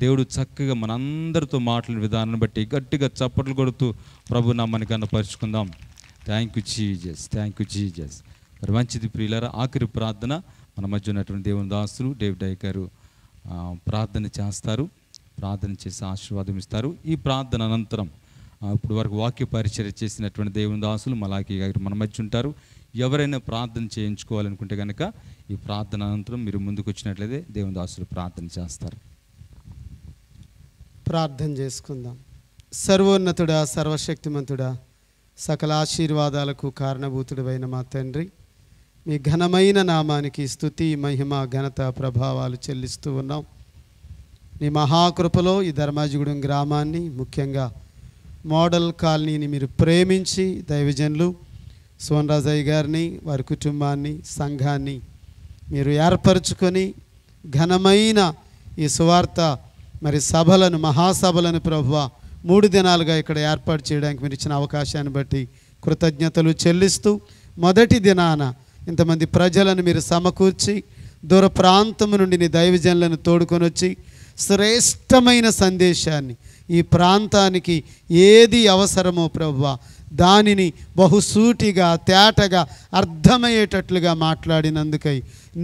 దేవుడు చక్కగా మనందరితో మాట్లాడిన విధానాన్ని బట్టి గట్టిగా చప్పట్లు కొడుతూ ప్రభు నామాన్ని కనపరుచుకుందాం. Thank you Jesus, thank you Jesus. మరి మంచిది ప్రియులారా, ఆఖరి ప్రార్థన మన మధ్య ఉన్నటువంటి దేవుని దాసులు డేవిడ్ అయ్య గారు ప్రార్థన చేస్తారు. ప్రార్థన చేసి ఆశీర్వాదం ఇస్తారు. ఈ ప్రార్థన అనంతరం ఇప్పుడు వరకు వాక్య పరిచర్య చేసినటువంటి దేవుని దాసులు మలాకి గారు మన మధ్య ఉంటారు. ఎవరైనా ప్రార్థన చేయించుకోవాలనుకుంటే కనుక ఈ ప్రార్థన అనంతరం మీరు ముందుకు వచ్చినట్లయితే దేవుని దాసులు ప్రార్థన చేస్తారు. ప్రార్థన చేసుకుందాం. సర్వోన్నతుడా, సర్వశక్తిమంతుడా, సకల ఆశీర్వాదాలకు కారణభూతుడైన మా తండ్రి, మీ ఘనమైన నామానికి స్తుతి, మహిమ, ఘనత, ప్రభావాలు చెల్లిస్తూ ఉన్నాం. నీ మహాకృపలో ఈ ధర్మాజిగూడెం గ్రామాన్ని, ముఖ్యంగా మోడల్ కాలనీని మీరు ప్రేమించి దైవజనులు సోనరాజయ్య గారిని, వారి కుటుంబాన్ని, సంఘాన్ని మీరు ఏర్పరచుకొని ఘనమైన ఈ సువార్త మరి సభలను, మహాసభలను ప్రభువా 3 దినాలుగా ఇక్కడ ఏర్పాటు చేయడానికి మీరు ఇచ్చిన అవకాశాన్ని బట్టి కృతజ్ఞతలు చెల్లిస్తూ, మొదటి దినాన ఇంతమంది ప్రజలను మీరు సమకూర్చి దూర ప్రాంతం నుండి నీ దైవజనులను తోడుకొని వచ్చి శ్రేష్టమైన సందేశాన్ని, ఈ ప్రాంతానికి ఏది అవసరమో ప్రభువా దానిని బహుసూటిగా, తేటగా, అర్థమయ్యేటట్లుగా మాట్లాడినందుకై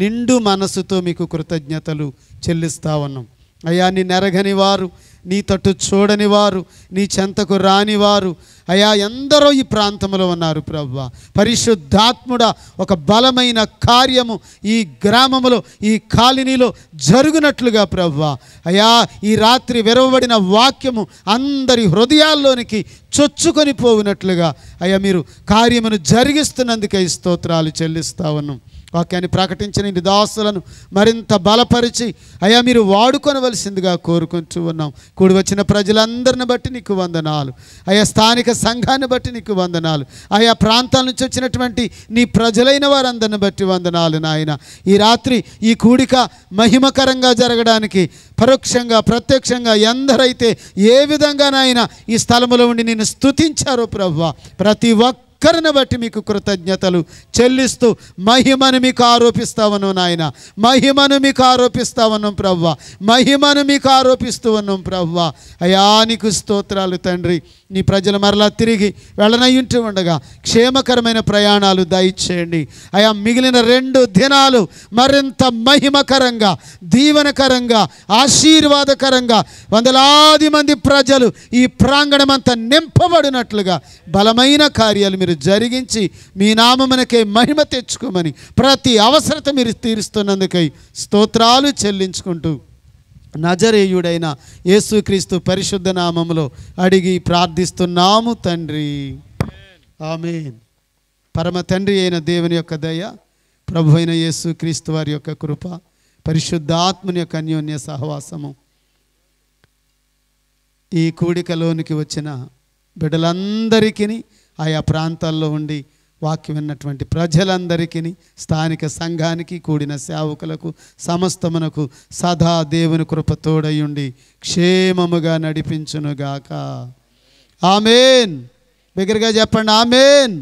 నిండు మనసుతో మీకు కృతజ్ఞతలు చెల్లిస్తా ఉన్నాం. అయ్యా, నీ నెరగని వారు, నీ తట్టు చూడని వారు, నీ చెంతకు రాని వారు అయ్యా ఎందరో ఈ ప్రాంతంలో ఉన్నారు ప్రభువా. పరిశుద్ధాత్ముడా, ఒక బలమైన కార్యము ఈ గ్రామంలో, ఈ కాలనీలో జరుగునట్లుగా ప్రభువా అయ్యా, ఈ రాత్రి విరవబడిన వాక్యము అందరి హృదయాల్లోనికి చొచ్చుకొని పోవునట్లుగా అయ్యా మీరు కార్యమును జరిగిస్తున్నందుకై స్తోత్రాలు చెల్లిస్తా ఉన్నాం. వాక్యాన్ని ప్రకటించిన ఈ దాసులను మరింత బలపరిచి అయ్యా మీరు వాడుకొనవలసిందిగా కోరుకుంటూ ఉన్నాం. కూడి వచ్చిన ప్రజలందరిని బట్టి నీకు వందనాలు అయ్యా. స్థానిక సంఘాన్ని బట్టి నీకు వందనాలు. ఆయా ప్రాంతాల నుంచి వచ్చినటువంటి నీ ప్రజలైన వారందరిని బట్టి వందనాలు నాయన. ఈ రాత్రి ఈ కూడిక మహిమకరంగా జరగడానికి పరోక్షంగా ప్రత్యక్షంగా ఎందరైతే ఏ విధంగా నాయన ఈ స్థలములో ఉండి నిన్ను స్తుతించారో ప్రభువా, ప్రతి ఒక్కరిని బట్టి మీకు కృతజ్ఞతలు చెల్లిస్తూ మహిమను మీకు ఆరోపిస్తావను నాయన. మహిమను మీకు ఆరోపిస్తావన్నాం ప్రభువా. మహిమను మీకు ఆరోపిస్తూ ఉన్నాం ప్రభువా. అయా నీకు స్తోత్రాలు తండ్రి. నీ ప్రజలు మరలా తిరిగి వెళ్ళనయ్యుంటూ ఉండగా క్షేమకరమైన ప్రయాణాలు దయచేయండి అయా. మిగిలిన 2 దినాలు మరింత మహిమకరంగా దీవెనకరంగా ఆశీర్వాదకరంగా వందలాది మంది ప్రజలు ఈ ప్రాంగణమంతా నింపబడినట్లుగా బలమైన కార్యాలు మీరు జరిగించి మీ నామమునకే మహిమ తెచ్చుకోమని ప్రతి అవసరత మీరు తీరుస్తున్నందుకై స్తోత్రాలు చెల్లించుకుంటూ నజరేయుడైన యేసుక్రీస్తు పరిశుద్ధ నామములో అడిగి ప్రార్థిస్తున్నాము తండ్రి, ఆమేన్. పరమ తండ్రి అయిన దేవుని యొక్క దయ, ప్రభు అయిన యేసుక్రీస్తు వారి యొక్క కృప, పరిశుద్ధాత్మని యొక్క అన్యోన్య సహవాసము ఈ కూడికలోనికి వచ్చిన బిడ్డలందరికీ, ఆయా ప్రాంతాల్లో ఉండి వాక్యం విన్నటువంటి ప్రజలందరికీ, స్థానిక సంఘానికి, కూడిన సేవకులకు, సమస్తమునకు సదా దేవుని కృప తోడయుండి క్షేమముగా నడిపించునుగాక. ఆమేన్. బిగ్గరగా చెప్పండి ఆమేన్.